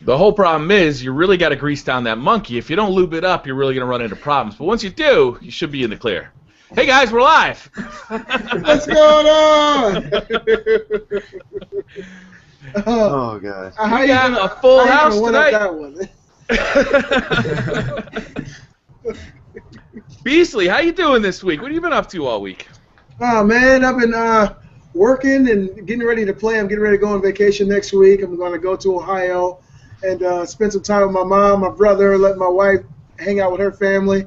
The whole problem is you really got to grease down that monkey. If you don't lube it up, you're really going to run into problems. But once you do, you should be in the clear. Hey guys, we're live. What's going on? Oh god. We got a full house tonight. Beasley, how you doing this week? What have you been up to all week? Oh man, I've been working and getting ready to play. I'm getting ready to go on vacation next week. I'm going to go to Ohio and spend some time with my mom, my brother, let my wife hang out with her family.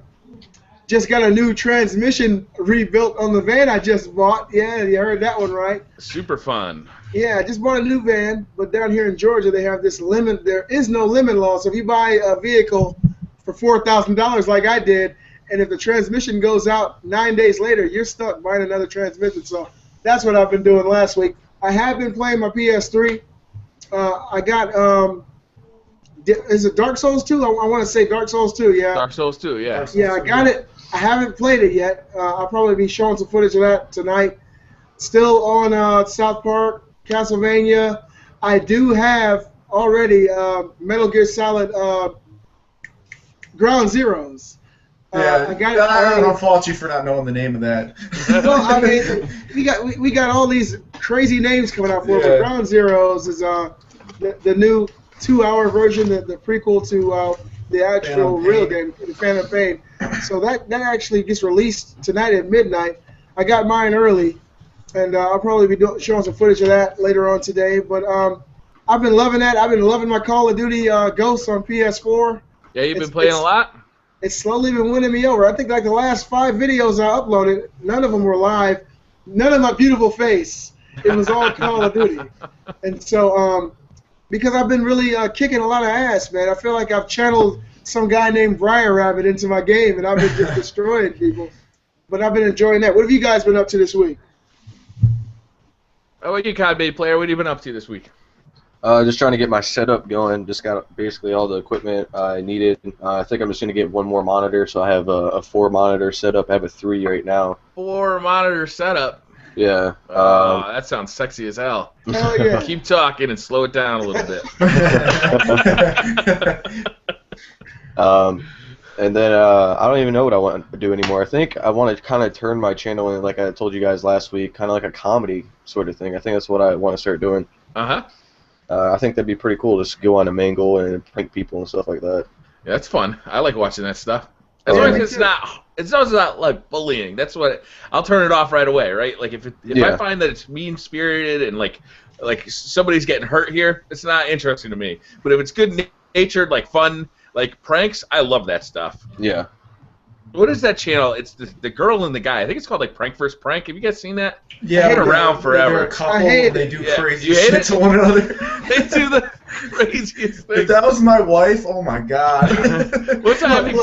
Just got a new transmission rebuilt on the van I just bought. Yeah, you heard that one right. Super fun. Yeah, I just bought a new van, but down here in Georgia they have this limit. There is no limit law, so if you buy a vehicle for $4,000 like I did, and if the transmission goes out 9 days later, you're stuck buying another transmission. So that's what I've been doing last week. I have been playing my PS3. I got, is it Dark Souls 2? I want to say Dark Souls 2, yeah. Dark Souls 2, yeah. Yeah, I got it. I haven't played it yet. I'll probably be showing some footage of that tonight. Still on South Park, Castlevania. I do have already Metal Gear Solid Ground Zeroes. Yeah, I got it. I don't fault you for not knowing the name of that. Well, I mean, we got all these crazy names coming out for it. But Ground Zeroes is the new 2-hour version, the prequel to the actual real game, the Phantom Pain. So that actually gets released tonight at midnight. I got mine early, and I'll probably be showing some footage of that later on today. But I've been loving that. I've been loving my Call of Duty Ghosts on PS4. Yeah, you've been playing a lot? It's slowly been winning me over. I think like the last 5 videos I uploaded, none of them were live. None of my beautiful face. It was all Call of Duty. And so because I've been really kicking a lot of ass, man. I feel like I've channeled some guy named BriarRabbit into my game, and I've been just destroying people. But I've been enjoying that. What have you guys been up to this week? How about you, COD player? What have you been up to this week? Just trying to get my setup going. Just got basically all the equipment I needed. I think I'm just going to get one more monitor, so I have a 4-monitor setup. I have a 3 right now. 4-monitor setup? Yeah. That sounds sexy as hell. Hell yeah. Keep talking and slow it down a little bit. And then I don't even know what I want to do anymore. I think I want to kind of turn my channel in, like I told you guys last week, kind of like a comedy sort of thing. I think that's what I want to start doing. Uh-huh. I think that'd be pretty cool, just go on a mangle and prank people and stuff like that. Yeah, that's fun. I like watching that stuff. As long as it's not like bullying. That's what I'll turn it off right away, right? Like if I find that it's mean-spirited and like somebody's getting hurt here, it's not interesting to me. But if it's good-natured, like fun, like pranks, I love that stuff. Yeah. What is that channel? It's the girl and the guy. I think it's called like Prank vs. Prank. Have you guys seen that? Yeah, it's been around forever. They're a couple. They do crazy you hate shit to one another. They do the craziest things. If that was my wife, oh my god. One time you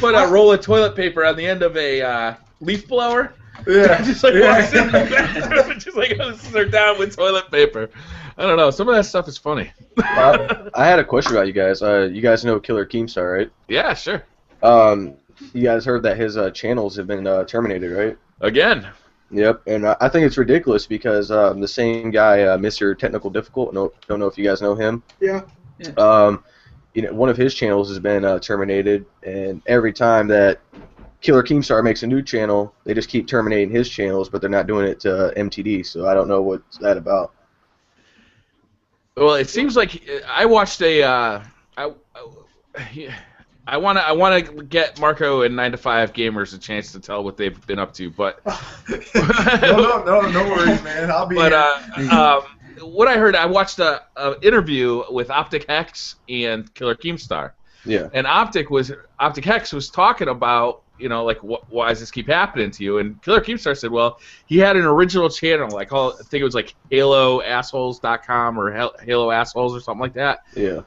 put a roll of toilet paper on the end of a leaf blower. Yeah. Just like walks in the bathroom and just like goes her down with toilet paper. I don't know. Some of that stuff is funny. I had a question about you guys. You guys know Killer Keemstar, right? Yeah, sure. You guys heard that his channels have been terminated, right? Again. Yep, and I think it's ridiculous because the same guy, Mr. Technical Difficult, don't know if you guys know him. Yeah. You know, one of his channels has been terminated, and every time that Killer Keemstar makes a new channel, they just keep terminating his channels, but they're not doing it to MTD, so I don't know what's that about. Well, it seems like I watched a. I want to get Marco and 9 to 5 Gamers a chance to tell what they've been up to, but no worries, man. I'll be here. What I heard, I watched a interview with Optic Hex and Killer Keemstar. Yeah. And Optic Hex was talking about, you know, like why does this keep happening to you? And Killer Keemstar said, well, he had an original channel, I think it was like HaloAssholes.com or Halo Assholes or something like that. Yeah.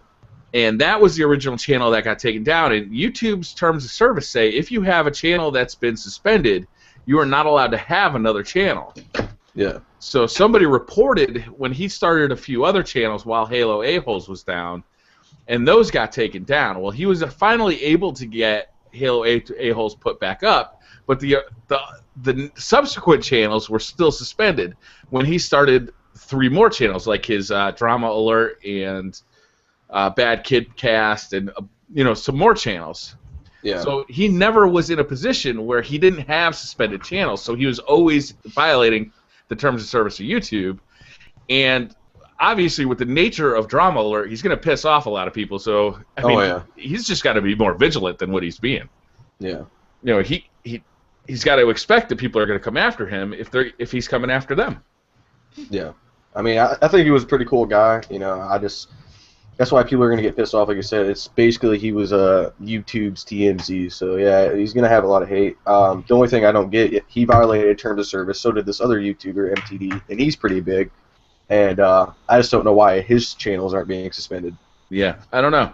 And that was the original channel that got taken down. And YouTube's terms of service say if you have a channel that's been suspended, you are not allowed to have another channel. Yeah. So somebody reported when he started a few other channels while Halo A-Holes was down, and those got taken down. Well, he was finally able to get Halo A-Holes put back up, but the subsequent channels were still suspended when he started 3 more channels, like his Drama Alert and Bad Kid Cast, and some more channels. Yeah. So he never was in a position where he didn't have suspended channels. So he was always violating the terms of service of YouTube. And obviously, with the nature of Drama Alert, he's going to piss off a lot of people. So I mean, he's just got to be more vigilant than what he's being. Yeah. He's got to expect that people are going to come after him if he's coming after them. Yeah. I mean, I think he was a pretty cool guy. That's why people are going to get pissed off, like I said. It's basically he was YouTube's TMZ, so yeah, he's going to have a lot of hate. The only thing I don't get, he violated terms of service, so did this other YouTuber, MTD, and he's pretty big. And I just don't know why his channels aren't being suspended. Yeah, I don't know.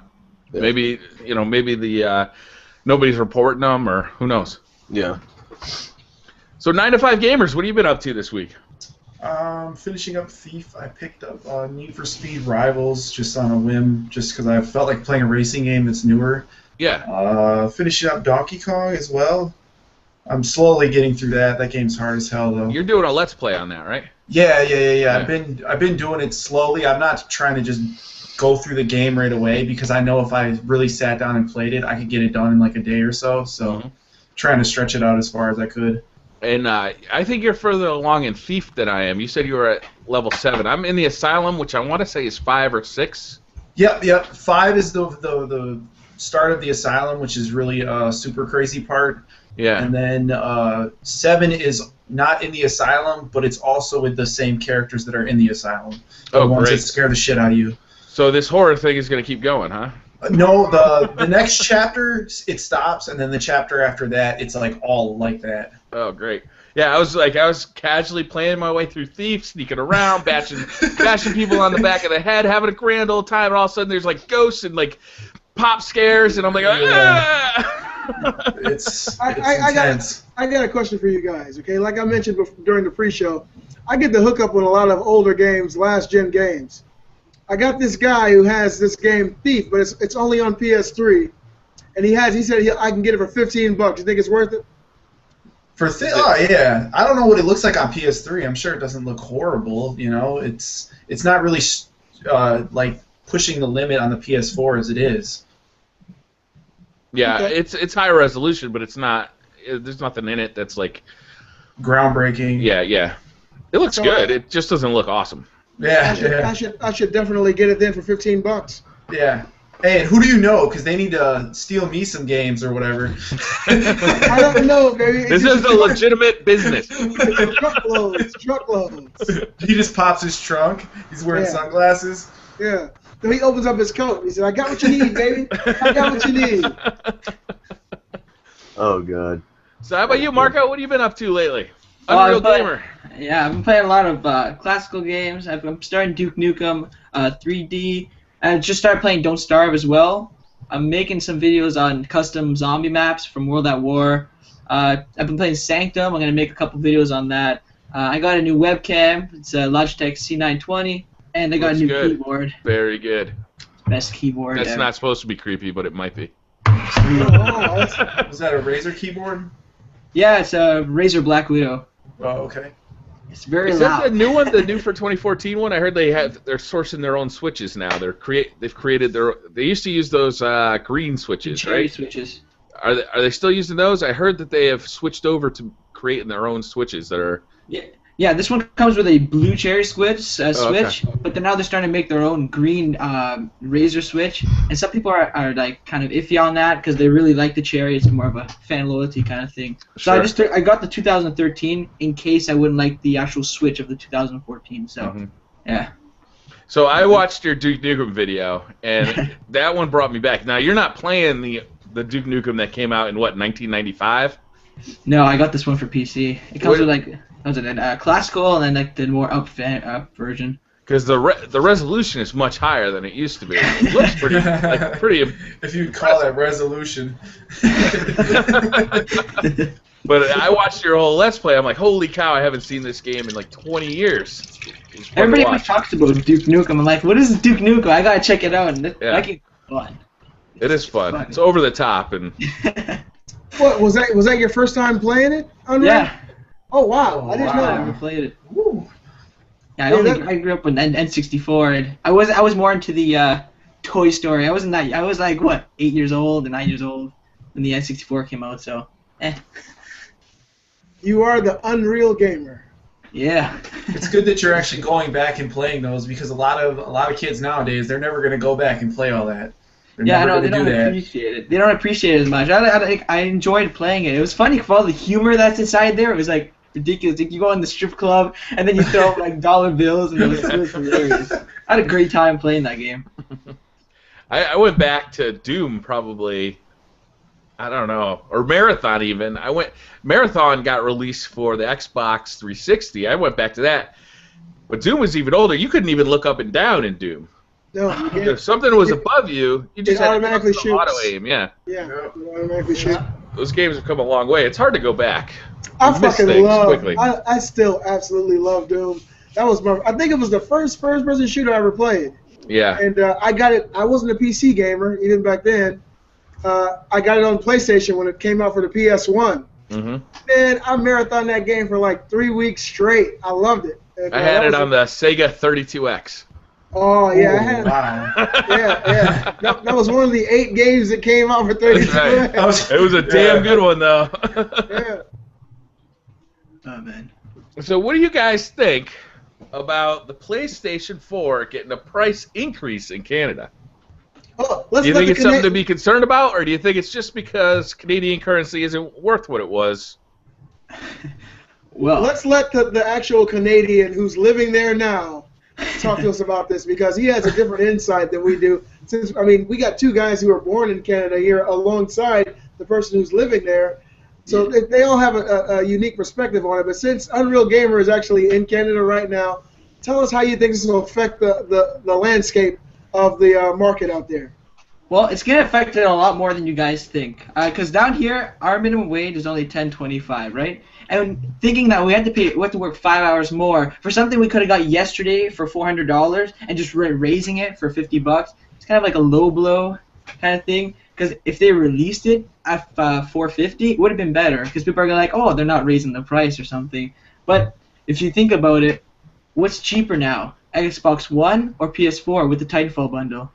Yeah. Maybe the nobody's reporting them, or who knows. Yeah. So 9 to 5 Gamers, what have you been up to this week? Finishing up Thief. I picked up Need for Speed Rivals just on a whim, just because I felt like playing a racing game that's newer. Yeah. Finishing up Donkey Kong as well. I'm slowly getting through that. That game's hard as hell, though. You're doing a Let's Play on that, right? Yeah. I've been doing it slowly. I'm not trying to just go through the game right away, because I know if I really sat down and played it, I could get it done in like a day or so. So trying to stretch it out as far as I could. And I think you're further along in Thief than I am. You said you were at level 7. I'm in the Asylum, which I want to say is 5 or 6. Yep. 5 is the start of the Asylum, which is really a super crazy part. Yeah. And then 7 is not in the Asylum, but it's also with the same characters that are in the Asylum. The ones that scare the shit out of you. So this horror thing is going to keep going, huh? No, the next chapter, it stops, and then the chapter after that, it's like all like that. Oh, great. Yeah, I was casually playing my way through Thief, sneaking around, bashing people on the back of the head, having a grand old time, and all of a sudden there's like ghosts and like pop scares, and I'm like, ah! It's intense. I got a question for you guys, okay? Like I mentioned during the pre-show, I get the hookup on a lot of older games, last-gen games. I got this guy who has this game Thief, but it's only on PS3, and he said I can get it for $15. You think it's worth it? Oh yeah, I don't know what it looks like on PS3. I'm sure it doesn't look horrible. It's not really like pushing the limit on the PS4 as it is. Yeah, okay. It's high resolution, but it's not. There's nothing in it that's like groundbreaking. Yeah. It looks good. It just doesn't look awesome. Yeah, I should definitely get it then for $15. Yeah. Hey, and who do you know? Because they need to steal me some games or whatever. I don't know, baby. This is a legitimate business. Truckloads. He just pops his trunk. He's wearing sunglasses. Yeah. So he opens up his coat. He said, "I got what you need, baby. I got what you need." Oh, God. So how about you, Marco? What have you been up to lately? Unreal Gamer. Yeah, I've been playing a lot of classical games. I'm starting Duke Nukem 3D. I just started playing Don't Starve as well. I'm making some videos on custom zombie maps from World at War. I've been playing Sanctum. I'm going to make a couple videos on that. I got a new webcam. It's a Logitech C920. And I got a new keyboard. Very good. Best keyboard That's ever. Not supposed to be creepy, but it might be. Was that a Razer keyboard? Yeah, it's a Razer Black Widow. Oh, okay. It's very loud. Is that the new one, the new for 2014 one? I heard they're sourcing their own switches now. They've created their. They used to use those green switches, cherry right? switches. Are they still using those? I heard that they have switched over to creating their own switches that are. Yeah, this one comes with a blue cherry switch, okay. But then now they're starting to make their own green Razer switch, and some people are like kind of iffy on that because they really like the cherry. It's more of a fan loyalty kind of thing. Sure. So I got the 2013 in case I wouldn't like the actual switch of the 2014. So yeah. So I watched your Duke Nukem video, and that one brought me back. Now you're not playing the Duke Nukem that came out in what 1995? No, I got this one for PC. It comes with like. Was it a classical and then like the more up version? Because the resolution is much higher than it used to be. It looks pretty if you'd call that resolution. But I watched your whole Let's Play. I'm like, holy cow! I haven't seen this game in like 20 years. Everybody always talks about Duke Nukem. I'm like, what is Duke Nukem? I gotta check it out. And that game's fun. It is fun. It's over the top and. What was that? Was that your first time playing it? Unreal? Yeah. Oh wow! I didn't know. I never played it. Woo. Yeah, I grew up with N64, and I was more into the Toy Story. I wasn't that. I was like what, 8 years old or 9 years old when the N64 came out. So, You are the Unreal gamer. Yeah. It's good that you're actually going back and playing those because a lot of kids nowadays they're never gonna go back and play all that. Yeah, I know, they don't appreciate it. They don't appreciate it as much. I enjoyed playing it. It was funny for all the humor that's inside there. It was like ridiculous. Like, you go in the strip club and then you throw like dollar bills and it was hilarious. I had a great time playing that game. I went back to Doom probably, I don't know, or Marathon even. Marathon got released for the Xbox 360. I went back to that. But Doom was even older. You couldn't even look up and down in Doom. No, if something was above you, you just had automatically to shoots. auto aim. Yeah. Yeah, it automatically shoot. Those games have come a long way. It's hard to go back. I You miss fucking things love. quickly. I still absolutely love Doom. That was I think it was the first-person shooter I ever played. Yeah. And I got it. I wasn't a PC gamer even back then. I got it on PlayStation when it came out for the PS1. Mm-hmm. Man, I marathoned that game for like 3 weeks straight. I loved it. And, I had it on the Sega 32X. Oh yeah, I had. Wow. Yeah. That was one of the 8 games that came out for 32. That's right. It was a damn good one though. Yeah. Oh man. So what do you guys think about the PlayStation 4 getting a price increase in Canada? Oh, Do you think it's something to be concerned about, or do you think it's just because Canadian currency isn't worth what it was? Well, let's let the actual Canadian who's living there now talk to us about this, because he has a different insight than we do. Since we got 2 guys who were born in Canada here alongside the person who's living there, so they all have a unique perspective on it. But since Unreal Gamer is actually in Canada right now, tell us how you think this will affect the landscape of the market out there. Well, it's going to affect it a lot more than you guys think. Because down here, our minimum wage is only $10.25, right? And thinking that we have to work 5 hours more for something we could have got yesterday for $400 and just raising it for $50, it's kind of like a low blow kind of thing. Because if they released it at $4.50, it would have been better. Because people are going to like, oh, they're not raising the price or something. But if you think about it, what's cheaper now? Xbox One or PS4 with the Titanfall bundle?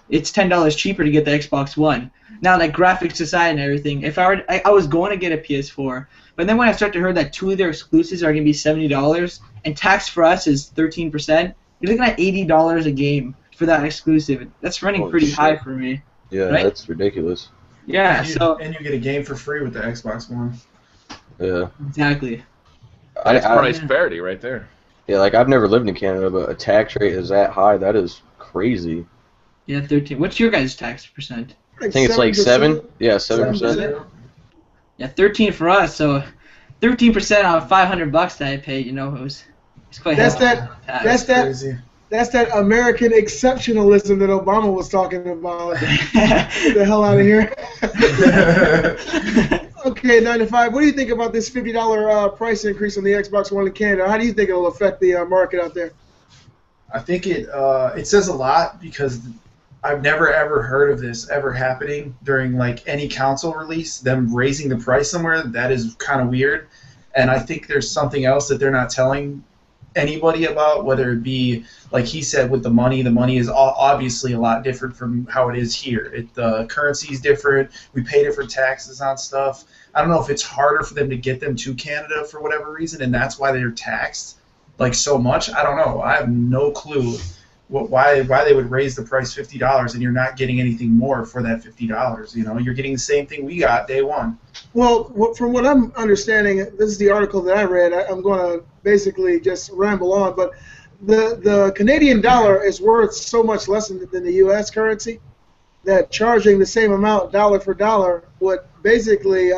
It's $10 cheaper to get the Xbox One. Now, like graphics aside and everything, if I was going to get a PS4, but then when I start to hear that 2 of their exclusives are going to be $70, and tax for us is 13%, you're looking at $80 a game for that exclusive. That's running pretty high for me. Yeah, right? That's ridiculous. Yeah, and you get a game for free with the Xbox One. Yeah. Exactly. That's price parity right there. Yeah, like I've never lived in Canada, but a tax rate is that high. That is crazy. Yeah, 13. What's your guys' tax percent? I think it's like 7. Yeah, 7%. Yeah, 13 for us. So 13% on $500 that I paid. It's quite. That's that American exceptionalism that Obama was talking about. Get the hell out of here. Okay, 9 to 5. What do you think about this $50 price increase on the Xbox One in Canada? How do you think it'll affect the market out there? I think it says a lot because I've never ever heard of this ever happening during like any console release. Them raising the price somewhere, that is kind of weird. And I think there's something else that they're not telling anybody about, whether it be like he said with the money is obviously a lot different from how it is here. The currency is different. We pay different taxes on stuff. I don't know if it's harder for them to get them to Canada for whatever reason, and that's why they're taxed like so much. I don't know. I have no clue why they would raise the price $50 and you're not getting anything more for that $50. You're getting the same thing we got day one. Well, from what I'm understanding, this is the article that I read. I'm going to basically just ramble on, but the Canadian dollar is worth so much less than the U.S. currency that charging the same amount dollar for dollar would basically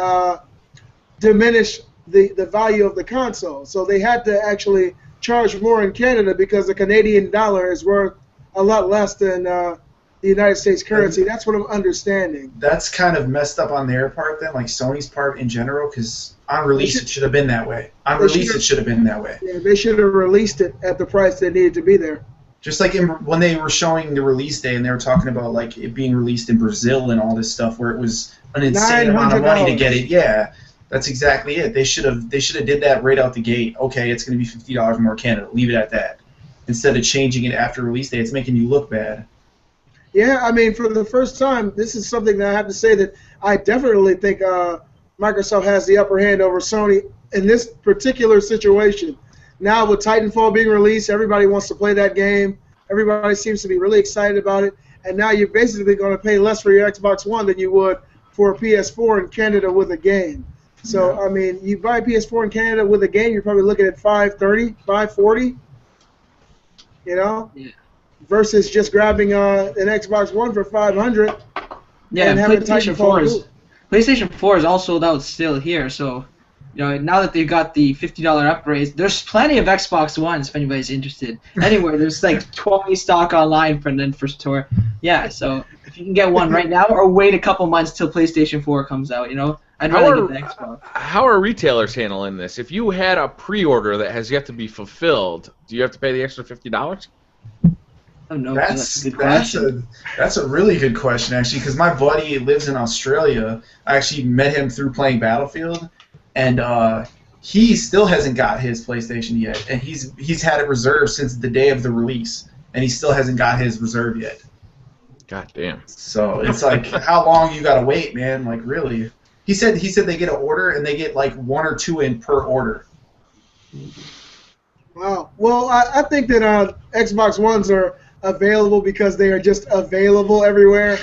diminish the value of the console. So they had to actually charge more in Canada because the Canadian dollar is worth a lot less than the United States currency. That's what I'm understanding. That's kind of messed up on their part then, like Sony's part in general, because on release it should have been that way. On release it should have been that way. Yeah, they should have released it at the price that needed to be there. Just like when they were showing the release day and they were talking about like it being released in Brazil and all this stuff where it was an insane amount of money to get it. Yeah. That's exactly it. They should have did that right out the gate. Okay, it's going to be $50 more Canada. Leave it at that. Instead of changing it after release day, it's making you look bad. Yeah, I mean, for the first time, this is something that I have to say that I definitely think Microsoft has the upper hand over Sony in this particular situation. Now with Titanfall being released, everybody wants to play that game. Everybody seems to be really excited about it. And now you're basically going to pay less for your Xbox One than you would for a PS4 in Canada with a game. So, I mean, you buy a PS4 in Canada with a game, you're probably looking at $530, $540, you know? Yeah. Versus just grabbing an Xbox One for $500. Yeah, and having PlayStation 4 is all sold out still here, so now that they've got the $50 upgrades, there's plenty of Xbox Ones if anybody's interested. Anyway, there's like 20 stock online for store. Yeah, so if you can get one right now or wait a couple months till PlayStation 4 comes out, I'd rather get the Xbox. How are retailers handling this? If you had a pre-order that has yet to be fulfilled, do you have to pay the extra $50? Oh, no, that's a really good question, actually, because my buddy lives in Australia. I actually met him through playing Battlefield, and he still hasn't got his PlayStation yet, and he's had it reserved since the day of the release, and he still hasn't got his reserve yet. God damn. So it's like, how long you gotta wait, man? Like, really? He said they get an order, and they get like 1 or 2 in per order. Wow. Well, I think that Xbox Ones are available because they are just available everywhere.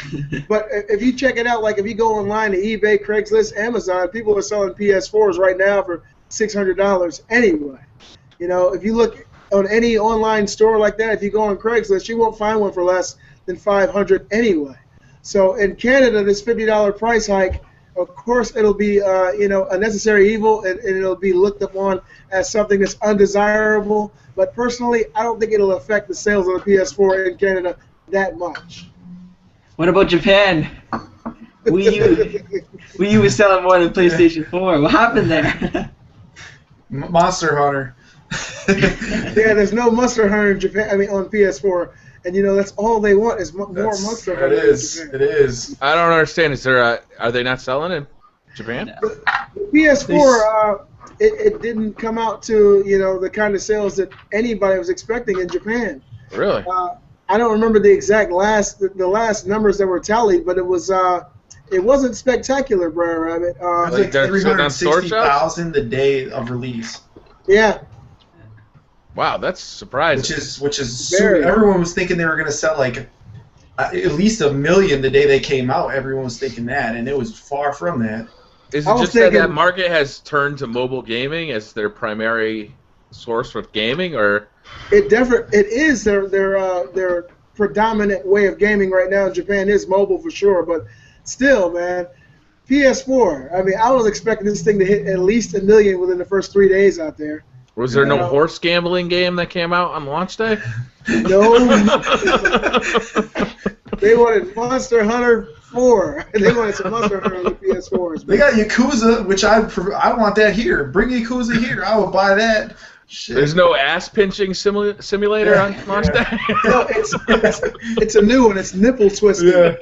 But if you check it out, like if you go online to eBay, Craigslist, Amazon, people are selling PS4s right now for $600 anyway. If you look on any online store like that, if you go on Craigslist, you won't find one for less than $500 anyway. So in Canada, this $50 price hike, of course, it'll be a necessary evil, and it'll be looked upon as something that's undesirable. But personally, I don't think it'll affect the sales of the PS4 in Canada that much. What about Japan? Wii U was selling more than PlayStation 4. What happened there? Monster Hunter. Yeah, there's no Monster Hunter in Japan. I mean, on PS4. And that's all they want is more Monster Hunter. It is. I don't understand. Are they not selling in Japan? No. The PS4, it didn't come out to the kind of sales that anybody was expecting in Japan. Really? I don't remember the exact last numbers that were tallied, but it wasn't spectacular, BriarRabbit. Like 360,000 the day of release. Yeah. Wow, that's surprising. Which is everyone was thinking they were going to sell like at least 1 million the day they came out. Everyone was thinking that, and it was far from that. Is it just that market has turned to mobile gaming as their primary source for gaming, or? It is their predominant way of gaming right now in Japan is mobile for sure, but still, man, PS4. I mean, I was expecting this thing to hit at least 1 million within the first 3 days out there. Was there no horse gambling game that came out on launch day? No. They wanted Monster Hunter 4. They wanted some Monster Hunter on the PS4s. They got Yakuza, which I want that here. Bring Yakuza here. I will buy that. Shit. There's no ass-pinching simulator on launch day? No, it's a new one. It's nipple twisting. Yeah.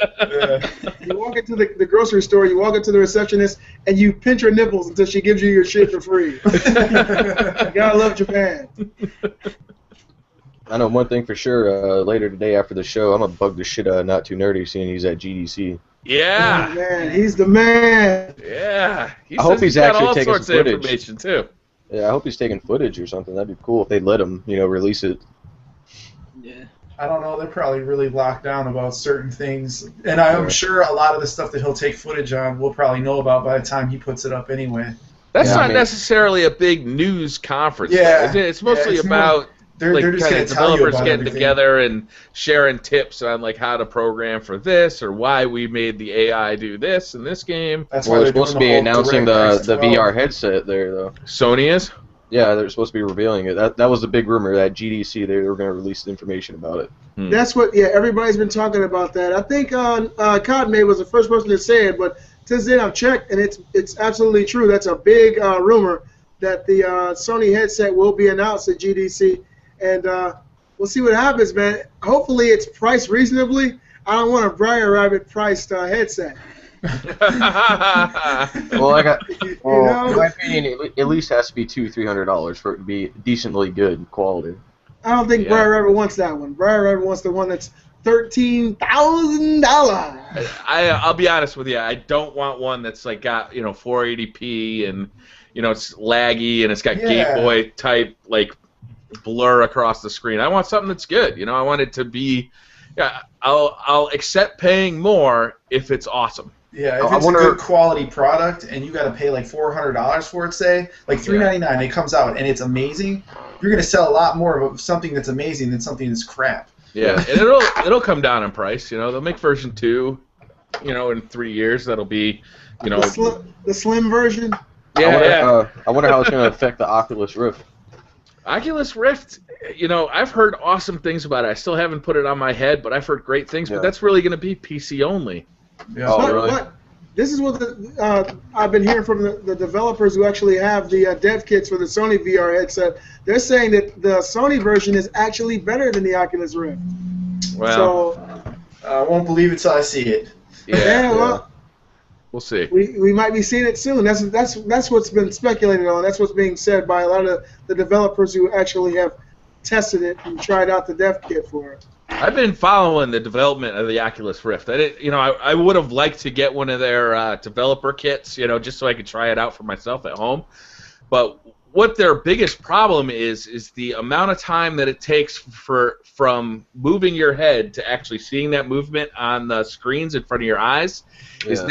You walk into the grocery store, you walk up to the receptionist, and you pinch her nipples until she gives you your shit for free. You gotta love Japan. I know one thing for sure. Later today after the show, I'm gonna bug the shit out of Not Too Nerdy seeing he's at GDC. Yeah. Oh, man, he's the man. Yeah. I hope he's actually all taking sorts some of footage. information too. Yeah, I hope he's taking footage or something. That'd be cool if they let him, release it. Yeah. I don't know. They're probably really locked down about certain things, and I'm sure a lot of the stuff that he'll take footage on we'll probably know about by the time he puts it up anyway. That's not necessarily a big news conference. Yeah. Though. It's mostly about they're just kind gonna of tell you developers about getting everything. together and sharing tips on how to program for this or why we made the AI do this in this game. That's Well, why they're they're supposed to doing be whole announcing direct the access as well. VR headset there, though. Sony is? Yeah, they're supposed to be revealing it. That was the big rumor that GDC they were going to release the information about it. That's what. Yeah, everybody's been talking about that. I think Cottonmade was the first person to say it, but since then I've checked, and it's absolutely true. That's a big rumor that the Sony headset will be announced at GDC, and we'll see what happens, man. Hopefully it's priced reasonably. I don't want a BriarRabbit priced headset. Well, in my opinion, it at least has to be $200-300 for it to be decently good quality. I don't think BriarRabbit wants that one. BriarRabbit wants the one that's $13,000. I'll be honest with you. I don't want one that's like got 480p and it's laggy and it's got Game Boy type like blur across the screen. I want something that's good. I want it to be. Yeah, I'll accept paying more if it's awesome. Yeah, if it's a good quality product and you got to pay like $400 for it, say, like $399, it comes out and it's amazing, you're going to sell a lot more of something that's amazing than something that's crap. Yeah, and it'll come down in price. They'll make version 2, in 3 years. That'll be, the slim version. Yeah, I wonder how it's going to affect the Oculus Rift. Oculus Rift, I've heard awesome things about it. I still haven't put it on my head, but I've heard great things. Yeah. But that's really going to be PC only. Yeah. Oh, really? But this is what I've been hearing from the developers who actually have the dev kits for the Sony VR headset. They're saying that the Sony version is actually better than the Oculus Rift. Wow. So I won't believe it till I see it. Yeah, well, we'll see. We might be seeing it soon. That's what's been speculated on. That's what's being said by a lot of the developers who actually have tested it and tried out the dev kit for it. I've been following the development of the Oculus Rift. I would have liked to get one of their developer kits, just so I could try it out for myself at home. But what their biggest problem is the amount of time that it takes from moving your head to actually seeing that movement on the screens in front of your eyes. Yeah. Is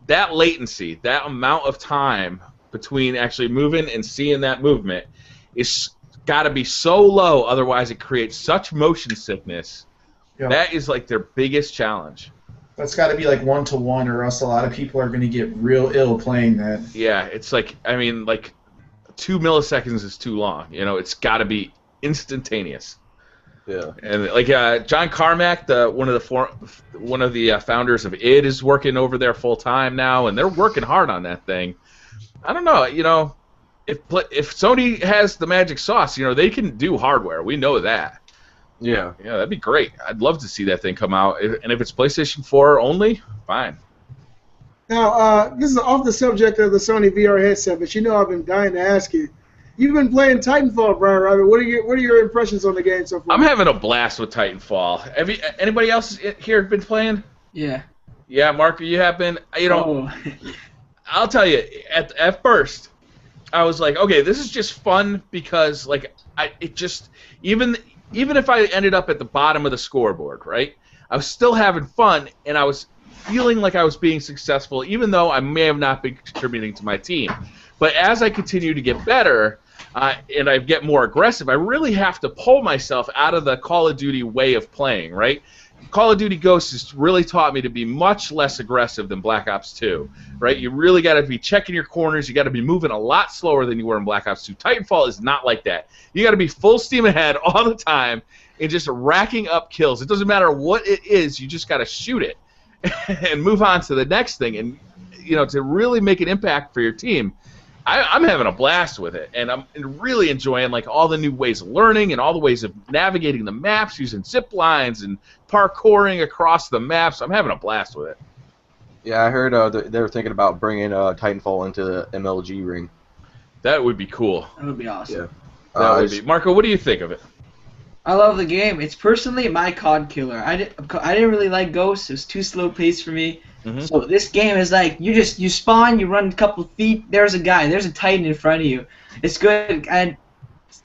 that latency, that amount of time between actually moving and seeing that movement is got to be so low, otherwise it creates such motion sickness. Yep. That is like their biggest challenge. That's got to be like 1-to-1, or else a lot of people are going to get real ill playing that. Yeah, it's like 2 milliseconds is too long. It's got to be instantaneous. Yeah. And like John Carmack, one of the founders of id, is working over there full time now, and they're working hard on that thing. I don't know, If Sony has the magic sauce, they can do hardware. We know that. Yeah. Yeah, that'd be great. I'd love to see that thing come out. And if it's PlayStation 4 only, fine. Now, this is off the subject of the Sony VR headset, but I've been dying to ask you. You've been playing Titanfall, BriarRabbit. What are your impressions on the game so far? I'm having a blast with Titanfall. Anybody else here been playing? Yeah. Yeah, Mark, you have been. I'll tell you. At first, I was like, okay, this is just fun because even if I ended up at the bottom of the scoreboard, right? I was still having fun, and I was feeling like I was being successful, even though I may have not been contributing to my team. But as I continue to get better and I get more aggressive, I really have to pull myself out of the Call of Duty way of playing, right? Call of Duty Ghosts has really taught me to be much less aggressive than Black Ops 2, right? You really got to be checking your corners. You got to be moving a lot slower than you were in Black Ops 2. Titanfall is not like that. You got to be full steam ahead all the time and just racking up kills. It doesn't matter what it is. You just got to shoot it and move on to the next thing. And to really make an impact for your team, I'm having a blast with it, and I'm really enjoying all the new ways of learning and all the ways of navigating the maps, using zip lines and parkouring across the maps. I'm having a blast with it. Yeah, I heard they were thinking about bringing Titanfall into the MLG ring. That would be cool. That would be awesome. Yeah. That would be. Marco, what do you think of it? I love the game. It's personally my COD killer. I didn't really like Ghosts. It was too slow paced for me. Mm-hmm. So this game is like you spawn, you run a couple feet, there's a guy, there's a Titan in front of you. It's good, and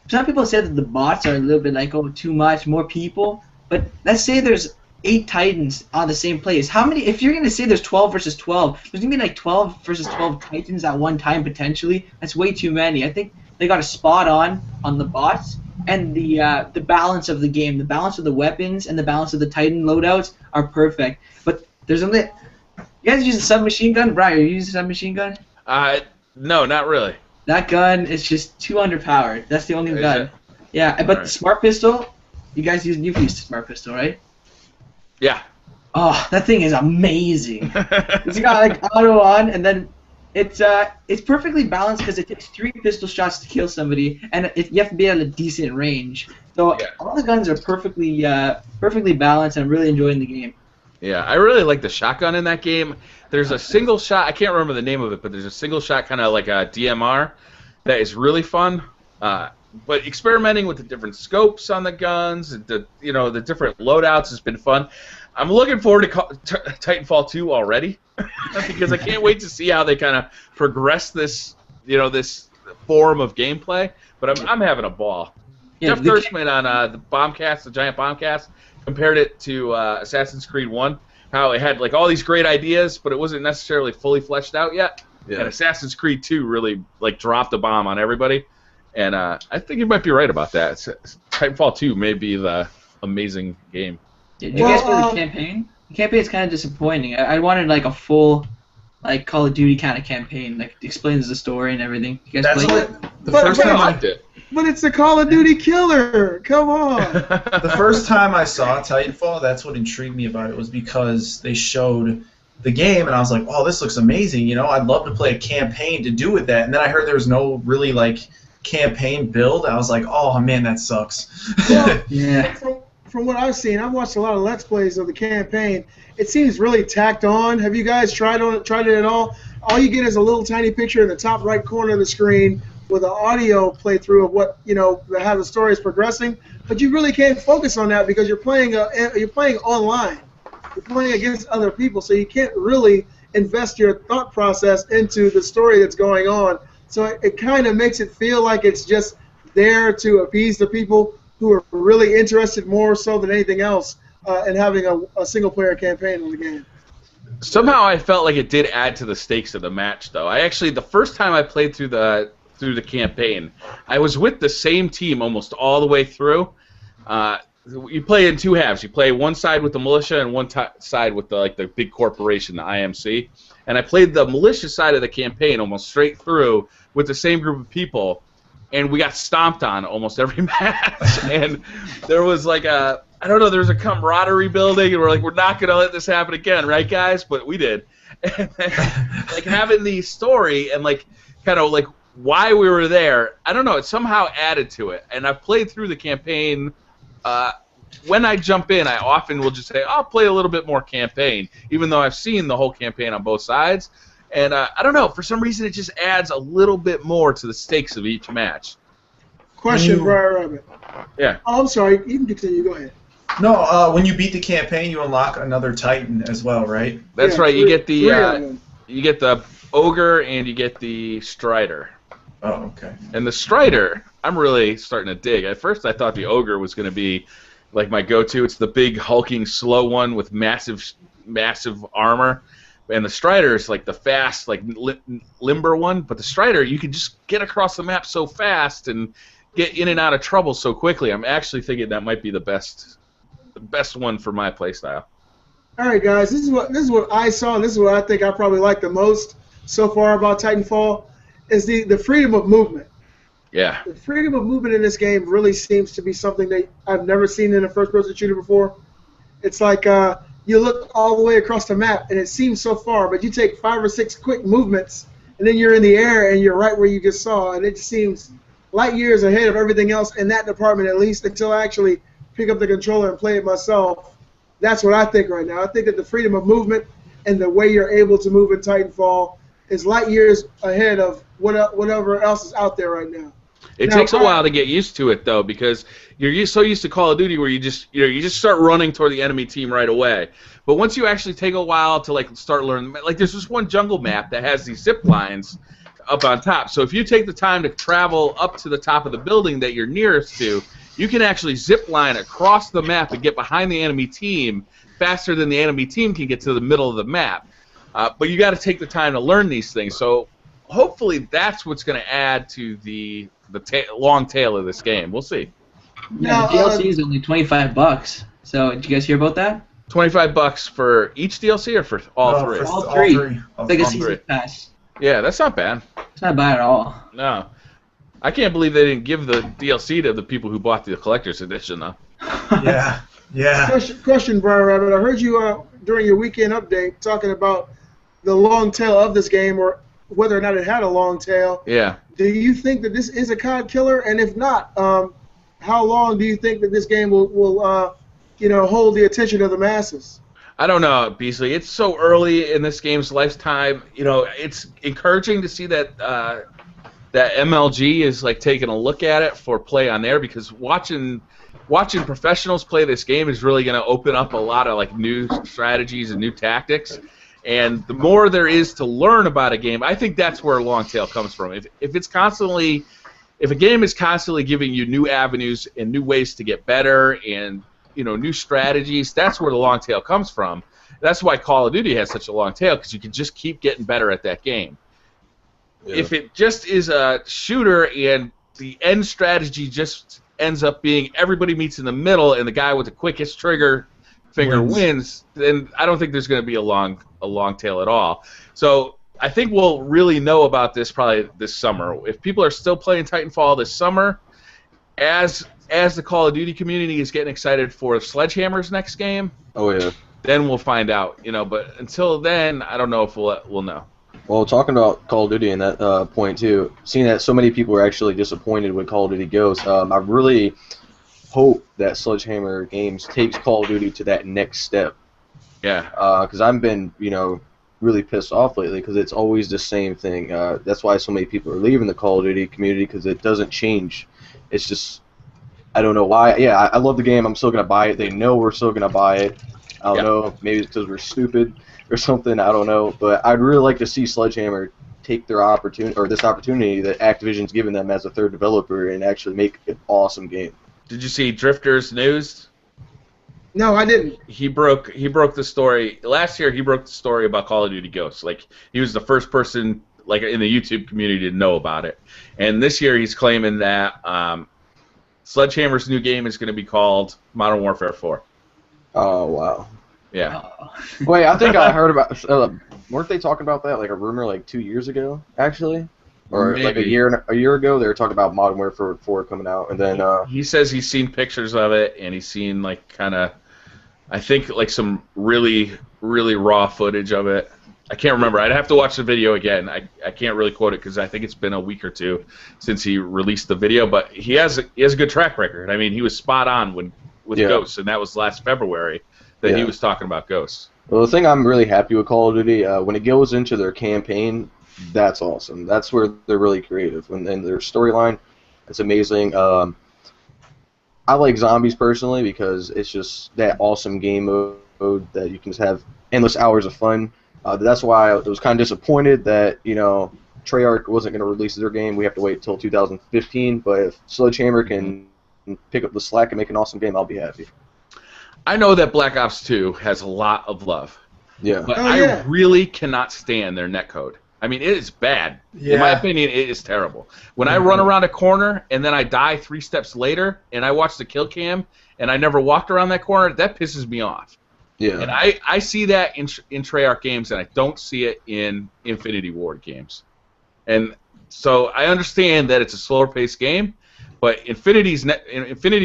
some people say that the bots are a little bit too much, more people. But let's say there's 8 Titans on the same place. How many? If you're gonna say there's 12 versus 12, there's gonna be 12 versus 12 Titans at one time potentially. That's way too many. I think they got a spot on the bots. And the balance of the game, the balance of the weapons, and the balance of the Titan loadouts are perfect. But there's only... You guys use a submachine gun? Brian, you use a submachine gun? No, not really. That gun is just too underpowered. That's the only gun. Yeah, but the smart pistol, you've used the smart pistol, right? Yeah. Oh, that thing is amazing. It's got auto on, and then it's perfectly balanced because it takes 3 pistol shots to kill somebody, and you have to be at a decent range. So all the guns are perfectly balanced, and I'm really enjoying the game. Yeah, I really like the shotgun in that game. There's a single shot, I can't remember the name of it, but there's a single shot kind of like a DMR that is really fun. but experimenting with the different scopes on the guns, the different loadouts has been fun. I'm looking forward to Titanfall 2 already because I can't wait to see how they kind of progress this form of gameplay. But I'm having a ball. Yeah, Jeff Gerstmann on the Bombcast, the Giant Bombcast, compared it to Assassin's Creed 1. How it had like all these great ideas, but it wasn't necessarily fully fleshed out yet. Yeah. And Assassin's Creed 2 really like dropped a bomb on everybody. And I think you might be right about that. Titanfall 2 may be the amazing game. Did you guys play the campaign? The campaign's kind of disappointing. I wanted like a full, like Call of Duty kind of campaign, like explains the story and everything. You guys played it? The first time I did. But it's a Call of Duty killer. Come on. The first time I saw Titanfall, that's what intrigued me about it, was because they showed the game, and I was like, "Oh, this looks amazing! You know, I'd love to play a campaign to do with that." And then I heard there was no really like campaign build. I was like, "Oh man, that sucks." Well, yeah. From what I've seen, I've watched a lot of Let's Plays of the campaign. It seems really tacked on. Have you guys tried it at all? All you get is a little tiny picture in the top right corner of the screen with an audio playthrough of what how the story is progressing. But you really can't focus on that because you're playing online. You're playing against other people, so you can't really invest your thought process into the story that's going on. So it kind of makes it feel like it's just there to appease the people who are really interested more so than anything else in having a single-player campaign in the game. Somehow I felt like it did add to the stakes of the match, though. The first time I played through the campaign, I was with the same team almost all the way through. You play in two halves. You play one side with the militia and one side with the big corporation, the IMC. And I played the militia side of the campaign almost straight through with the same group of people, and we got stomped on almost every match. And there was there was a camaraderie building, and we're like, we're not going to let this happen again, right, guys? But we did. And then, having the story and why we were there, I don't know, it somehow added to it. And I've played through the campaign. When I jump in, I often will just say, I'll play a little bit more campaign, even though I've seen the whole campaign on both sides. And I don't know, for some reason it just adds a little bit more to the stakes of each match. Question, BriarRabbit. Yeah. Oh, I'm sorry. You can continue. Go ahead. No, when you beat the campaign, you unlock another Titan as well, right? That's right. You get the Ogre and you get the Strider. Oh, okay. And the Strider, I'm really starting to dig. At first, I thought the Ogre was going to be like my go-to. It's the big, hulking, slow one with massive armor. And the Strider is like the fast, limber one. But the Strider, you can just get across the map so fast and get in and out of trouble so quickly. I'm actually thinking that might be the best one for my playstyle. All right, guys. This is what I saw, and this is what I think I probably like the most so far about Titanfall, is the freedom of movement. Yeah. The freedom of movement in this game really seems to be something that I've never seen in a first-person shooter before. It's like you look all the way across the map, and it seems so far, but you take 5 or 6 quick movements, and then you're in the air, and you're right where you just saw, and it seems light years ahead of everything else in that department, at least until I actually pick up the controller and play it myself. That's what I think right now. I think that the freedom of movement and the way you're able to move in Titanfall is light years ahead of whatever else is out there right now. It takes a while to get used to it, though, because you're so used to Call of Duty where you just start running toward the enemy team right away. But once you actually take a while to start learning, there's this one jungle map that has these zip lines up on top. So if you take the time to travel up to the top of the building that you're nearest to, you can actually zip line across the map and get behind the enemy team faster than the enemy team can get to the middle of the map. But you got to take the time to learn these things. So hopefully that's what's going to add to the long tail of this game. We'll see. Yeah, the DLC is only $25. So did you guys hear about that? $25 for each DLC or for all three? For all three. It's like a season pass. Yeah, that's not bad. It's not bad at all. No. I can't believe they didn't give the DLC to the people who bought the collector's edition, though. Yeah. Question, BriarRabbit. I heard you during your weekend update talking about the long tail of this game, or whether or not it had a long tail. Yeah. Do you think that this is a COD killer? And if not, how long do you think that this game will hold the attention of the masses? I don't know, Beasley. It's so early in this game's lifetime. It's encouraging to see that that MLG is like taking a look at it for play on there, because watching professionals play this game is really going to open up a lot of like new strategies and new tactics. And the more there is to learn about a game, I think that's where long tail comes from. If a game is constantly giving you new avenues and new ways to get better and new strategies, that's where the long tail comes from. That's why Call of Duty has such a long tail, because you can just keep getting better at that game. Yeah. If it just is a shooter and the end strategy just ends up being everybody meets in the middle and the guy with the quickest trigger finger wins, then I don't think there's going to be a long tail at all. So I think we'll really know about this probably this summer. If people are still playing Titanfall this summer, as the Call of Duty community is getting excited for Sledgehammer's next game, then we'll find out. But until then, I don't know if we'll know. Well, talking about Call of Duty and that point too, seeing that so many people are actually disappointed with Call of Duty Ghosts, I really hope that Sledgehammer Games takes Call of Duty to that next step. Yeah. Because I've been, really pissed off lately because it's always the same thing. That's why so many people are leaving the Call of Duty community, because it doesn't change. It's just, I don't know why. Yeah, I love the game. I'm still going to buy it. They know we're still going to buy it. I don't know. Maybe it's because we're stupid or something. I don't know. But I'd really like to see Sledgehammer take their opportunity, or this opportunity that Activision's given them as a third developer, and actually make an awesome game. Did you see Drifter's news? No, I didn't. He broke the story last year. He broke the story about Call of Duty Ghosts. Like, he was the first person, like, in the YouTube community to know about it. And this year he's claiming that Sledgehammer's new game is going to be called Modern Warfare 4. Oh wow. Yeah. Wait, I think I heard about. Weren't they talking about that, like a rumor, like 2 years ago, actually? Or maybe. Like a year ago, they were talking about Modern Warfare 4 coming out, and then he says he's seen pictures of it, and he's seen like kind of, I think like some really raw footage of it. I can't remember. I'd have to watch the video again. I can't really quote it because I think it's been a week or two since he released the video. But he has a good track record. I mean, he was spot on with Ghosts, and that was last February that he was talking about Ghosts. Well, the thing I'm really happy with Call of Duty, when it goes into their campaign, that's awesome. That's where they're really creative. And their storyline, it's amazing. I like zombies personally because it's just that awesome game mode that you can just have endless hours of fun. That's why I was kind of disappointed that, Treyarch wasn't going to release their game. We have to wait until 2015. But if Sledgehammer can pick up the slack and make an awesome game, I'll be happy. I know that Black Ops 2 has a lot of love. Yeah. But I really cannot stand their netcode. I mean, it is bad. Yeah. In my opinion, it is terrible. When I run around a corner and then I die 3 steps later and I watch the kill cam and I never walked around that corner, that pisses me off. Yeah. And I see that in Treyarch games, and I don't see it in Infinity Ward games. And so I understand that it's a slower-paced game, but Infinity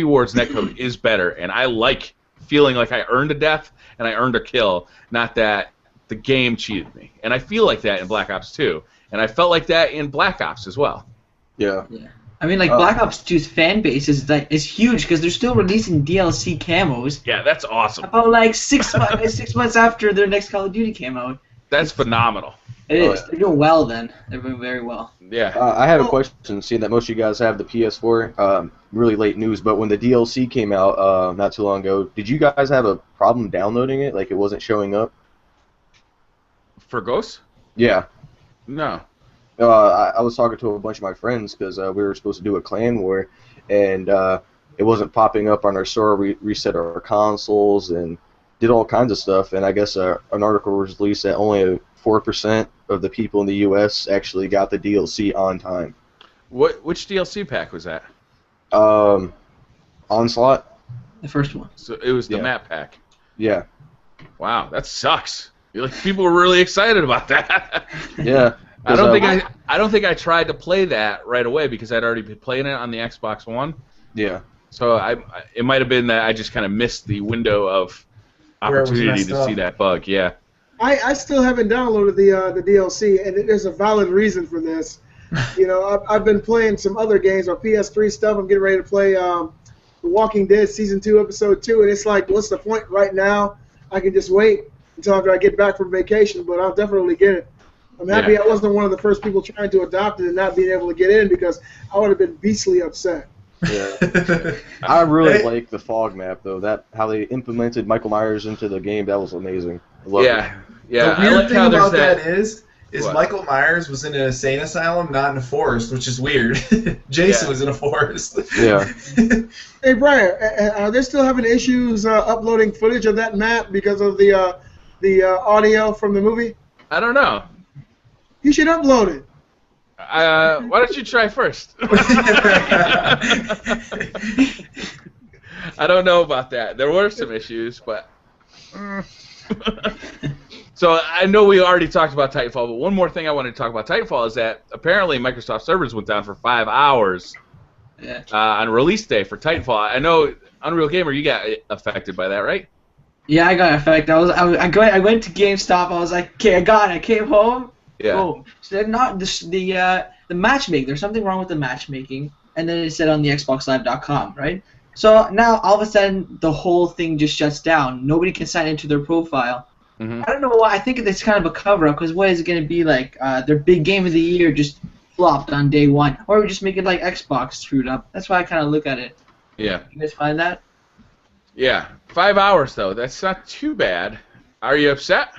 Ward's netcode is better, and I like feeling like I earned a death and I earned a kill, not that the game cheated me. And I feel like that in Black Ops 2, and I felt like that in Black Ops as well. Yeah. I mean, like, Black Ops 2's fan base is huge because they're still releasing DLC camos. Yeah, that's awesome. About like 6 months after their next Call of Duty came out. That's phenomenal. It is. They're doing well then. They're doing very well. Yeah. I have a question, seeing that most of you guys have the PS4. Really late news, but when the DLC came out not too long ago, did you guys have a problem downloading it? Like, it wasn't showing up? For Ghosts? Yeah. No. I was talking to a bunch of my friends because we were supposed to do a clan war, and it wasn't popping up on our store. We reset our consoles and did all kinds of stuff, and I guess an article was released that only 4% of the people in the U.S. actually got the DLC on time. Which DLC pack was that? Onslaught. The first one. So it was the map pack. Yeah. Wow, that sucks. People were really excited about that. Yeah. I don't think I tried to play that right away because I'd already been playing it on the Xbox One. Yeah. So it might have been that I just kind of missed the window of opportunity to see that bug. Yeah. I still haven't downloaded the DLC, and there's a valid reason for this. I've been playing some other games on PS3 stuff. I'm getting ready to play The Walking Dead Season 2, Episode 2, and it's like, what's the point right now? I can just wait until after I get back from vacation, but I'll definitely get it. I'm happy I wasn't one of the first people trying to adopt it and not being able to get in because I would have been beastly upset. Yeah. I really like the fog map though. That how they implemented Michael Myers into the game. That was amazing. I love it. Yeah. The weird thing about that is what? Michael Myers was in an insane asylum, not in a forest, which is weird. Jason was in a forest. Yeah. Hey Brian, are they still having issues uploading footage of that map because of the audio from the movie? I don't know. You should upload it. Why don't you try first? I don't know about that. There were some issues, but... So I know we already talked about Titanfall, but one more thing I wanted to talk about Titanfall is that apparently Microsoft servers went down for 5 hours on release day for Titanfall. I know Unreal Gamer, you got affected by that, right? Yeah, I got affected. I went to GameStop. I was like, okay, I got it. I came home. Yeah. Boom. So they're not the matchmaking. There's something wrong with the matchmaking, and then it said on the XboxLive.com, right? So now all of a sudden the whole thing just shuts down. Nobody can sign into their profile. Mm-hmm. I don't know why. I think it's kind of a cover-up because what is it going to be like? Their big game of the year just flopped on day one, or we just make it like Xbox screwed up. That's why I kind of look at it. Yeah. You guys find that? Yeah. 5 hours though. That's not too bad. Are you upset?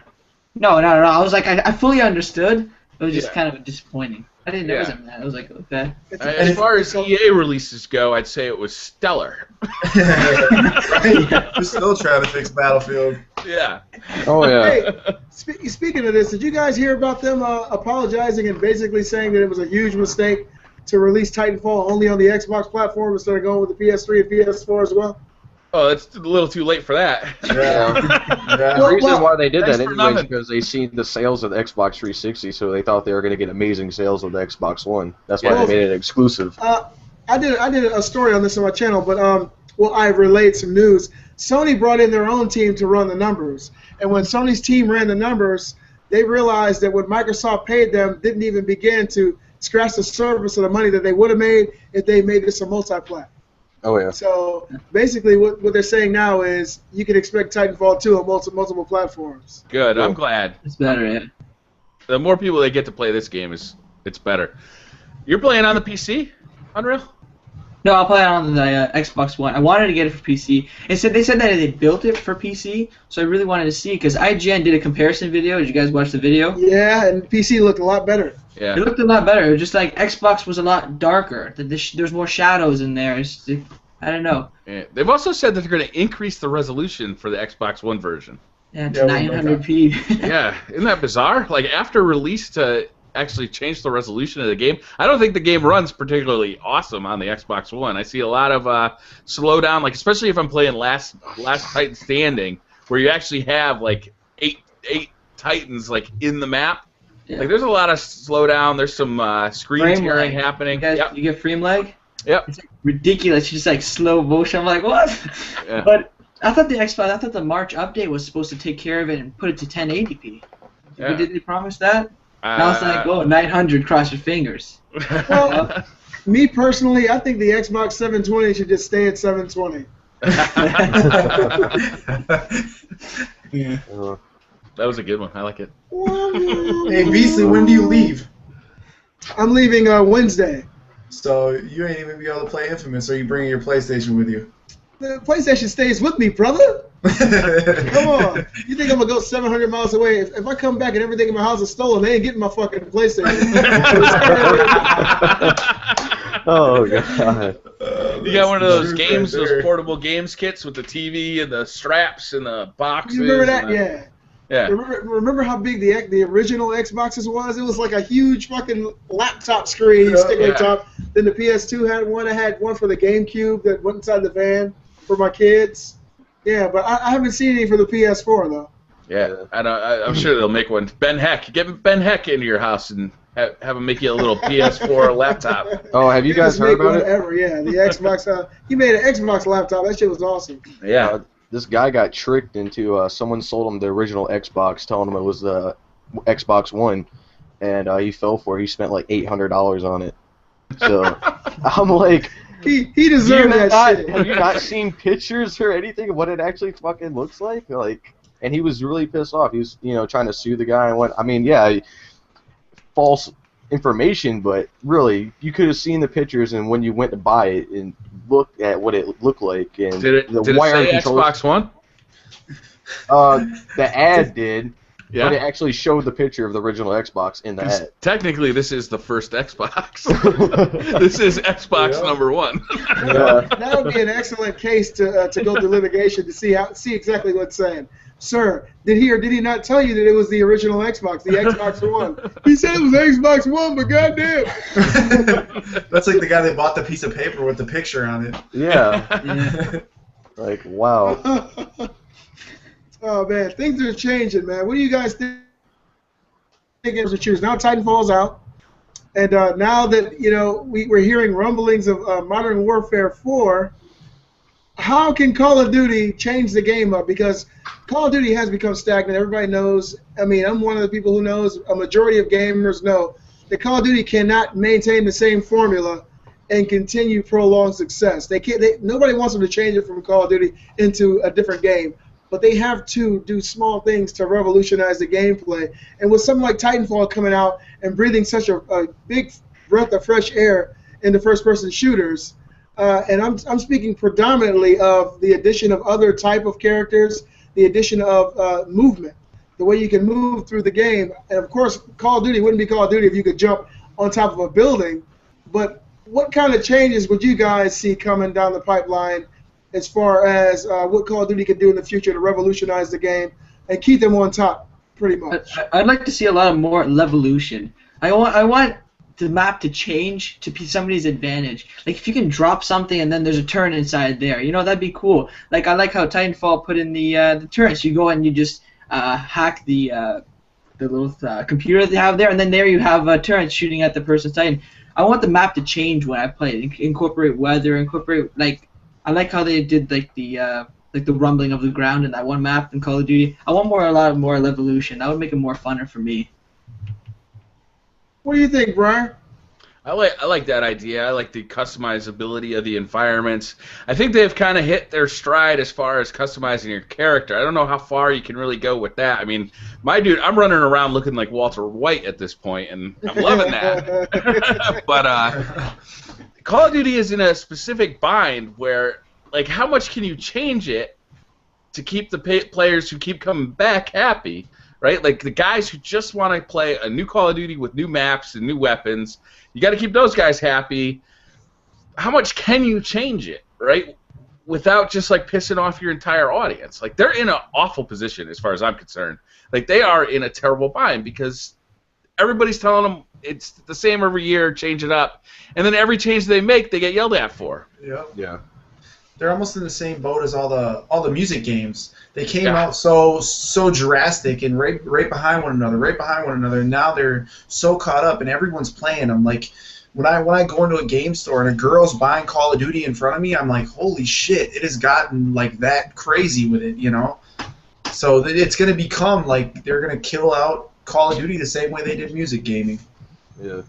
No. I was like, I fully understood. It was just kind of disappointing. I didn't know it was that. I was like, okay. As far as EA releases go, I'd say it was stellar. We're still trying to fix Battlefield. Yeah. Oh yeah. Hey, speaking of this, did you guys hear about them apologizing and basically saying that it was a huge mistake to release Titanfall only on the Xbox platform instead of going with the PS3 and PS4 as well? Oh, it's a little too late for that. Yeah. Well, The reason why they did that for anyway is nothing. because they seen the sales of the Xbox 360, so they thought they were going to get amazing sales of the Xbox One. That's why they made it exclusive. I did a story on this on my channel, but I relayed some news. Sony brought in their own team to run the numbers, and when Sony's team ran the numbers, they realized that what Microsoft paid them didn't even begin to scratch the surface of the money that they would have made if they made this a multi-plat. Oh yeah. So basically, what they're saying now is you can expect Titanfall 2 on multiple platforms. Good. I'm glad. It's better, yeah. The more people that get to play this game, it's better. You're playing on the PC, Unreal? No, I'll play it on the Xbox One. I wanted to get it for PC. They said that they built it for PC, so I really wanted to see because IGN did a comparison video. Did you guys watch the video? Yeah, and PC looked a lot better. Yeah. It looked a lot better. It was just like Xbox was a lot darker. There's more shadows in there. I don't know. Yeah. They've also said that they're going to increase the resolution for the Xbox One version. Yeah, to 900p. Yeah, isn't that bizarre? Like after release to actually change the resolution of the game, I don't think the game runs particularly awesome on the Xbox One. I see a lot of slowdown, like especially if I'm playing Last Titan Standing, where you actually have like eight Titans like in the map. Yeah. Like there's a lot of slowdown. There's some screen Frame tearing lag. happening. You get frame lag? Yep. It's like ridiculous. It's just like slow motion. I'm like, what? Yeah. But I thought the March update was supposed to take care of it and put it to 1080p. Yeah. Did they promise that? Now it's like, 900, cross your fingers. Well, me personally, I think the Xbox 720 should just stay at 720. Yeah. That was a good one. I like it. Hey, Beasley, when do you leave? I'm leaving Wednesday. So you ain't even be able to play Infamous, or are you bringing your PlayStation with you? The PlayStation stays with me, brother. Come on. You think I'm going to go 700 miles away? If I come back and everything in my house is stolen, they ain't getting my fucking PlayStation. Oh god. You got one of those games, those portable games kits with the TV and the straps and the boxes. You remember that? Yeah. Yeah. Remember how big the original Xboxes was? It was like a huge fucking laptop screen you stick on top. Then the PS2 had one. I had one for the GameCube that went inside the van for my kids. Yeah, but I haven't seen any for the PS4 though. Yeah, I'm sure they'll make one. Get Ben Heck into your house and have him make you a little PS4 laptop. Oh, have you guys heard about it? Ever, yeah. The Xbox. He made an Xbox laptop. That shit was awesome. Yeah. This guy got tricked into someone sold him the original Xbox, telling him it was the Xbox One, and he fell for it. He spent like $800 on it. So I'm like, he deserved that shit. Have you not seen pictures or anything of what it actually fucking looks like? Like, and he was really pissed off. He was, trying to sue the guy and what. I mean, yeah. false information, but really, you could have seen the pictures, and when you went to buy it and looked at what it looked like, and did it say Xbox One? The ad did. Yeah. But it actually showed the picture of the original Xbox in the ad. Technically, this is the first Xbox. This is Xbox number 1. That would be an excellent case to go to litigation to see exactly what's saying. Sir, did he or did he not tell you that it was the original Xbox, the Xbox One? He said it was Xbox One, but goddamn. That's like the guy that bought the piece of paper with the picture on it. Yeah. Like, wow. Oh man, things are changing, man. What do you guys think? To choose now, Titanfall's out, and now that we're hearing rumblings of Modern Warfare 4. How can Call of Duty change the game up? Because Call of Duty has become stagnant. Everybody knows. I mean, I'm one of the people who knows. A majority of gamers know that Call of Duty cannot maintain the same formula and continue prolonged success. They can't. Nobody wants them to change it from Call of Duty into a different game. But they have to do small things to revolutionize the gameplay. And with something like Titanfall coming out and breathing such a big breath of fresh air into first-person shooters, and I'm speaking predominantly of the addition of other type of characters, the addition of movement, the way you can move through the game. And of course, Call of Duty wouldn't be Call of Duty if you could jump on top of a building. But what kind of changes would you guys see coming down the pipeline as far as what Call of Duty could do in the future to revolutionize the game and keep them on top, pretty much? I'd like to see a lot of more levolution. I want the map to change to be somebody's advantage. Like if you can drop something and then there's a turret inside there, that'd be cool. Like I like how Titanfall put in the turrets. You go and you just hack the little computer they have there, and then there you have turrets shooting at the person's Titan. I want the map to change when I play it. Incorporate weather. I like how they did the rumbling of the ground in that one map in Call of Duty. I want a lot more evolution. That would make it more funner for me. What do you think, Brian? I like that idea. I like the customizability of the environments. I think they've kind of hit their stride as far as customizing your character. I don't know how far you can really go with that. I mean, my dude, I'm running around looking like Walter White at this point, and I'm loving that. But Call of Duty is in a specific bind where, like, how much can you change it to keep the players who keep coming back happy? Right, like the guys who just want to play a new Call of Duty with new maps and new weapons, you got to keep those guys happy. How much can you change it, right, without just like pissing off your entire audience? Like they're in an awful position as far as I'm concerned. Like they are in a terrible bind because everybody's telling them it's the same every year, change it up, and then every change they make, they get yelled at for. Yeah. They're almost in the same boat as all the music games. They came out so drastic and right behind one another, and now they're so caught up and everyone's playing them. Like when I go into a game store and a girl's buying Call of Duty in front of me, I'm like, holy shit, it has gotten like that crazy with it, So it's gonna become like they're gonna kill out Call of Duty the same way they did music gaming. Yeah.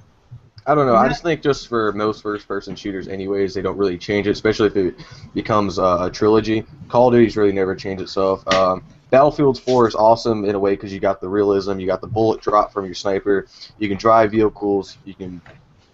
I don't know. I just think just for most first-person shooters anyways, they don't really change it, especially if it becomes a trilogy. Call of Duty's really never changed itself. Battlefield 4 is awesome in a way because you got the realism, you got the bullet drop from your sniper, you can drive vehicles, you can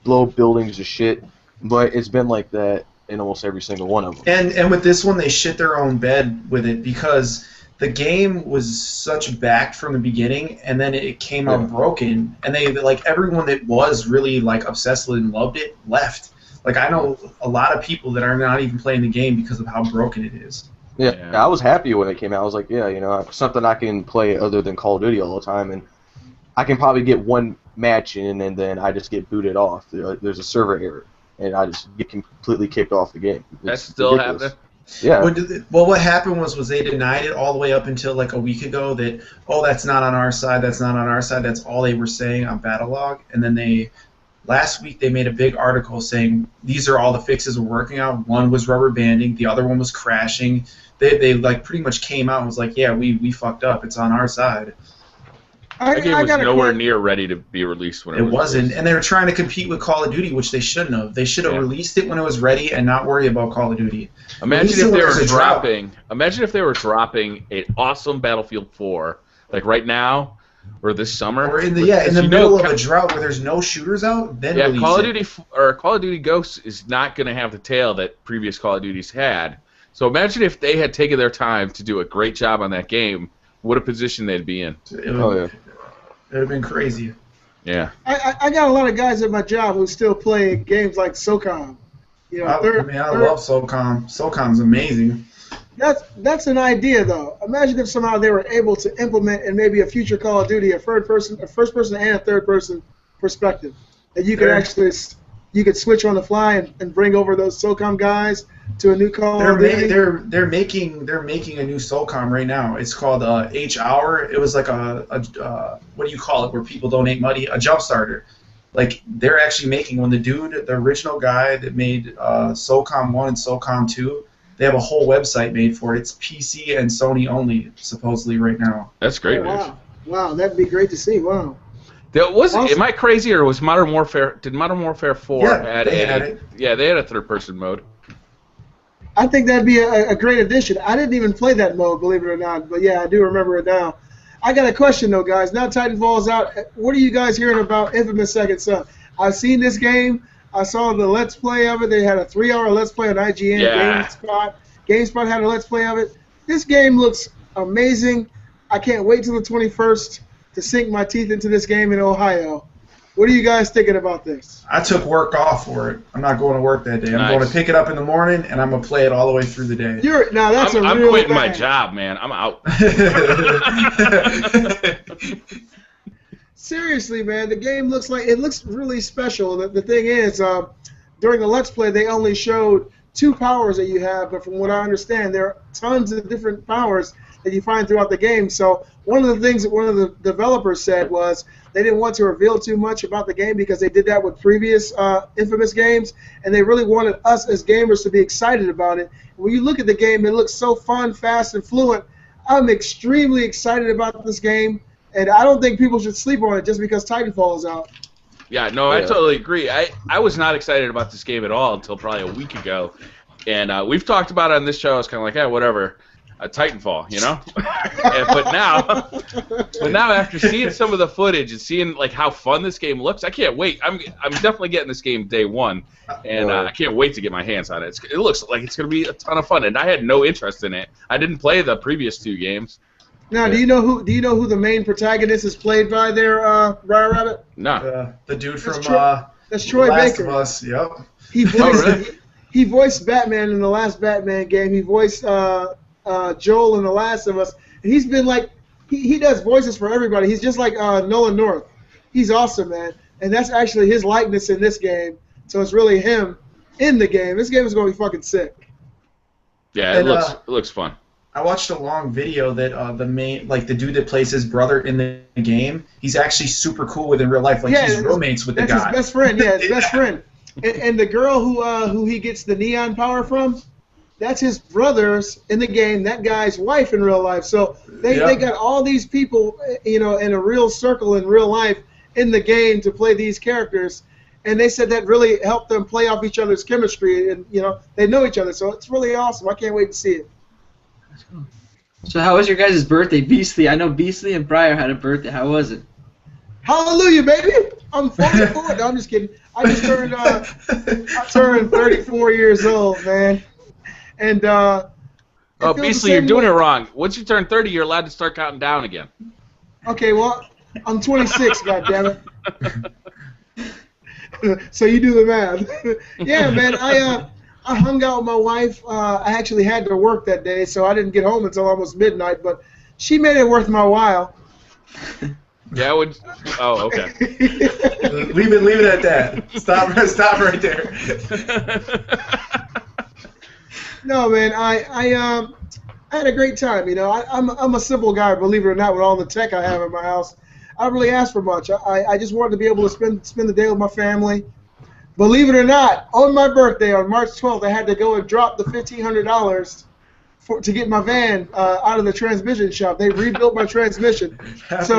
blow buildings to shit, but it's been like that in almost every single one of them. And with this one, they shit their own bed with it because the game was such backed from the beginning, and then it came out broken, and they like everyone that was really like obsessed with it and loved it left. Like I know a lot of people that are not even playing the game because of how broken it is. Yeah, I was happy when it came out. I was like, something I can play other than Call of Duty all the time, and I can probably get one match in, and then I just get booted off. There's a server error, and I just get completely kicked off the game. That's still happening. Yeah. Well, what happened was they denied it all the way up until like a week ago that, that's not on our side, that's not on our side, that's all they were saying on Battlelog. And then last week they made a big article saying these are all the fixes we're working on. One was rubber banding, the other one was crashing. They like pretty much came out and was like, yeah, we fucked up, it's on our side. That game was nowhere near ready to be released when it wasn't, released. And they were trying to compete with Call of Duty, which they shouldn't have. They should have released it when it was ready and not worry about Call of Duty. Imagine if they were dropping an awesome Battlefield 4 like right now, or this summer. Or in the middle of a drought where there's no shooters out, then release Call of Duty Ghosts is not going to have the tail that previous Call of Duties had. So imagine if they had taken their time to do a great job on that game, what a position they'd be in. It would have been crazy. Yeah. I got a lot of guys at my job who still play games like SOCOM. You know, I love SOCOM. SOCOM's amazing. That's an idea, though. Imagine if somehow they were able to implement in maybe a future Call of Duty a first person and a third person perspective, that you could you could switch on the fly and bring over those SOCOM guys to a new Call of Duty. They're making a new SOCOM right now. It's called H Hour. It was like a what do you call it, where people donate money? A jump starter. Like, they're actually making one. The original guy that made SOCOM 1 and SOCOM 2. They have a whole website made for it. It's PC and Sony only, supposedly, right now. That's great news. News. Wow, that'd be great to see. Wow. Am I crazy, or was Modern Warfare? Did Modern Warfare 4 had it? Yeah, they had a third-person mode. I think that'd be a great addition. I didn't even play that mode, believe it or not, but yeah, I do remember it now. I got a question though, guys. Now Titanfall is out. What are you guys hearing about Infamous Second Son? I've seen this game. I saw the Let's Play of it. They had a 3-hour Let's Play on IGN. Yeah. GameSpot had a Let's Play of it. This game looks amazing. I can't wait till the 21st to sink my teeth into this game in Ohio. What are you guys thinking about this? I took work off for it. I'm not going to work that day. I'm going to pick it up in the morning, and I'm going to play it all the way through the day. I'm quitting my job, man. I'm out. Seriously, man, the game looks really special. The thing is, during the Let's Play, they only showed 2 powers that you have, but from what I understand, there are tons of different powers that you find throughout the game. So one of the things that one of the developers said was they didn't want to reveal too much about the game because they did that with previous Infamous games, and they really wanted us as gamers to be excited about it. When you look at the game, it looks so fun, fast, and fluent. I'm extremely excited about this game. And I don't think people should sleep on it just because Titanfall is out. Yeah, no, I totally agree. I was not excited about this game at all until probably a week ago. And we've talked about it on this show. I was kind of like, whatever. Titanfall, you know? but now after seeing some of the footage and seeing like how fun this game looks, I can't wait. I'm definitely getting this game day one. And I can't wait to get my hands on it. It looks like it's going to be a ton of fun. And I had no interest in it. I didn't play the previous 2 games. Now, do you know who the main protagonist is played by there, BriarRabbit? No. The dude from that's Troy Last Baker. of Us. Yep. He voiced Batman in the last Batman game. He voiced Joel in The Last of Us. And he's been like he does voices for everybody. He's just like Nolan North. He's awesome, man. And that's actually his likeness in this game. So it's really him in the game. This game is going to be fucking sick. Yeah, it looks fun. I watched a long video that the dude that plays his brother in the game, he's actually super cool with in real life. Like, he's roommates with the guy. That's his best friend. Yeah, his best friend. And the girl who he gets the neon power from, that's his brother's in the game. That guy's wife in real life. So they got all these people, in a real circle in real life in the game to play these characters. And they said that really helped them play off each other's chemistry, and they know each other. So it's really awesome. I can't wait to see it. So how was your guys' birthday? Beastly. I know Beastly and Briar had a birthday. How was it? Hallelujah, baby! I'm 44. No, I'm just kidding. I just turned 34 years old, man. And Beastly, you're doing it wrong. Once you turn 30, you're allowed to start counting down again. Okay, well, I'm 26. goddammit. So you do the math. Yeah, man. I hung out with my wife. I actually had to work that day, so I didn't get home until almost midnight, but she made it worth my while. Yeah, I would. Oh, okay. leave it at that. Stop right there. No, man, I had a great time. I'm a simple guy, believe it or not, with all the tech I have in my house. I don't really ask for much. I just wanted to be able to spend the day with my family. Believe it or not, on my birthday, on March 12th, I had to go and drop the $1,500 to get my van out of the transmission shop. They rebuilt my transmission. Happy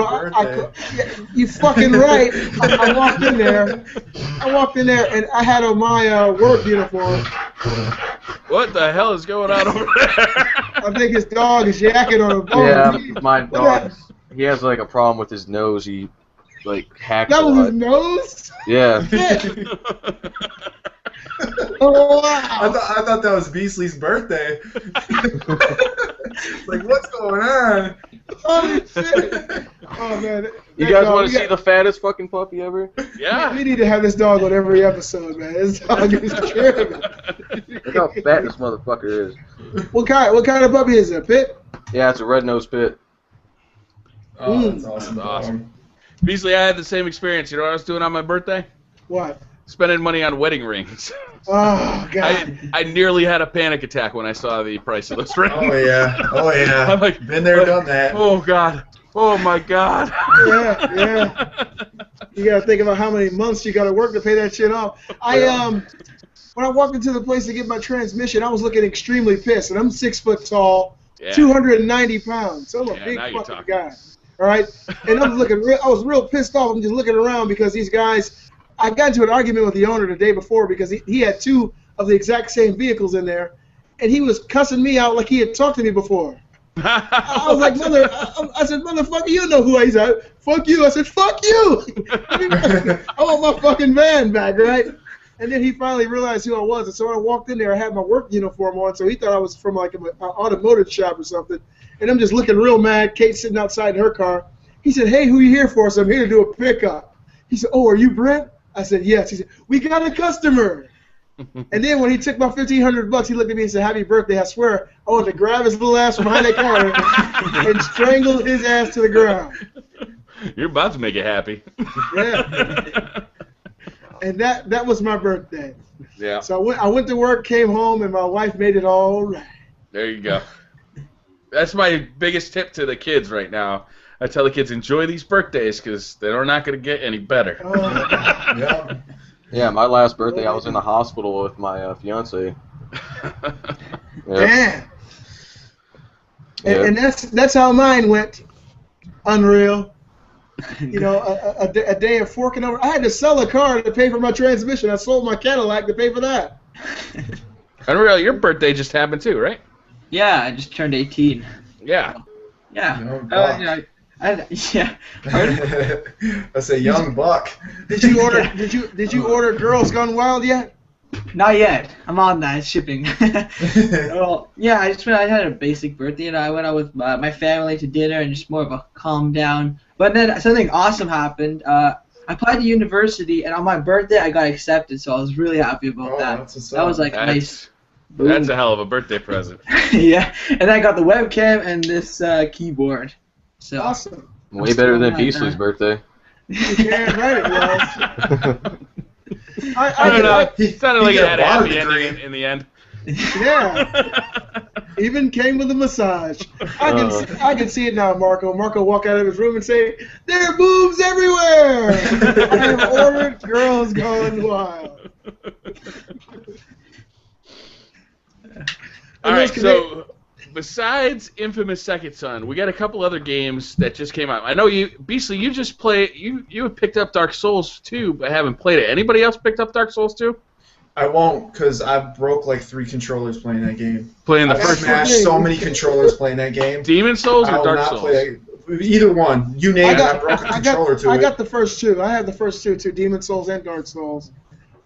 you fucking right. I walked in there, and I had on my work uniform. What the hell is going on over there? I think his dog is yakking on a bone. Yeah, my dog. He has like a problem with his nose. He like hacks That a was lot. his nose? Yeah. Oh, I wow. thought that was Beasley's birthday. Like, what's going on? Holy shit. Oh, man. You guys want to see the fattest fucking puppy ever? Yeah. We need to have this dog on every episode, man. This dog is tripping. Look how fat this motherfucker is. What kind of puppy is it? Pit? Yeah, it's a red-nosed pit. Oh, that's awesome. That's awesome. Beasley, I had the same experience. You know what I was doing on my birthday? What? Spending money on wedding rings. Oh, God. I nearly had a panic attack when I saw the price of those rings. Oh yeah. Oh yeah. I'm like, been there, done that. Oh God. Oh my God. Yeah. You got to think about how many months you got to work to pay that shit off. When I walked into the place to get my transmission, I was looking extremely pissed, and I'm 6 foot tall, 290 pounds. So I'm a big fucking guy. All right, and I was real pissed off. I'm just looking around because these guys. I got into an argument with the owner the day before because he had 2 of the exact same vehicles in there, and he was cussing me out like he had talked to me before. I was like, I said, motherfucker, you know who I am. He said, fuck you. I said, fuck you. I want my fucking van back, right? And then he finally realized who I was, and so when I walked in there, I had my work uniform on, so he thought I was from like an automotive shop or something, and I'm just looking real mad. Kate's sitting outside in her car. He said, hey, who you here for? So I'm here to do a pickup. He said, oh, are you Brent? I said, yes. He said, we got a customer. And then when he took my $1,500, he looked at me and said, happy birthday. I swear, I wanted to grab his little ass from behind that car and strangle his ass to the ground. You're about to make it happy. Yeah. And that was my birthday. Yeah. So I went to work, came home, and my wife made it all right. There you go. That's my biggest tip to the kids right now. I tell the kids, enjoy these birthdays because they're not going to get any better. Yeah. Yeah, my last birthday, I was in the hospital with my fiance. Damn. And that's how mine went. Unreal. You know, a day of forking over. I had to sell a car to pay for my transmission. I sold my Cadillac to pay for that. Unreal, your birthday just happened too, right? Yeah, I just turned 18. Yeah. Yeah. Yeah. That's a young buck. Did you order Girls Gone Wild yet? Not yet. I'm on that shipping. Well, yeah, I had a basic birthday, and I went out with my family to dinner and just more of a calm down. But then something awesome happened. I applied to university, and on my birthday I got accepted, so I was really happy about that. That was like nice. Boom. That's a hell of a birthday present. Yeah, and I got the webcam and this keyboard. So awesome. Way better than Beasley's birthday. Yeah, right it was. I don't know. It sounded like it had a happy ending in the end. Yeah. Even came with a massage. I can see it now, Marco. Marco walk out of his room and say, there are boobs everywhere! I have ordered Girls Gone Wild. All right, so besides Infamous Second Son, we got a couple other games that just came out. I know you, Beasley, you just you have picked up Dark Souls 2, but haven't played it. Anybody else picked up Dark Souls 2? I won't, because I broke like 3 controllers playing that game. Playing the I first one? smashed so many controllers playing that game. Demon Souls or Dark Souls? Either one. You name it, I broke a controller to it. I got the first 2. I have the first 2, too, Demon Souls and Dark Souls.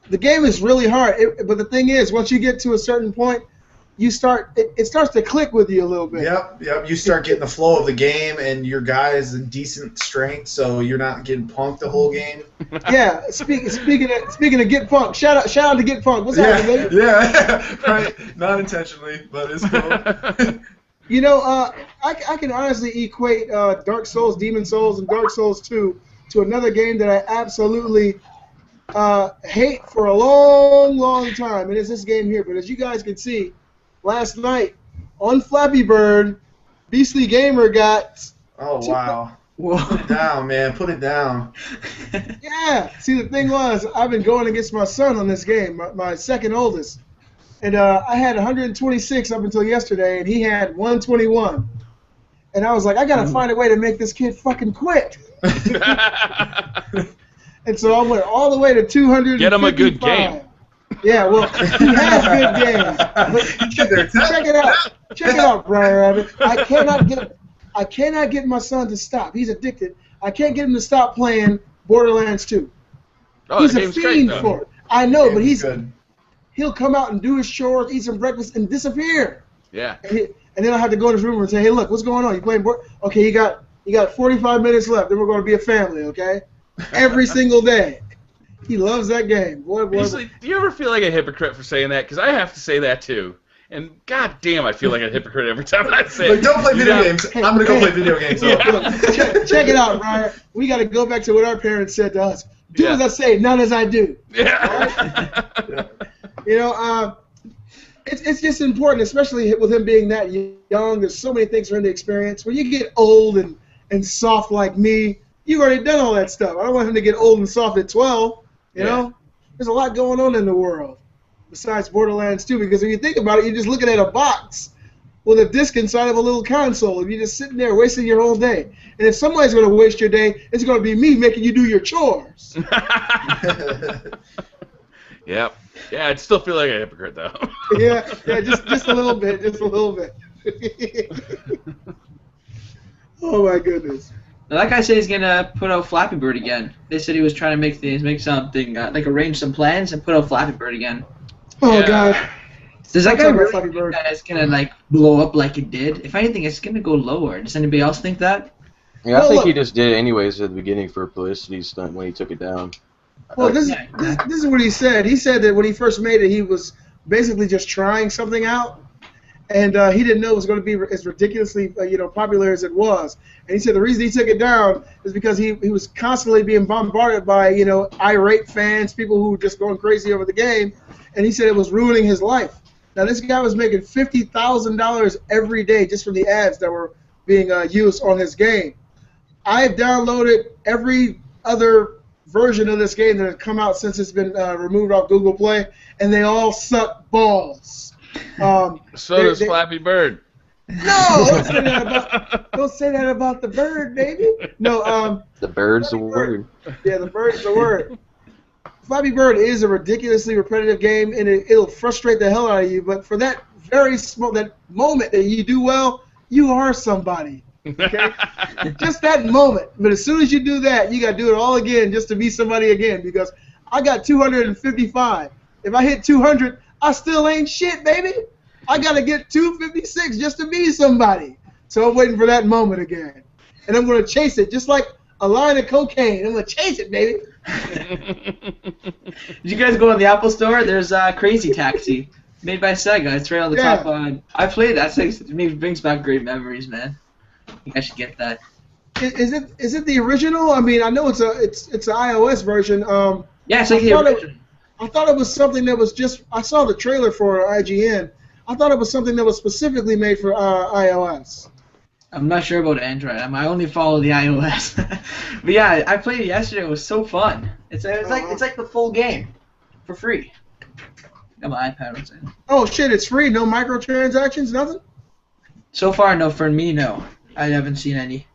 The game is really hard, but the thing is, once you get to a certain point, it starts to click with you a little bit. Yep. You start getting the flow of the game, and your guy is in decent strength, so you're not getting punked the whole game. Yeah. Speaking of get punked, shout out to Get Punked. What's happening, baby? Yeah. Right. Not intentionally, but it's cool. You know, I can honestly equate Dark Souls, Demon Souls, and Dark Souls 2 to another game that I absolutely hate for a long, long time, and it's this game here. But as you guys can see, last night on Flappy Bird, Beastly Gamer got. Oh wow! Put it down, man. Put it down. Yeah. See, the thing was, I've been going against my son on this game, my second oldest, and I had 126 up until yesterday, and he had 121. And I was like, I gotta find a way to make this kid fucking quit. And so I went all the way to 255. Get him a good game. Yeah, well, he has good games. But check it out, BriarRabbit. I cannot get my son to stop. He's addicted. I can't get him to stop playing Borderlands 2. Oh, He's the a game's fiend great, for it. I know, but Good. he'll come out and do his chores, eat some breakfast, and disappear. Yeah. And then I'll have to go in his room and say, hey, look, what's going on? You playing board? Okay, you got 45 minutes left. Then we're going to be a family, okay? Every single day. He loves that game. Boy. Usually, do you ever feel like a hypocrite for saying that? Because I have to say that too. And god damn, I feel like a hypocrite every time I say Like, it. don't play video games. I'm going to go play video games. Yeah. Check it out, Brian. We got to go back to what our parents said to us. Do as I say, not as I do. Yeah. You know, it's just important, especially with him being that young. There's so many things for him to experience. When you get old and soft like me, you've already done all that stuff. I don't want him to get old and soft at 12. You know? There's a lot going on in the world besides Borderlands 2, because if you think about it, you're just looking at a box with a disc inside of a little console, and you're just sitting there wasting your whole day. And if somebody's going to waste your day, it's going to be me making you do your chores. Yep. Yeah, I'd still feel like a hypocrite, though. yeah, just a little bit, Oh, my goodness. Now, that guy said he's gonna put out Flappy Bird again. They said he was trying to make something, like arrange some plans and put out Flappy Bird again. Oh, Yeah. God. Does that guy Talk about really Flappy think Bird. that it's gonna like blow up like it did? If anything, it's gonna go lower. Does anybody else think that? Yeah, I Well, think he look. just did it anyways at the beginning for a publicity stunt when he took it down. Well, this is what he said. He said that when he first made it, he was basically just trying something out, and he didn't know it was going to be as ridiculously popular as it was. And he said the reason he took it down is because he was constantly being bombarded by irate fans, people who were just going crazy over the game, and he said it was ruining his life. Now this guy was making $50,000 every day just from the ads that were being used on his game. I've downloaded every other version of this game that has come out since it's been removed off Google Play, and they all suck balls. So does Flappy Bird. No, don't say that about the bird, baby. No, The bird's the word. Yeah, the bird's the word. Flappy Bird is a ridiculously repetitive game, and it'll frustrate the hell out of you. But for that very small moment that you do well, you are somebody. Okay, just that moment. But as soon as you do that, you got to do it all again just to be somebody again. Because I got 255. If I hit 200, I still ain't shit, baby. I got to get 256 just to be somebody. So I'm waiting for that moment again. And I'm going to chase it just like a line of cocaine. I'm going to chase it, baby. Did you guys go in the Apple Store? There's Crazy Taxi, made by Sega. It's right on the top. I played that. It brings back great memories, man. I think I should get that. Is it the original? I mean, I know it's an iOS version. Yeah, it's like the original. I thought it was something that was just. I saw the trailer for IGN. I thought it was something that was specifically made for iOS. I'm not sure about Android. I only follow the iOS. But yeah, I played it yesterday. It was so fun. It's like the full game for free. Got my iPad. What's it? Oh shit! It's free. No microtransactions. Nothing. So far, no. For me, no. I haven't seen any.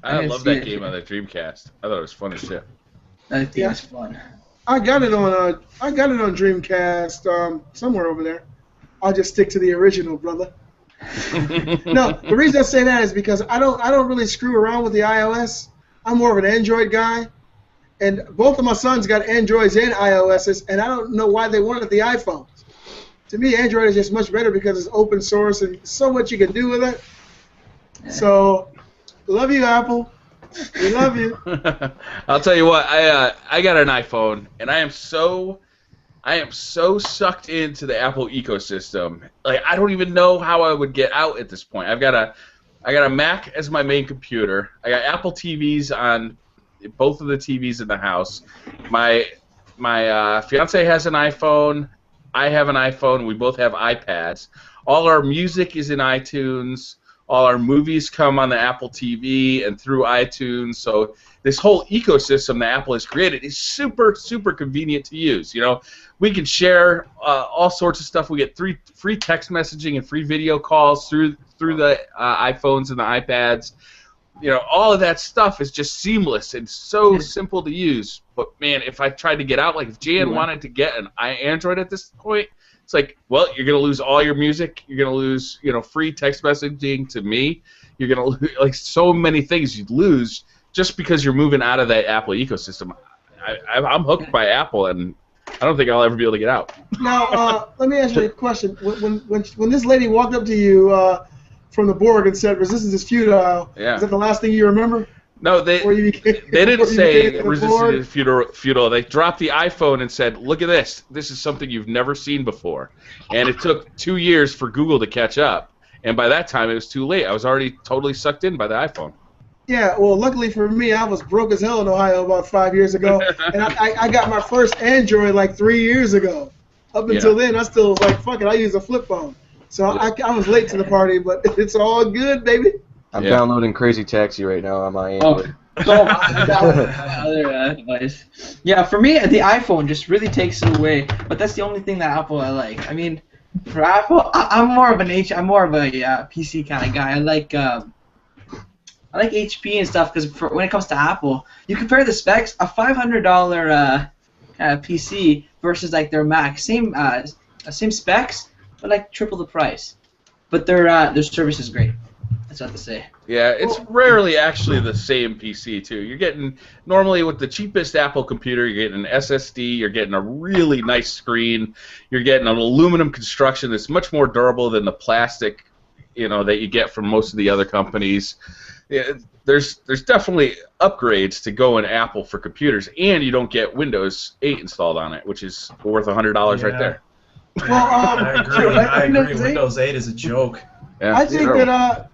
I love that game on the Dreamcast. I thought it was fun as shit. I think it's fun. I got it on Dreamcast somewhere over there. I'll just stick to the original, brother. No, the reason I say that is because I don't really screw around with the iOS. I'm more of an Android guy, and both of my sons got Androids and iOSs, and I don't know why they wanted the iPhones. To me, Android is just much better because it's open source and so much you can do with it. So, love you, Apple. We love you. I'll tell you what, I got an iPhone, and I am so sucked into the Apple ecosystem. Like, I don't even know how I would get out at this point. I got a Mac as my main computer. I got Apple TVs on both of the TVs in the house. My fiance has an iPhone. I have an iPhone. We both have iPads. All our music is in iTunes. All our movies come on the Apple TV and through iTunes. So this whole ecosystem that Apple has created is super, super convenient to use. You know, we can share all sorts of stuff. We get free text messaging and free video calls through the iPhones and the iPads. You know, all of that stuff is just seamless and so simple to use. But man, if I tried to get out, like if Jan wanted to get an Android at this point, it's like, well, you're gonna lose all your music. You're gonna lose, free text messaging to me. you're gonna like so many things you'd lose just because you're moving out of that Apple ecosystem. I'm hooked by Apple, and I don't think I'll ever be able to get out. Now, let me ask you a question. When this lady walked up to you from the board and said resistance is futile, is that the last thing you remember? No, they didn't say resistance is futile. They dropped the iPhone and said, look at this. This is something you've never seen before. And it took 2 years for Google to catch up. And by that time, it was too late. I was already totally sucked in by the iPhone. Yeah, well, luckily for me, I was broke as hell in Ohio about 5 years ago, and I got my first Android like 3 years ago. Up until then, I still was like, fuck it, I use a flip phone. So I was late to the party, but it's all good, baby. I'm downloading Crazy Taxi right now on my Android. Yeah, for me, the iPhone just really takes it away. But that's the only thing that Apple I like. I mean, for Apple, I'm more of a PC kind of guy. I like HP and stuff because when it comes to Apple, you compare the specs, a $500 PC versus like their Mac, same specs, but like triple the price. But their service is great. That's what to say. Yeah, it's rarely actually the same PC too. You're getting normally with the cheapest Apple computer, you're getting an SSD, you're getting a really nice screen, you're getting an aluminum construction that's much more durable than the plastic, that you get from most of the other companies. Yeah, there's definitely upgrades to go in Apple for computers, and you don't get Windows 8 installed on it, which is worth $100 right there. Well, I agree. Windows 8 is a joke. Yeah, I think that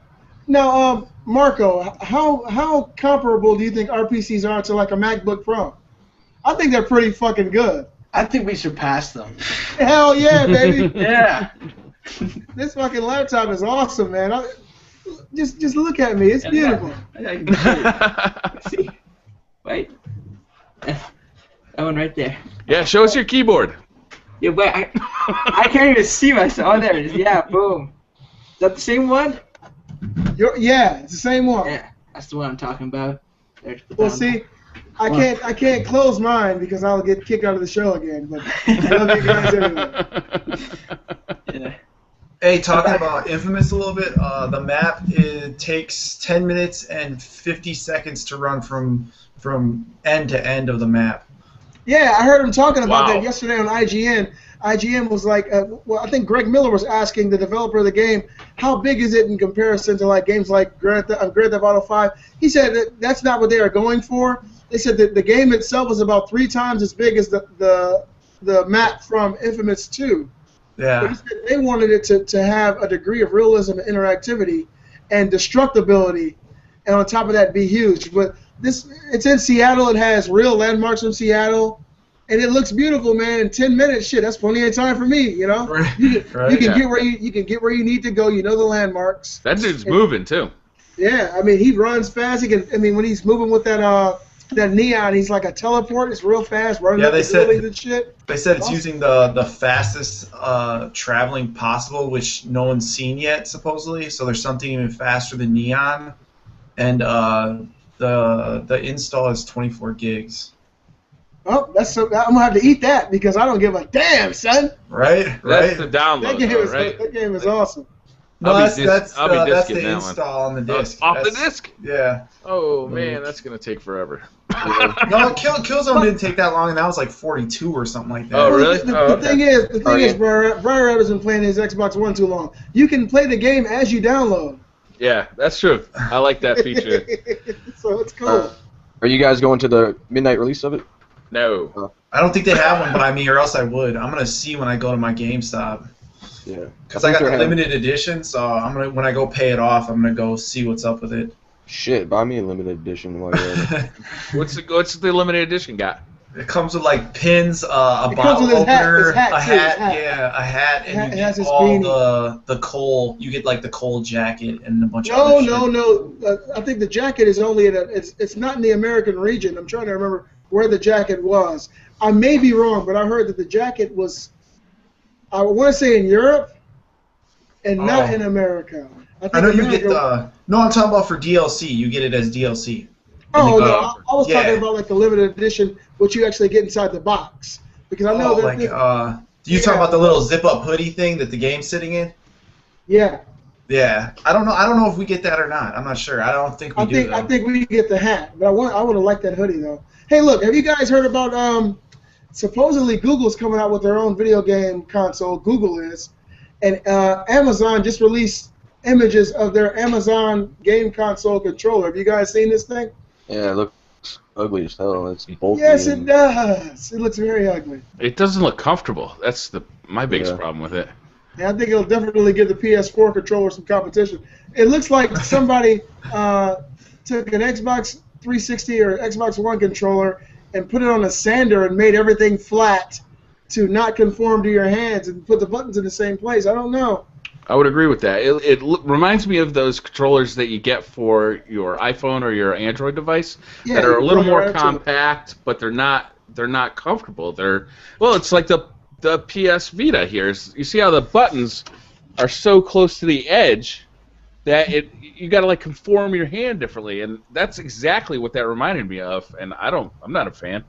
now, Marco, how comparable do you think our PCs are to like a MacBook Pro? I think they're pretty fucking good. I think we surpassed them. Hell yeah, baby. Yeah. This fucking laptop is awesome, man. Just look at me. It's beautiful. See? Wait. That one right there. Yeah, show us your keyboard. Yeah, wait. I can't even see myself. Oh, there it is. Yeah, boom. Is that the same one? Yeah, it's the same one. Yeah, that's the one I'm talking about. Well, see, I can't close mine because I'll get kicked out of the show again. But I love you guys anyway. Yeah. Hey, talking about Infamous a little bit, the map, it takes 10 minutes and 50 seconds to run from end to end of the map. Yeah, I heard him talking about that yesterday on IGN. IGN was like, well, I think Greg Miller was asking the developer of the game, how big is it in comparison to like games like Grand Theft Auto 5? He said that's not what they are going for. They said that the game itself was about 3 times as big as the map from Infamous 2. Yeah. They wanted it to have a degree of realism and interactivity and destructibility, and on top of that be huge. But it's in Seattle. It has real landmarks in Seattle, and it looks beautiful, man. In 10 minutes, shit, that's plenty of time for me. Right. You can get where you need to go. You know the landmarks. That dude's moving too. Yeah, I mean he runs fast. He can. I mean when he's moving with that neon, he's like a teleport. It's real fast, running up the buildings and shit. They said it's using the fastest traveling possible, which no one's seen yet, supposedly. So there's something even faster than Neon, and the install is 24 gigs. Oh, I'm gonna have to eat that because I don't give a damn, son. Right. That's the download. That game is awesome. No, that's the install on the disc. Off the disc? Yeah. Oh man, that's gonna take forever. No, Killzone didn't take that long, and that was like 42 or something like that. Oh really? The thing is, BriarRabbit has been playing his Xbox One too long. You can play the game as you download. Yeah, that's true. I like that feature. So it's cool. Are you guys going to the midnight release of it? No. I don't think they have one by me, or else I would. I'm gonna see when I go to my GameStop. Yeah. Because I got the limited edition, so when I go pay it off, I'm gonna go see what's up with it. Shit, buy me a limited edition while you're at it. What's the limited edition got? It comes with like pins, a bottle opener, a hat, and you get all the coal. You get like the coal jacket and a bunch of other shit. No. I think the jacket is only it's not in the American region. I'm trying to remember where the jacket was. I may be wrong, but I heard that the jacket was, I want to say in Europe, and not in America. I know you get the. No, I'm talking about for DLC. You get it as DLC. Oh no, I was talking about like the limited edition, which you actually get inside the box. Because I know do you talk about the little zip-up hoodie thing that the game's sitting in? Yeah. Yeah, I don't know. I don't know if we get that or not. I'm not sure. I don't think we do. I think we get the hat, but I would have liked that hoodie though. Hey, look, have you guys heard about supposedly Google's coming out with their own video game console? Google is, and Amazon just released images of their Amazon game console controller. Have you guys seen this thing? Yeah, it looks ugly as hell. It's bulky. Yes, it does. It looks very ugly. It doesn't look comfortable. That's my biggest problem with it. Yeah, I think it'll definitely give the PS4 controller some competition. It looks like somebody took an Xbox 360 or Xbox One controller and put it on a sander and made everything flat to not conform to your hands and put the buttons in the same place. I don't know. I would agree with that. It reminds me of those controllers that you get for your iPhone or your Android device that are a little more compact, but they're not comfortable. It's like the PS Vita here. You see how the buttons are so close to the edge that you got to like conform your hand differently, and that's exactly what that reminded me of. And I'm not a fan.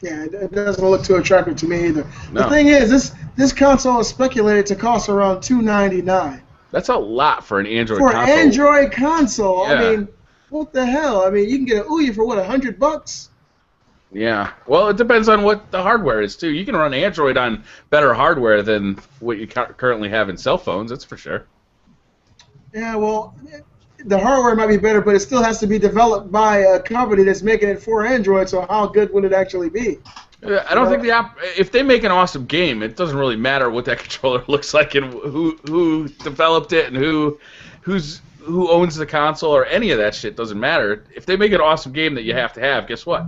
Yeah, it doesn't look too attractive to me either. No. The thing is, this console is speculated to cost around $299. That's a lot for an Android console. console. For an Android console, Yeah. I mean, what the hell? I mean, you can get an Ouya for what, $100? Yeah. Well, it depends on what the hardware is too. You can run Android on better hardware than what you currently have in cell phones. That's for sure. Yeah, well, the hardware might be better, but it still has to be developed by a company that's making it for Android, so how good would it actually be? I don't think if they make an awesome game, it doesn't really matter what that controller looks like and who developed it and who owns the console or any of that shit doesn't matter. If they make an awesome game that you have to have, guess what?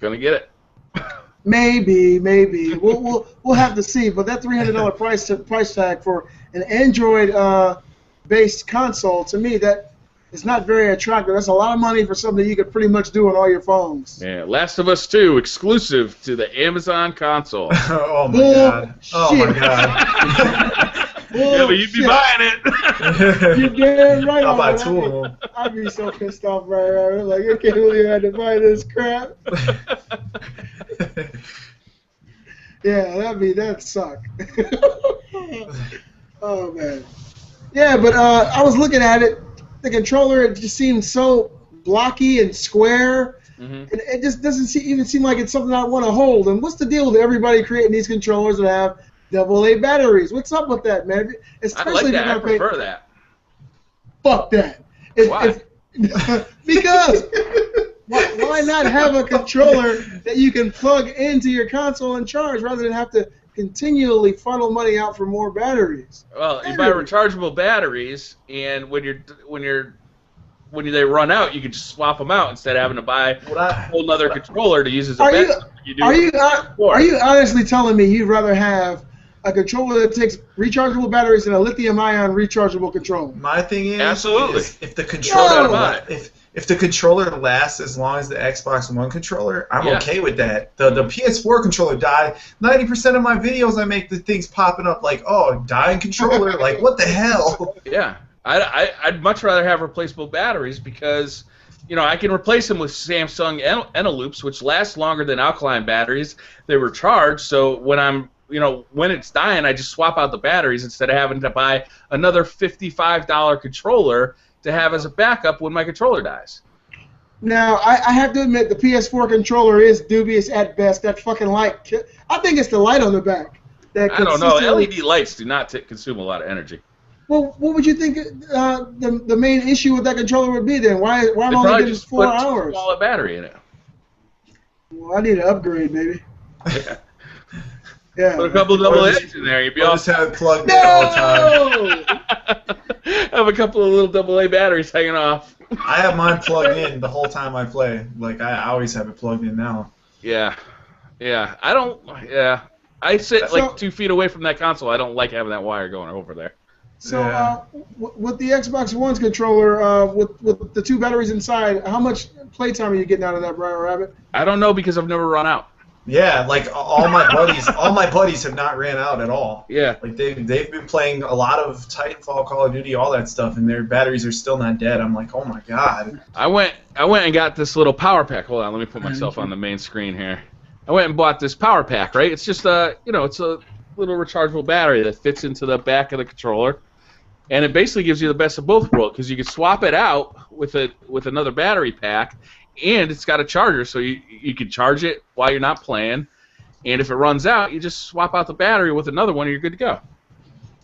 Gonna get it. Maybe. We'll have to see. But that $300 price tag for an Android based console, to me, that is not very attractive. That's a lot of money for something you could pretty much do on all your phones. Yeah, Last of Us 2 exclusive to the Amazon console. Oh my god. Oh my god. Yeah, but you'd be buying it. You're damn right. I'll buy two of them. I'd be so pissed off right now. Like, I can't believe I had to buy this crap. Yeah, that'd suck. Oh man. Yeah, but I was looking at it. The controller, it just seemed so blocky and square, and it just doesn't even seem like it's something I want to hold. And what's the deal with everybody creating these controllers that have AA batteries? What's up with that, man? Especially I like that. I prefer that. Fuck that. Why? Because why not have a controller that you can plug into your console and charge rather than have to continually funnel money out for more batteries? Well, you buy rechargeable batteries, and when they run out, you can just swap them out instead of having to buy a whole other controller to use as a battery. Are you honestly telling me you'd rather have a controller that takes rechargeable batteries than a lithium-ion rechargeable controller? My thing is, absolutely. If the controller if the controller lasts as long as the Xbox One controller, I'm okay with that. The PS4 controller died. 90% of my videos I make, the thing's popping up like, oh, dying controller. Like, what the hell? Yeah, I'd much rather have replaceable batteries because, I can replace them with Samsung Eneloops, which last longer than alkaline batteries. They recharge, so when when it's dying, I just swap out the batteries instead of having to buy another $55 controller to have as a backup when my controller dies. Now, I have to admit, the PS4 controller is dubious at best. That fucking light, I think it's the light on the back. I don't know. LED lights do not consume a lot of energy. Well, what would you think the main issue with that controller would be then? Why am I only getting 4 hours? Put a battery in it. Well, I need an upgrade, baby. Yeah. Put a couple of AA in there. You'd be all just have it plugged in all the time. Have a couple of little AA batteries hanging off. I have mine plugged in the whole time I play. Like, I always have it plugged in now. Yeah. I sit like 2 feet away from that console. I don't like having that wire going over there. So, with the Xbox One's controller, with the 2 batteries inside, how much playtime are you getting out of that, BriarRabbit? I don't know because I've never run out. Yeah, like all my buddies have not ran out at all. Yeah. Like they've been playing a lot of Titanfall, Call of Duty, all that stuff, and their batteries are still not dead. I'm like, oh my god. I went and got this little power pack. Hold on, let me put myself on the main screen here. I went and bought this power pack, right? It's just it's a little rechargeable battery that fits into the back of the controller. and it basically gives you the best of both worlds because you can swap it out with another battery pack, and it's got a charger, so you can charge it while you're not playing, and if it runs out, you just swap out the battery with another one, and you're good to go.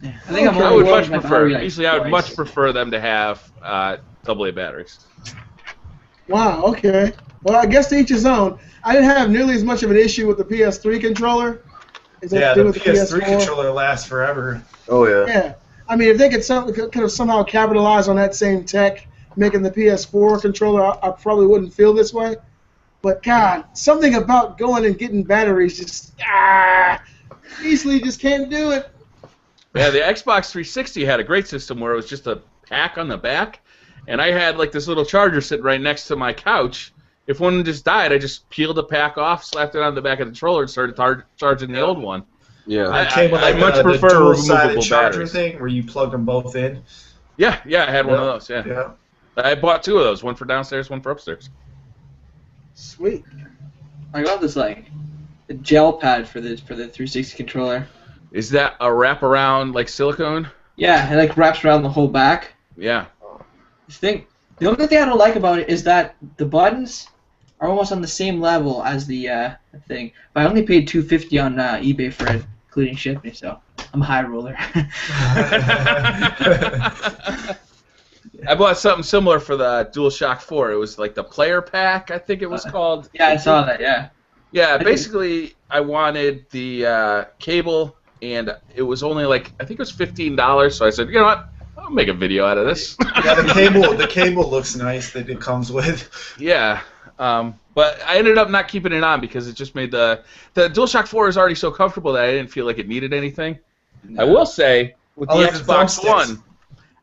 Yeah. I think I would much prefer. Usually, I would much prefer them to have AA batteries. Wow. Okay. Well, I guess to each his own. I didn't have nearly as much of an issue with the PS3 controller. Yeah, the PS3 controller lasts forever. Oh yeah. Yeah. I mean, if they could somehow capitalize on that same tech, making the PS4 controller, I probably wouldn't feel this way. But God, something about going and getting batteries just easily just can't do it. Yeah, the Xbox 360 had a great system where it was just a pack on the back, and I had like this little charger sitting right next to my couch. If one just died, I just peeled the pack off, slapped it on the back of the controller, and started charging the old one. Yeah. I much prefer the a dual-sided removable charger batteries. thing where you plug them both in. Yeah, I had one of those. Yeah. I bought 2 of those, one for downstairs, one for upstairs. Sweet. I got this like a gel pad for the 360 controller. Is that a wraparound like silicone? Yeah, it like wraps around the whole back. Yeah. The only thing I don't like about it is that the buttons are almost on the same level as the thing. But I only paid $250 on eBay for it, including shipping. So I'm a high roller. I bought something similar for the DualShock 4. It was like the player pack, I think it was called. Yeah, I saw that. Yeah. Yeah, basically, I wanted the cable, and it was only like, I think it was $15. So I said, you know what? I'll make a video out of this. Yeah, the cable looks nice that it comes with. Yeah. But I ended up not keeping it on because it just made the DualShock 4 is already so comfortable that I didn't feel like it needed anything. No. I will say, with the Xbox One,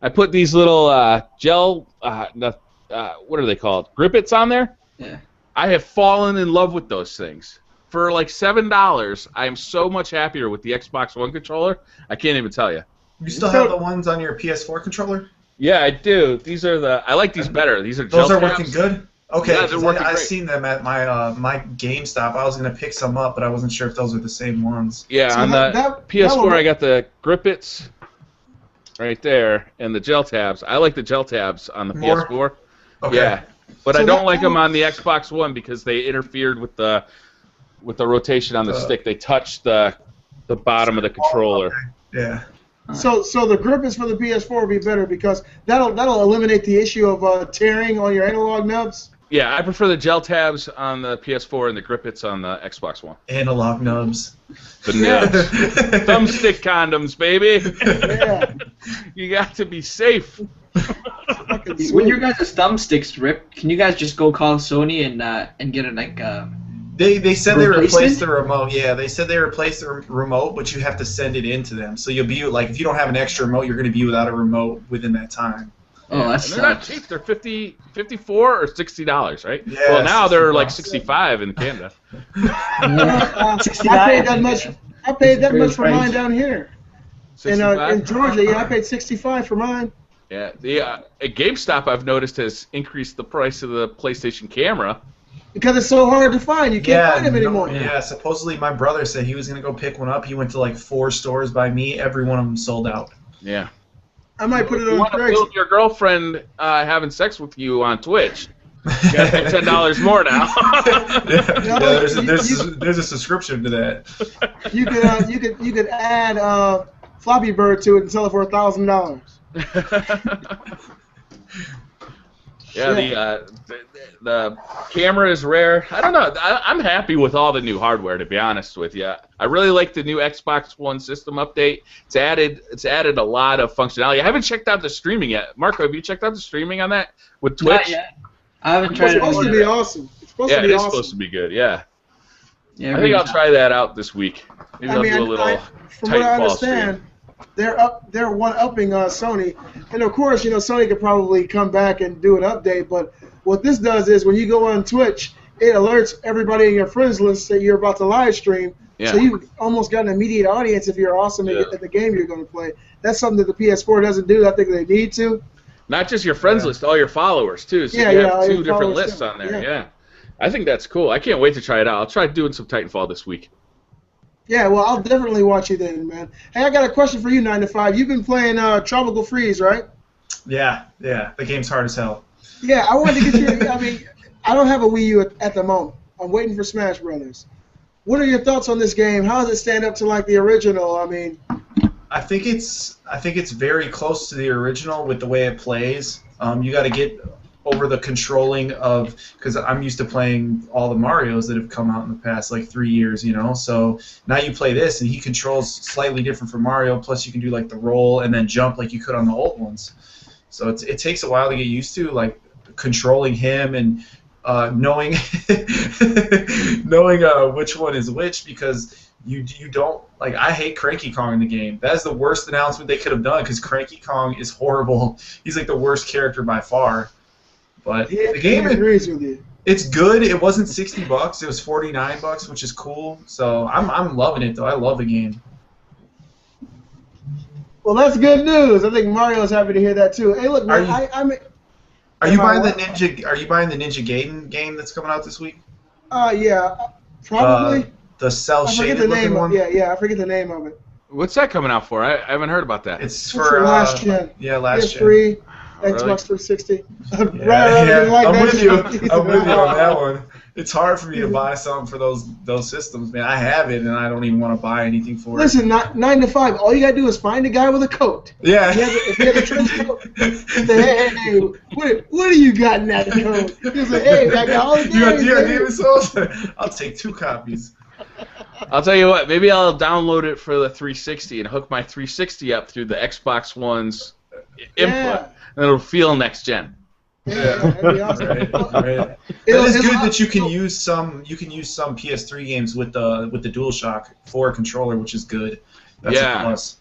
I put these little gel, what are they called? Grippets on there? Yeah. I have fallen in love with those things. For like $7, I am so much happier with the Xbox One controller. I can't even tell you. You still have the ones on your PS4 controller? Yeah, I do. These are I like these better. These are gel Those are tabs. working good? Okay, yeah, they're working I've great. seen them at my GameStop. I was going to pick some up, but I wasn't sure if those are the same ones. Yeah, So on the PS4 I got the Grippets right there and the gel tabs. I like the gel tabs on the PS4. Okay. Yeah, but I don't like them on the Xbox One because they interfered with the rotation on the stick. They touched the bottom of the controller. Okay. Yeah. So the Grippets for the PS4 will be better because that'll eliminate the issue of tearing on your analog nubs. Yeah, I prefer the gel tabs on the PS4 and the Grippets on the Xbox One. Analog nubs. The nubs. Thumbstick condoms, baby. Yeah. You got to be safe. When your guys' thumbsticks rip, can you guys just go call Sony and get it like They said they replaced replacement? the remote. Yeah, they said they replaced the remote, but you have to send it in to them. So you'll be like, if you don't have an extra remote, you're going to be without a remote within that time. Oh, that's they're not cheap. They're $54 or $60, right? Yeah, well, now they're like $60. $65 in Canada. I paid that much. I paid that much for mine down here. In Georgia, yeah, I paid $65 for mine. Yeah, at GameStop I've noticed has increased the price of the PlayStation camera. Because it's so hard to find. You can't find them anymore. Yeah, supposedly my brother said he was going to go pick one up. He went to like 4 stores by me. Every one of them sold out. Yeah. I might put it on You want to film your girlfriend having sex with you on Twitch. You got to pay $10 more now. There's a subscription to that. You could add Flappy Bird to it and sell it for $1,000. Yeah, the camera is rare. I don't know. I'm happy with all the new hardware, to be honest with you. I really like the new Xbox One system update. It's added a lot of functionality. I haven't checked out the streaming yet. Marco, have you checked out the streaming on that with Twitch? Not yet. I haven't tried it. It's supposed to be awesome. It's supposed to be awesome. Supposed to be good. Yeah. Yeah, I think I'll try that out this week. Maybe I'll do a little from what I Titanfall understand, stream. they're one-upping Sony, and of course, Sony could probably come back and do an update. But what this does is, when you go on Twitch, it alerts everybody in your friends list that you're about to live stream. Yeah. So you almost got an immediate audience if you're awesome at the game you're going to play. That's something that the PS4 doesn't do. I think they need to. Not just your friends list, all your followers too. So you have 2 different lists on there. Yeah. I think that's cool. I can't wait to try it out. I'll try doing some Titanfall this week. Yeah, well, I'll definitely watch you then, man. Hey, I got a question for you, 9 to 5. You've been playing Tropical Freeze, right? Yeah. The game's hard as hell. Yeah, I wanted to get your. I mean, I don't have a Wii U at the moment. I'm waiting for Smash Brothers. What are your thoughts on this game? How does it stand up to like the original? I mean, I think it's very close to the original with the way it plays. You got to get over the controlling of, because I'm used to playing all the Marios that have come out in the past like 3 years, you know. So now you play this and he controls slightly different from Mario. Plus you can do like the roll and then jump like you could on the old ones. So it takes a while to get used to, like controlling him and knowing knowing which one is which, because you don't, like, I hate Cranky Kong in the game. That's the worst announcement they could have done, because Cranky Kong is horrible. He's like the worst character by far. But the game agrees with you. It's good. It wasn't $60. It was $49, which is cool. So I'm loving it though. I love the game. Well, that's good news. I think Mario's happy to hear that too. Hey, look, man, Are you buying the Ninja Gaiden game that's coming out this week? Yeah, probably. The cell shaded looking one. Yeah, I forget the name of it. What's that coming out for? I haven't heard about that. It's for last gen. Yeah, last gen. PS3, Really? Xbox 360. I'm with you. I'm with you on that one. It's hard for me to buy something for those systems, man. I have it, and I don't even want to buy anything for it. Listen, 9 to 5. All you gotta do is find a guy with a coat. Yeah. If he has a trench coat, say, hey, what do you got in that coat? He'll say, hey, I got all the games. You got Demon's Souls? I'll take 2 copies. I'll tell you what. Maybe I'll download it for the 360 and hook my 360 up through the Xbox One's input, and it'll feel next gen. Yeah, that'd be awesome. Right. It is good that you can use some PS3 games with the DualShock 4 controller, which is good. That's a plus.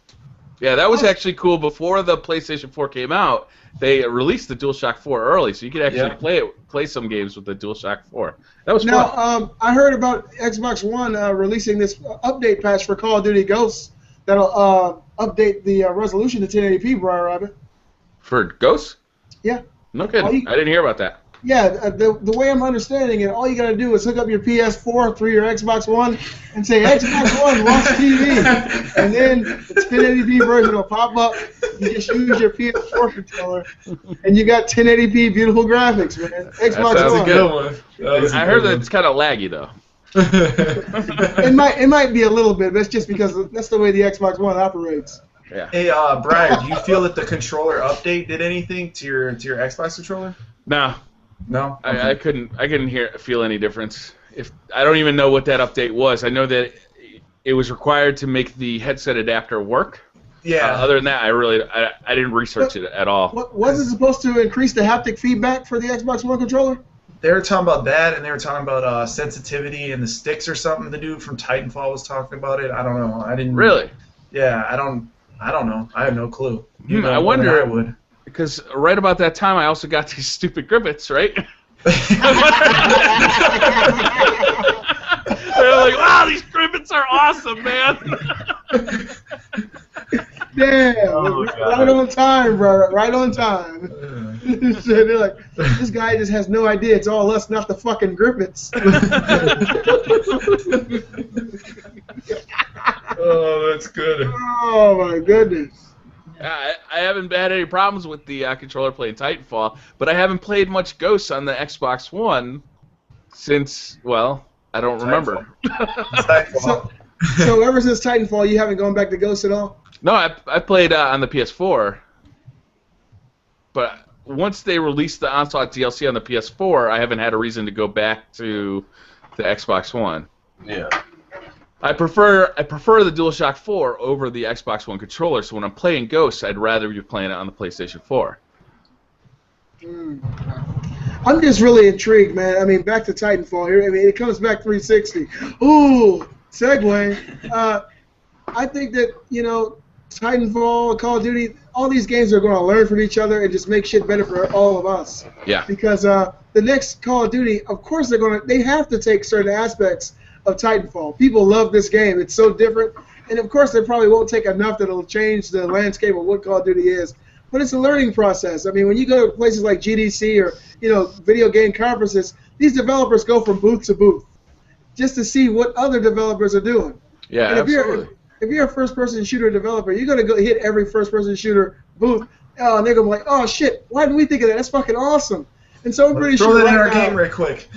Yeah, that was actually cool. Before the PlayStation 4 came out, they released the DualShock 4 early, so you could actually play some games with the DualShock 4. That was fun. Now, I heard about Xbox One releasing this update patch for Call of Duty Ghosts that'll update the resolution to 1080p, BriarRabbit. For Ghosts? Yeah. No kidding. I didn't hear about that. Yeah, the way I'm understanding it, all you got to do is hook up your PS4 through your Xbox One and say, Xbox One, watch TV. And then the 1080p version will pop up. You just use your PS4 controller, and you got 1080p beautiful graphics, man. Xbox That's One. A good one. I heard that it's kind of laggy, though. It might be a little bit, but it's just because that's the way the Xbox One operates. Yeah. Hey, Brian, do you feel that the controller update did anything to your Xbox controller? No. No. Okay. I couldn't feel any difference. I don't even know what that update was. I know that it was required to make the headset adapter work. Yeah. Other than that, I didn't research it at all. Was it supposed to increase the haptic feedback for the Xbox One controller? They were talking about that, and they were talking about sensitivity and the sticks or something. The dude from Titanfall was talking about it. I don't know. I didn't. Really? Yeah. I don't know. I have no clue. I wonder. I would. Because right about that time, I also got these stupid grippets, right? They're like, wow, these grippets are awesome, man. Damn, right on time, bro. Right on time. They're like, this guy just has no idea. It's all us, not the fucking grippets. Oh, that's good. Oh my goodness. I haven't had any problems with the controller playing Titanfall, but I haven't played much Ghosts on the Xbox One since, well, I don't remember. So ever since Titanfall, you haven't gone back to Ghosts at all? No, I played on the PS4, but once they released the Onslaught DLC on the PS4, I haven't had a reason to go back to the Xbox One. Yeah. I prefer the DualShock 4 over the Xbox One controller, so when I'm playing Ghosts, I'd rather be playing it on the PlayStation 4. I'm just really intrigued, man. I mean, back to Titanfall here. I mean, it comes back 360. Ooh, segue. I think that, Titanfall, Call of Duty, all these games are going to learn from each other and just make shit better for all of us. Yeah. Because the next Call of Duty, of course they have to take certain aspects of Titanfall. People love this game. It's so different. And of course they probably won't take enough that it'll change the landscape of what Call of Duty is. But it's a learning process. I mean, when you go to places like GDC or, video game conferences, these developers go from booth to booth just to see what other developers are doing. Yeah, and absolutely. If you're a first-person shooter developer, you're gonna go hit every first-person shooter booth, and they're gonna be like, "Oh shit, why didn't we think of that? That's fucking awesome." And so I'm pretty Throw sure that in our right now, game right quick.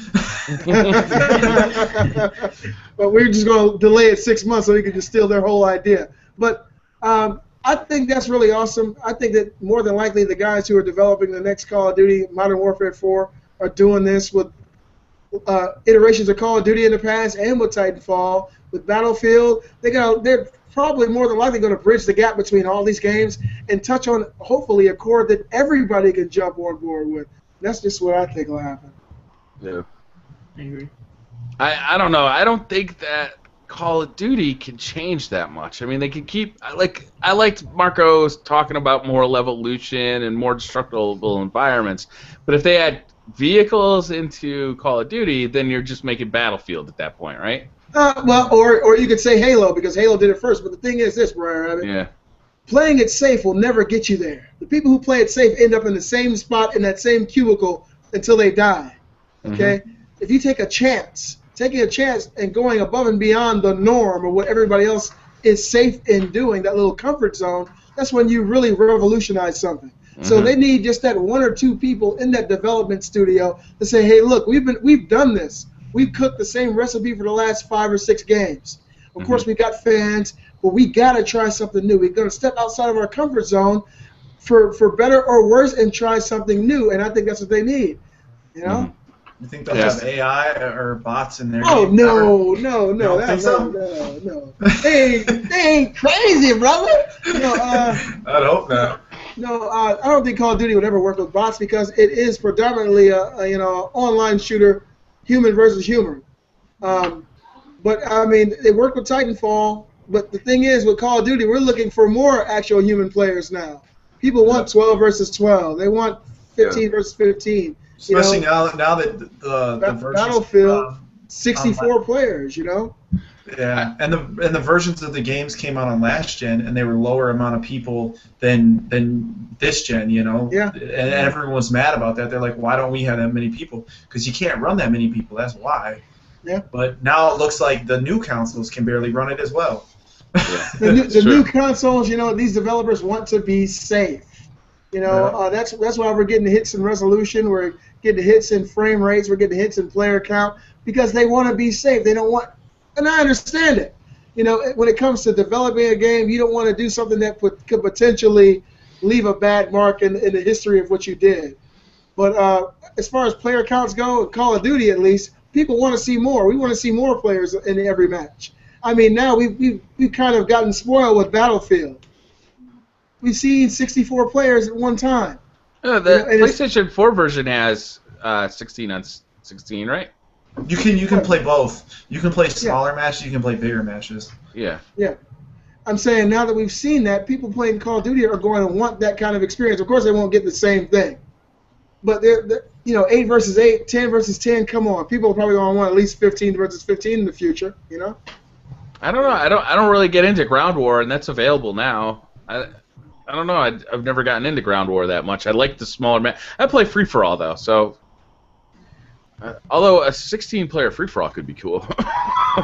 but we're just gonna delay it 6 months so we can just steal their whole idea. But I think that's really awesome. I think that more than likely the guys who are developing the next Call of Duty, Modern Warfare 4, are doing this with iterations of Call of Duty in the past and with Titanfall, with Battlefield. They're probably more than likely going to bridge the gap between all these games and touch on, hopefully, a chord that everybody can jump on board with. That's just what I think will happen. Yeah. I agree. I don't know. I don't think that Call of Duty can change that much. I mean, they can keep I liked Marco's talking about more Levolution and more destructible environments, but if they add vehicles into Call of Duty, then you're just making Battlefield at that point, right? Well, or you could say Halo, because Halo did it first. But the thing is this, BriarRabbit. Yeah. Playing it safe will never get you there. The people who play it safe end up in the same spot in that same cubicle until they die. Okay? Mm-hmm. If you take a chance, taking a chance and going above and beyond the norm or what everybody else is safe in doing, that little comfort zone, that's when you really revolutionize something. Mm-hmm. So they need just that one or two people in that development studio to say, hey, look, we've done this. We've cooked the same recipe for the last 5 or 6 games. Of course, we got fans, but we got to try something new. We're going to step outside of our comfort zone for better or worse and try something new, and I think that's what they need. You know? You think they'll have AI or bots in there? Oh, no. They ain't crazy, brother. I'd hope not. No, I don't think Call of Duty would ever work with bots because it is predominantly a online shooter, human versus human. But, I mean, they work with Titanfall, but the thing is, with Call of Duty, we're looking for more actual human players now. People want 12 versus 12. They want 15 versus 15. Especially now that the versions Battlefield, 64 players, Yeah, and the versions of the games came out on last gen, and they were lower amount of people than this gen, Yeah. And everyone was mad about that. They're like, why don't we have that many people? Because you can't run that many people. That's why. Yeah. But now it looks like the new consoles can barely run it as well. Yeah. the new consoles, these developers want to be safe. That's why we're getting hits in resolution. We're getting hits in frame rates. We're getting hits in player count because they want to be safe. They don't want, and I understand it. When it comes to developing a game, you don't want to do something that could potentially leave a bad mark in the history of what you did. But as far as player counts go, Call of Duty at least, people want to see more. We want to see more players in every match. I mean, now we've kind of gotten spoiled with Battlefield. We've seen 64 players at one time. The PlayStation 4 version has 16 on 16, right? You can play both. You can play smaller matches. You can play bigger matches. Yeah. Yeah. I'm saying now that we've seen that, people playing Call of Duty are going to want that kind of experience. Of course, they won't get the same thing. But they're 8 versus 8, 10 versus 10. Come on, people are probably going to want at least 15 versus 15 in the future. I don't know. I don't really get into Ground War, and that's available now. I don't know. I've never gotten into Ground War that much. I like the smaller map. I play free for all though, so. Although a 16-player free for all could be cool.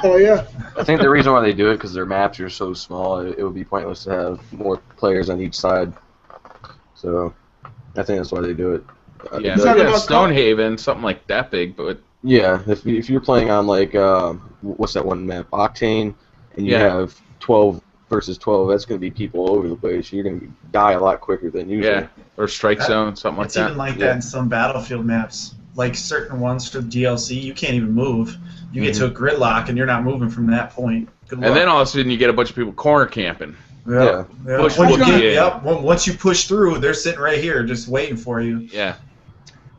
Oh yeah. I think the reason why they do it because their maps are so small. It would be pointless to have more players on each side. So, I think that's why they do it. Yeah, maybe a Stonehaven, something like that big, but. Yeah, if you're playing on like what's that one map, Octane, and you have 12 versus 12, that's going to be people all over the place. You're going to die a lot quicker than usually. Yeah, or Strike Zone, something like that. It's even like that in some Battlefield maps. Like certain ones for DLC, you can't even move. You get to a gridlock, and you're not moving from that point. Good luck. And then all of a sudden you get a bunch of people corner camping. Yeah. Once you push through, they're sitting right here just waiting for you. Yeah.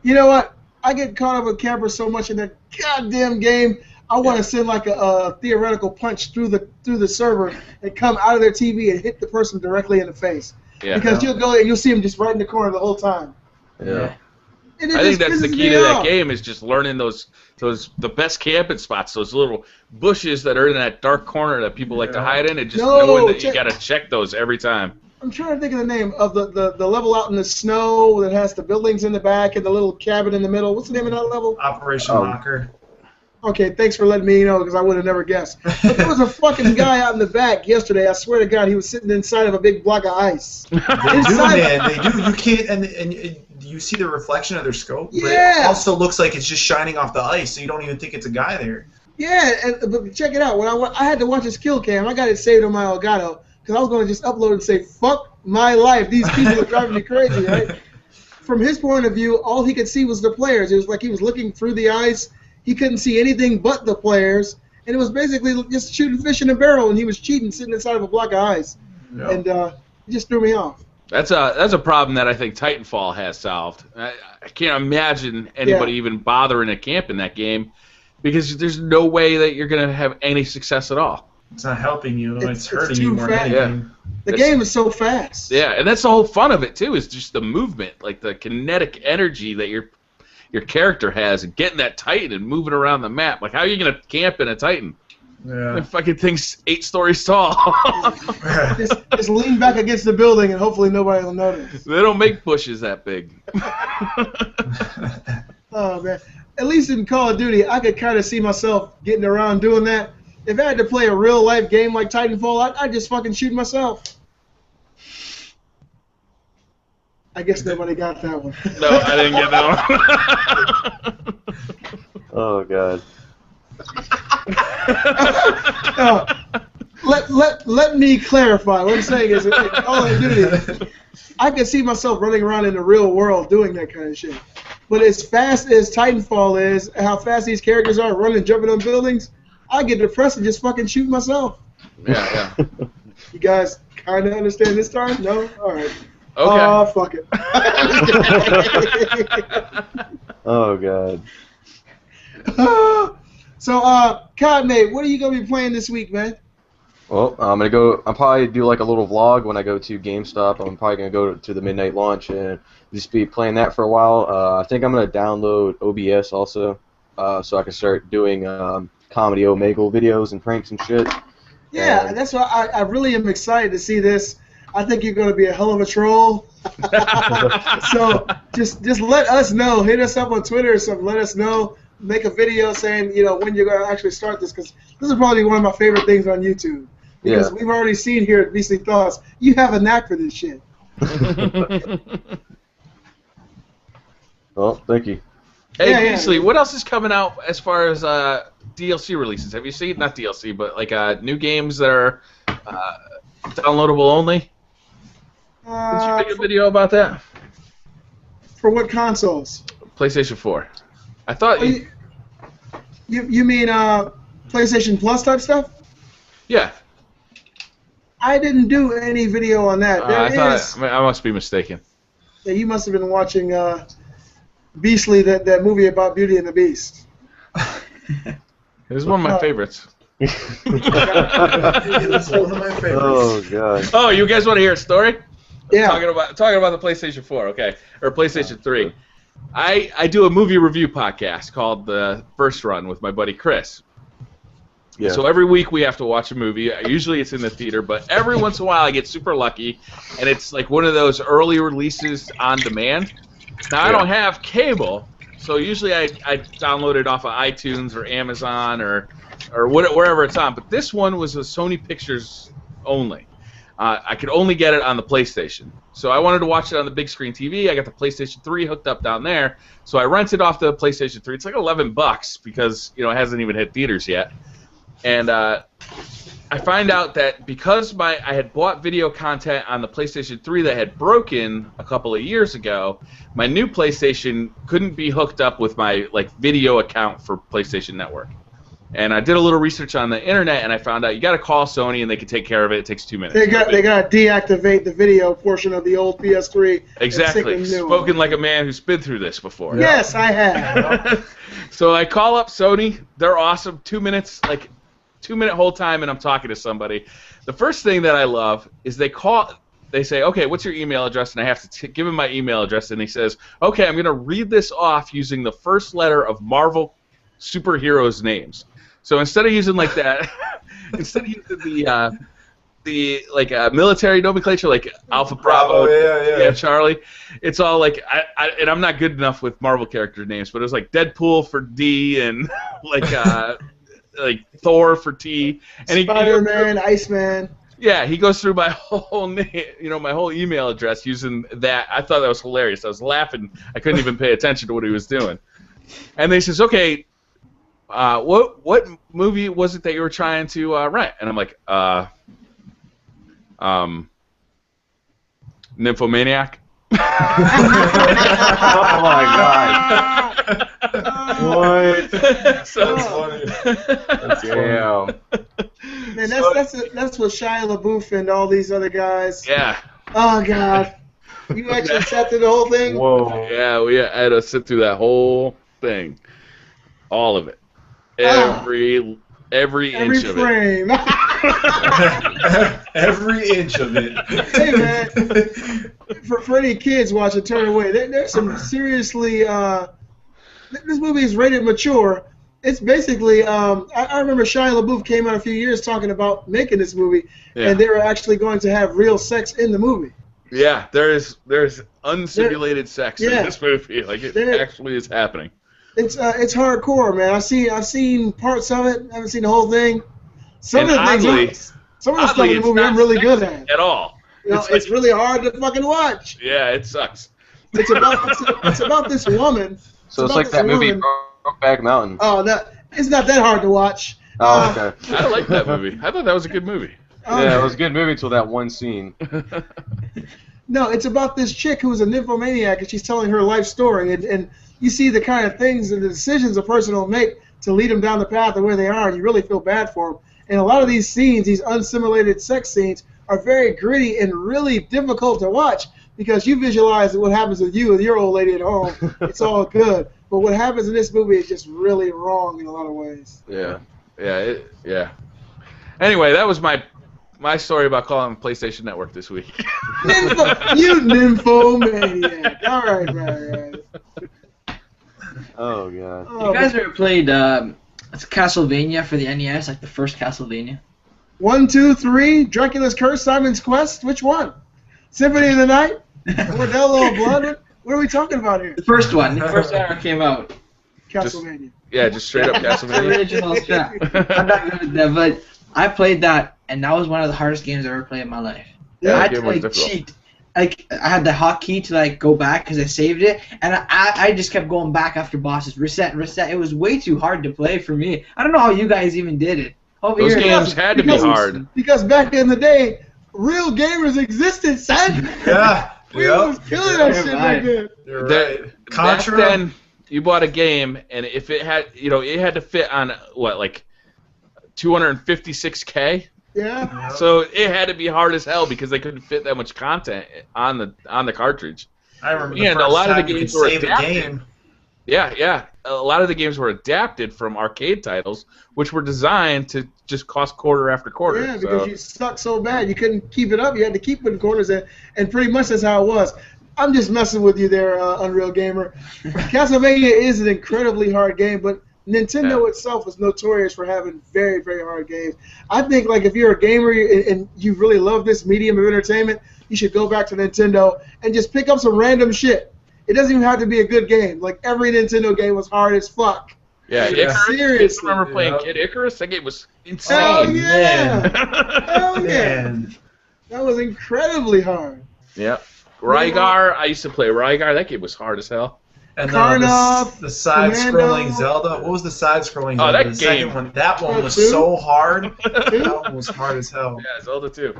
You know what? I get caught up with campers so much in that goddamn game. I want to send like a theoretical punch through the server and come out of their TV and hit the person directly in the face. Yeah. Because you'll go and you'll see them just right in the corner the whole time. Yeah. I think that's the key to that game is just learning the best camping spots, those little bushes that are in that dark corner that people like to hide in, and just knowing that you got to check those every time. I'm trying to think of the name of the level out in the snow that has the buildings in the back and the little cabin in the middle. What's the name of that level? Operation Locker. Okay, thanks for letting me know because I would have never guessed. But there was a fucking guy out in the back yesterday. I swear to God, he was sitting inside of a big block of ice. They do, man. They do. You can't, and you see the reflection of their scope. Yeah. But it also looks like it's just shining off the ice, so you don't even think it's a guy there. Yeah, but check it out. When I had to watch his kill cam, I got it saved on my Elgato because I was going to just upload and say, "Fuck my life. These people are driving me crazy." Right? From his point of view, all he could see was the players. It was like he was looking through the ice. He couldn't see anything but the players, and it was basically just shooting fish in a barrel, and he was cheating sitting inside of a block of ice. Yep. And it just threw me off. That's a problem that I think Titanfall has solved. I can't imagine anybody even bothering to camp in that game because there's no way that you're going to have any success at all. It's not helping you. It's hurting you more than anything. The game is so fast. Yeah, and that's the whole fun of it, too, is just the movement, like the kinetic energy that your character has, and getting that Titan and moving around the map. Like, how are you going to camp in a Titan? Yeah. That fucking thing's 8 stories tall. just lean back against the building, and hopefully nobody will notice. They don't make bushes that big. Oh, man. At least in Call of Duty, I could kind of see myself getting around doing that. If I had to play a real-life game like Titanfall, I'd just fucking shoot myself. I guess nobody got that one. No, I didn't get that one. Oh, God. Let me clarify. What I'm saying is, in Call of Duty, I can see myself running around in the real world doing that kind of shit. But as fast as Titanfall is, how fast these characters are running, jumping on buildings, I get depressed and just fucking shoot myself. Yeah. You guys kind of understand this time? No? All right. Okay. Oh, fuck it. Oh, God. So, Cod Mate, what are you going to be playing this week, man? Well, I'm probably do like a little vlog when I go to GameStop. I'm probably going to go to the midnight launch and just be playing that for a while. I think I'm going to download OBS also so I can start doing comedy Omegle videos and pranks and shit. Yeah, and that's why I really am excited to see this. I think you're going to be a hell of a troll. So just let us know. Hit us up on Twitter or something. Let us know. Make a video saying, when you're going to actually start this, because this is probably one of my favorite things on YouTube. Because we've already seen here at Beastly Thoughts, you have a knack for this shit. Well, thank you. Hey, Beastly, what else is coming out as far as DLC releases? Have you seen, not DLC, but like new games that are downloadable only? Did you make a video about that? For what consoles? PlayStation 4. I thought you mean PlayStation Plus type stuff? Yeah. I didn't do any video on that. I must be mistaken. Yeah, you must have been watching Beastly, that movie about Beauty and the Beast. It was one of my favorites. It's one of my favorites. Oh, God. Oh, you guys want to hear a story? Yeah. Talking about the PlayStation 4, okay, or PlayStation 3. I do a movie review podcast called The First Run with my buddy Chris. Yeah. So every week we have to watch a movie. Usually it's in the theater, but every once in a while I get super lucky, and it's like one of those early releases on demand. Now I don't have cable, so usually I download it off of iTunes or Amazon or wherever it's on. But this one was a Sony Pictures only. I could only get it on the PlayStation. So I wanted to watch it on the big screen TV. I got the PlayStation 3 hooked up down there. So I rented off the PlayStation 3. It's like $11 because it hasn't even hit theaters yet. And I find out that because I had bought video content on the PlayStation 3 that had broken a couple of years ago, my new PlayStation couldn't be hooked up with my video account for PlayStation Network. And I did a little research on the internet, and I found out you got to call Sony, and they can take care of it. It takes 2 minutes. They got to deactivate the video portion of the old PS3. Exactly. Spoken like a man who's been through this before. Yes, I have. So I call up Sony. They're awesome. 2 minutes, 2-minute hold time, and I'm talking to somebody. The first thing that I love is they say, okay, what's your email address? And I have to give him my email address, and he says, okay, I'm going to read this off using the first letter of Marvel superheroes' names. So instead of using that, instead of using the military nomenclature, like Alpha Bravo, yeah, Charlie. It's all like and I'm not good enough with Marvel character names, but it was like Deadpool for D and like Thor for T, and Spider-Man, Iceman. Yeah, he goes through my whole name, my whole email address using that. I thought that was hilarious. I was laughing. I couldn't even pay attention to what he was doing. And they says, okay, what movie was it that you were trying to rent? And I'm like, Nymphomaniac. Oh my god. What? So funny. Damn. Man, that's what Shia LaBeouf and all these other guys. Yeah. Oh God. You actually sat through the whole thing? Whoa. Yeah, I had to sit through that whole thing, all of it, every inch of frame. Every inch of it. Hey man, for any kids watching, turn away. There's some seriously. This movie is rated mature. It's basically. I remember Shia LaBeouf came out a few years talking about making this movie, and they were actually going to have real sex in the movie. Yeah, there's unsimulated sex in this movie. Like it actually is happening. It's hardcore, man. I've seen parts of it. I haven't seen the whole thing. Some of the stuff in the movie I'm really good at all. It's really hard to fucking watch. Yeah, it sucks. It's about this woman. So it's like that movie Brokeback Mountain. Oh, no, it's not that hard to watch. Oh, okay. I like that movie. I thought that was a good movie. Yeah, it was a good movie until that one scene. No, it's about this chick who's a nymphomaniac, and she's telling her life story, and you see the kind of things and the decisions a person will make to lead them down the path of where they are, and you really feel bad for them. And a lot of these scenes, these unsimulated sex scenes, are very gritty and really difficult to watch because you visualize what happens with you and your old lady at home. It's all good. But what happens in this movie is just really wrong in a lot of ways. Yeah. Anyway, that was my story about calling PlayStation Network this week. You nymphomaniac. All right. Oh, God. You guys ever played Castlevania for the NES, like the first Castlevania? 1, 2, 3, Dracula's Curse, Simon's Quest. Which one? Symphony of the Night? Bordello of Blood? What are we talking about here? The first one. The first one came out. Castlevania. Just straight up Castlevania. Original crap. I'm not good at that, but I played that, and that was one of the hardest games I've ever played in my life. Yeah, I had to cheat. Like I had the hotkey to go back because I saved it, and I just kept going back after bosses, reset. It was way too hard to play for me. I don't know how you guys even did it. Those games had to be hard. Because back in the day, real gamers existed, son. Yeah. We was killing that shit back then. You're right. Back then, you bought a game, and if it had, it had to fit on 256K. Yeah. So it had to be hard as hell because they couldn't fit that much content on the cartridge. I remember And a lot of the games were adapted. Game. Yeah. A lot of the games were adapted from arcade titles, which were designed to just cost quarter after quarter. Yeah, because you sucked so bad you couldn't keep it up. You had to keep putting quarters in, and pretty much that's how it was. I'm just messing with you there, Unreal Gamer. Castlevania is an incredibly hard game, but Nintendo itself is notorious for having very, very hard games. I think if you're a gamer and you really love this medium of entertainment, you should go back to Nintendo and just pick up some random shit. It doesn't even have to be a good game. Every Nintendo game was hard as fuck. Yeah, Icarus. Seriously. I remember playing Kid Icarus. That game was insane. Hell yeah! Hell yeah! Man. That was incredibly hard. Yeah. Rygar. I used to play Rygar. That game was hard as hell. And Karnoff, the side-scrolling Commando. Zelda. What was the side-scrolling Oh, Zelda? that The game. second one. That one was 2? so hard. That one was hard as hell. Yeah, Zelda 2.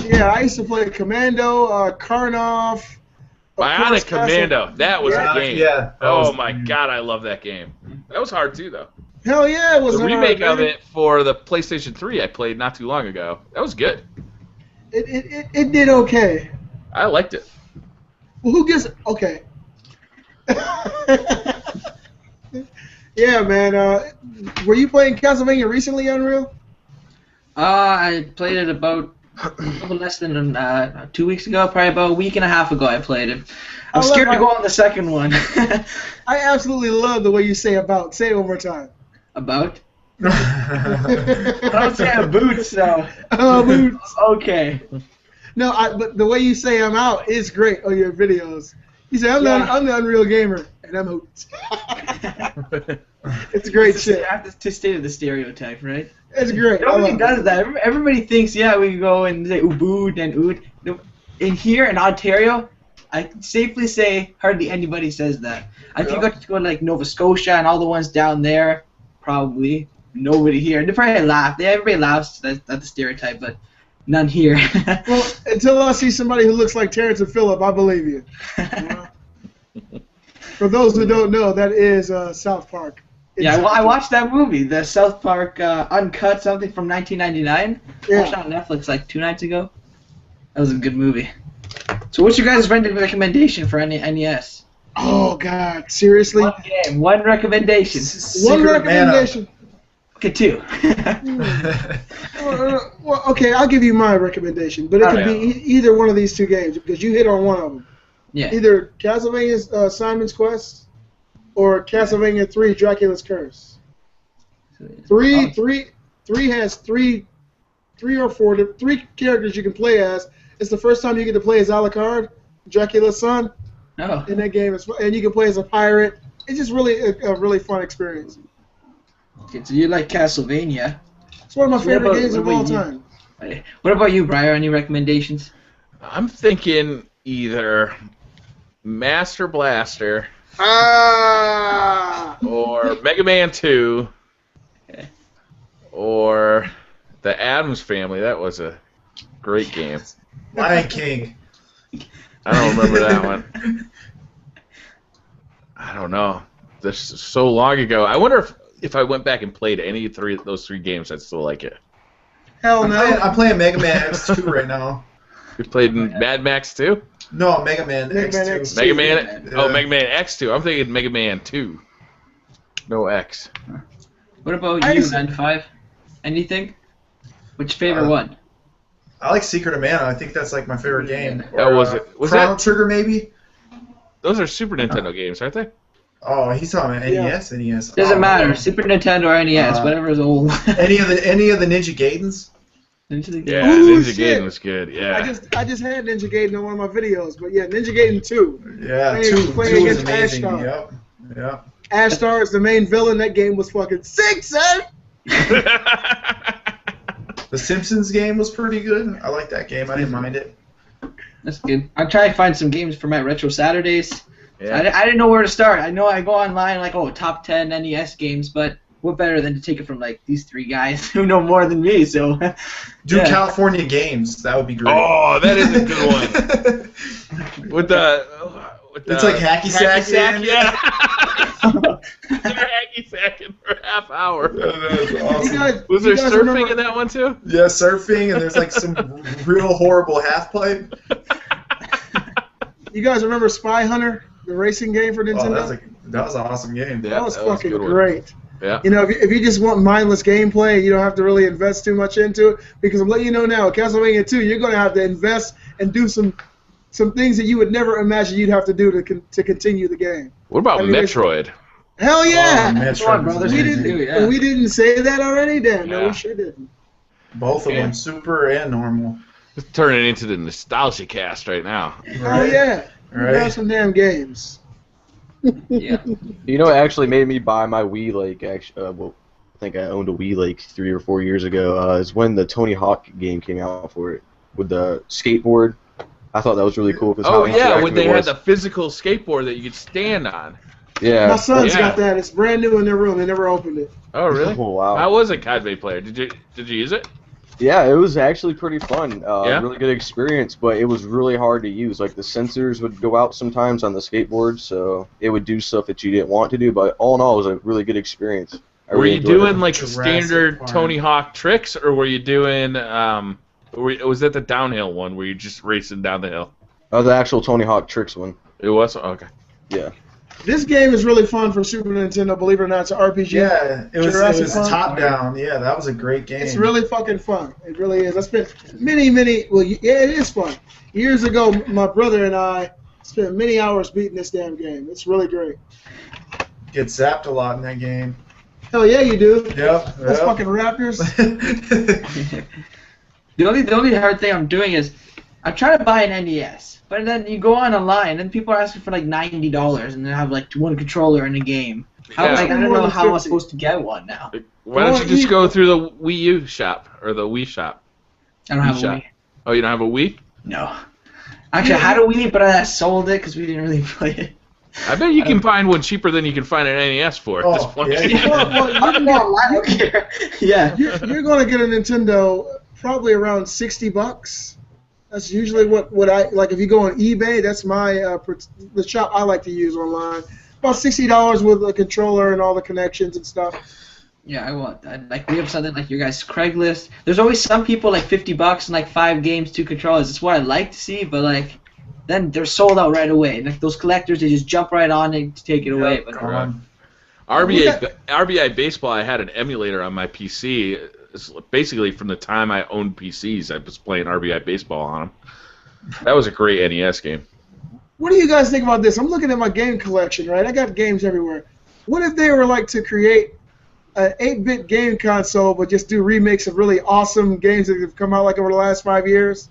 Yeah, I used to play Commando, Karnoff. Bionic Commando. That was a game. Yeah. Oh my god, I love that game. That was hard too, though. Hell yeah, it was The remake of it for the PlayStation 3 I played not too long ago. That was good. It did okay. I liked it. Well, who gets okay? Yeah, man. Were you playing Castlevania recently, Unreal? I played it about a little less than 2 weeks ago, probably about a week and a half ago I played it. I'm scared to go on the second one. I absolutely love the way you say about. Say it one more time. About? I don't say I'm boots, so. Oh, boots. Okay. No, but the way you say I'm out is great on your videos. You say I'm the Unreal Gamer, and I'm out. It's great shit. I have to state the stereotype, right? It's great. Nobody does that. Everybody thinks, yeah, we can go and say boot and oot. In here in Ontario, I can safely say hardly anybody says that. If you go to like Nova Scotia and all the ones down there, probably nobody here. They probably laugh. Everybody laughs at the stereotype, but none here. Well, until I see somebody who looks like Terrence and Phillip, I believe you. For those who don't know, that is South Park. Yeah, well, I watched that movie, the South Park Uncut something from 1999. I watched it on Netflix like 2 nights ago. That was a good movie. So what's your guys' recommendation for NES? Oh, God. Seriously? One game. One recommendation. One recommendation. Okay, 2. Well, okay, I'll give you my recommendation, but it could be either one of these 2 games because you hit on one of them. Yeah. Either Castlevania Simon's Quest or Castlevania 3 Dracula's Curse. 3 has 3 or 4 3 characters you can play as. It's the first time you get to play as Alucard, Dracula's son. Oh. In that game, and you can play as a pirate. It's just really a really fun experience. Okay, so you like Castlevania. It's one of my favorite games of all time. What about you, Briar? Any recommendations? I'm thinking either Master Blaster or Mega Man 2 or the Addams Family. That was a great game. Lion King. I don't remember that one. I don't know. This is so long ago. I wonder if I went back and played any of those 3 games, I'd still like it. Hell no. I'm playing Mega Man X2 right now. You played Mad Max 2? No, Mega Man X2. Mega Man. Oh, Mega Man X2. I'm thinking Mega Man 2. No X. What about you, 9to5? Anything? Which favorite one? I like Secret of Mana. I think that's like my favorite game. That was it. Was Chrono that Trigger maybe? Those are Super Nintendo games, aren't they? Oh, he's talking about NES. NES. Doesn't matter. Super Nintendo or NES, whatever is old. any of the Ninja Gaidens? Yeah, Ninja Gaiden was good. Yeah. I just had Ninja Gaiden in one of my videos, but yeah, Ninja Gaiden 2. Yeah, playing 2 is against amazing. Ashtar. Yep. Ashtar is the main villain. That game was fucking sick, son. The Simpsons game was pretty good. I like that game. I didn't mind it. That's good. I'm trying to find some games for my Retro Saturdays. Yeah. I didn't know where to start. I know I go online like, top 10 NES games, but what better than to take it from like these 3 guys who know more than me? So do California Games. That would be great. Oh, that is a good one. with the it's like hacky sack. Yeah. They're hacky sacking for a half hour. That was awesome. Was there surfing in that one too? Yeah, surfing, and there's like some real horrible half pipe. You guys remember Spy Hunter, the racing game for Nintendo? Oh, that was an awesome game. That was fucking great. Yeah. You know, if you just want mindless gameplay, you don't have to really invest too much into it. Because I'm letting you know now, Castlevania 2, you're going to have to invest and do some things that you would never imagine you'd have to do to continue the game. What about Metroid? Hell yeah! Metroid brothers. We didn't say that already, Dan. No, we sure didn't. Both of them, super and normal. It's turning into the nostalgia cast right now. Oh yeah. Right. We got some damn games. Yeah. You know, it actually made me buy my Wii. I think I owned a Wii like 3 or 4 years ago. Is when the Tony Hawk game came out for it with the skateboard. I thought that was really cool. Oh yeah, when they had the physical skateboard that you could stand on. Yeah. My son's got that. It's brand new in their room. They never opened it. Oh really? Oh wow. How was it, Codbay player? Did you use it? Yeah, it was actually pretty fun. Yeah? Really good experience, but it was really hard to use. Like the sensors would go out sometimes on the skateboard, so it would do stuff that you didn't want to do. But all in all, it was a really good experience. Were you doing like the Jurassic standard Park. Tony Hawk tricks, or were you doing was that the downhill one where you just racing down the hill? The actual Tony Hawk Tricks one. It was okay. Yeah. This game is really fun for Super Nintendo. Believe it or not, it's an RPG. Yeah, it was Jurassic Park. top down. Yeah, that was a great game. It's really fucking fun. It really is. I spent many, well, yeah, it is fun. Years ago, my brother and I spent many hours beating this damn game. It's really great. Get zapped a lot in that game. Hell yeah, you do. Yep. That's fucking Raptors. The only hard thing I'm doing is I'm trying to buy an NES, but then you go online and people are asking for like $90 and they have like one controller in a game. Yeah. I don't know how I'm supposed to get one now. Why don't you just go through the Wii U shop or the Wii shop? I don't have a Wii. Oh, you don't have a Wii? No. Actually, I had a Wii, but I sold it because we didn't really play it. I bet you can find one cheaper than you can find an NES for at this point. Yeah. You're going to get a Nintendo probably around $60. That's usually what I like. If you go on eBay, that's my the shop I like to use online. About $60 with a controller and all the connections and stuff. Yeah, I want that. Like we have something like your guys' Craigslist. There's always some people like $50 and like 5 games, 2 controllers. It's what I like to see, but like then they're sold out right away. Like those collectors, they just jump right on and take it away. But RBI Baseball, I had an emulator on my PC. It's basically from the time I owned PCs, I was playing RBI Baseball on them. That was a great NES game. What do you guys think about this? I'm looking at my game collection, right? I got games everywhere. What if they were like to create an 8-bit game console, but just do remakes of really awesome games that have come out like over the last 5 years?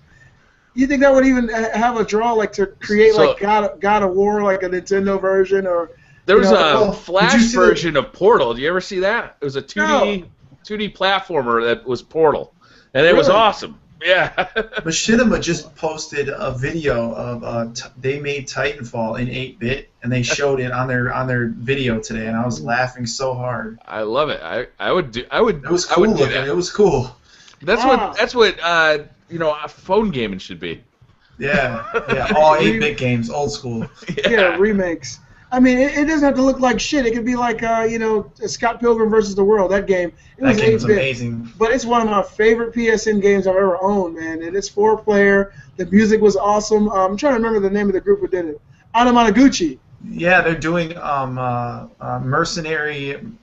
You think that would even have a draw, like to create like God of War, like a Nintendo version, or there was a Flash version of Portal. Did you ever see that? It was a 2D platformer that was Portal, and it was awesome. Yeah. Machinima just posted a video of they made Titanfall in 8-bit, and they showed it on their video today, and I was laughing so hard. I love it. I would. It was cool looking. It was cool. That's what a phone gaming should be. Yeah. All 8-bit games, old school. Yeah, remakes. I mean, it doesn't have to look like shit. It could be like, Scott Pilgrim versus the World. That game. That game was amazing. But it's one of my favorite PSN games I've ever owned, man. And it's 4-player. The music was awesome. I'm trying to remember the name of the group who did it. Anamanaguchi. Yeah, they're doing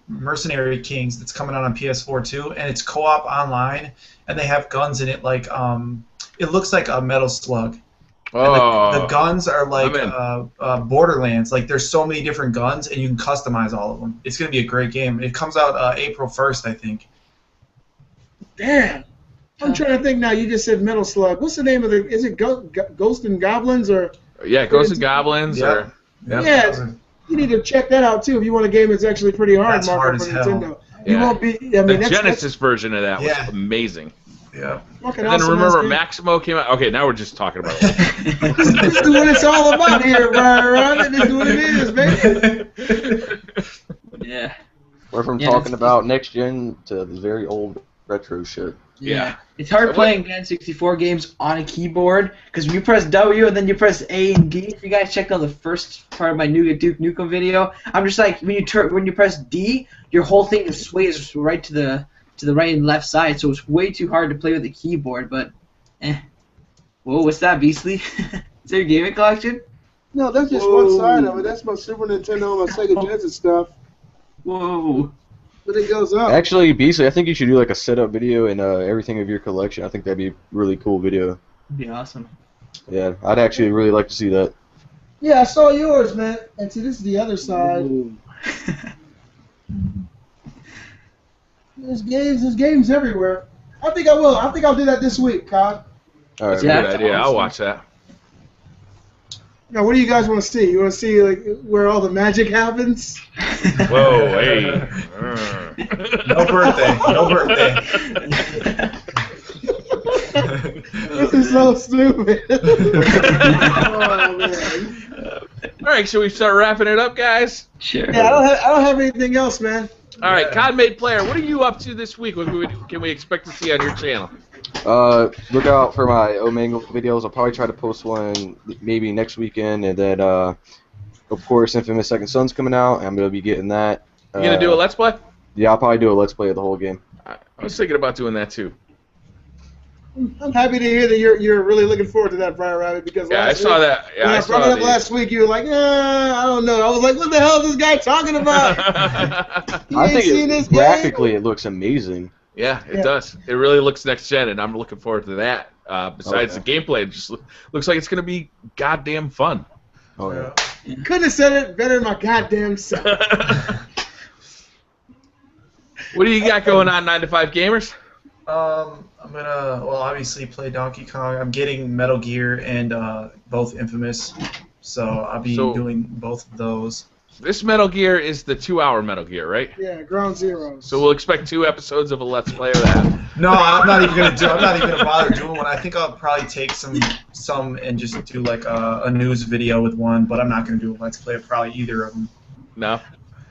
Mercenary Kings that's coming out on PS4 too, and it's co-op online, and they have guns in it like it looks like a Metal Slug. The guns are like Borderlands. Like there's so many different guns, and you can customize all of them. It's gonna be a great game. It comes out April 1st, I think. Damn. I'm trying to think now. You just said Metal Slug. What's the name of the? Is it Ghost and Goblins or? Yeah, Ghosts and Goblins. Yeah. You need to check that out too if you want a game that's actually pretty hard. That's hard as hell. Nintendo. You won't be. I mean, the Genesis version of that was amazing. Yeah. And then remember Maximo came out? Okay, now we're just talking about it. This is what it's all about here, BriarRabbit. This is what it is, baby. Yeah. We're from talking about next gen to the very old retro shit. Yeah. It's hard playing N64 games on a keyboard because when you press W and then you press A and D. If you guys checked out the first part of my Duke Nukem video, I'm just like when you press D, your whole thing just sways right to the right and left side, so it's way too hard to play with the keyboard, but Whoa, what's that, Beastly? Is that your gaming collection? No, that's just one side of it. That's my Super Nintendo and my Sega Genesis stuff. Whoa. But it goes up. Actually, Beastly, I think you should do like a setup video and everything of your collection. I think that'd be a really cool video. That'd be awesome. Yeah, I'd actually really like to see that. Yeah, I saw yours, man. And see, this is the other side. There's games everywhere. I think I will. I think I'll do that this week, Cod. All right, that's a good idea. Awesome. I'll watch that. Now, what do you guys want to see? You want to see like where all the magic happens? Whoa, hey. No birthday. No birthday. This is so stupid. Oh, man. All right, shall we start wrapping it up, guys? Sure. Yeah, I don't have anything else, man. All right, COD-Made Player, what are you up to this week? What can we expect to see on your channel? Look out for my Omangle videos. I'll probably try to post one maybe next weekend, and then of course Infamous Second Son's coming out, and I'm gonna be getting that. You gonna do a Let's Play? Yeah, I'll probably do a Let's Play of the whole game. I was thinking about doing that too. I'm happy to hear that you're really looking forward to that, BriarRabbit, because I saw that. Yeah, when I brought it up last week, you were like, I don't know. I was like, what the hell is this guy talking about? I think graphically it looks amazing. Yeah, it does. It really looks next gen, and I'm looking forward to that. Besides the gameplay, it just looks like it's going to be goddamn fun. Oh, yeah. Couldn't have said it better than my goddamn self. What do you got going on, 9 to 5 Gamers? I'm gonna, obviously play Donkey Kong. I'm getting Metal Gear and both Infamous, so I'll be doing both of those. This Metal Gear is the 2-hour Metal Gear, right? Yeah, Ground Zero. So we'll expect 2 episodes of a Let's Play of that. No, I'm not even gonna bother doing one. I think I'll probably take some and just do like a news video with one, but I'm not gonna do a Let's Play of probably either of them. No.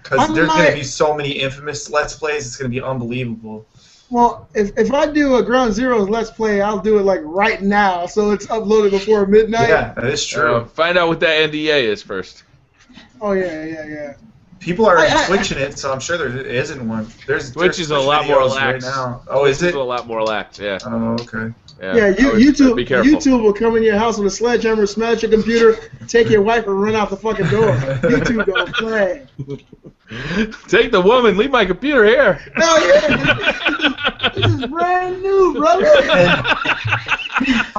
Because there's gonna be so many Infamous Let's Plays, it's gonna be unbelievable. Well, if I do a Ground Zero's Let's Play, I'll do it like right now, so it's uploaded before midnight. Yeah, that is true. Find out what that NDA is first. Oh yeah. People are switching it, so I'm sure there isn't one. Twitch is a lot more lax right now. Oh, is it? A lot more lax, yeah. Oh, okay. Yeah, YouTube will come in your house with a sledgehammer, smash your computer, take your wife, and run out the fucking door. YouTube don't play. Take the woman, leave my computer here. Hell yeah! This is brand new, brother.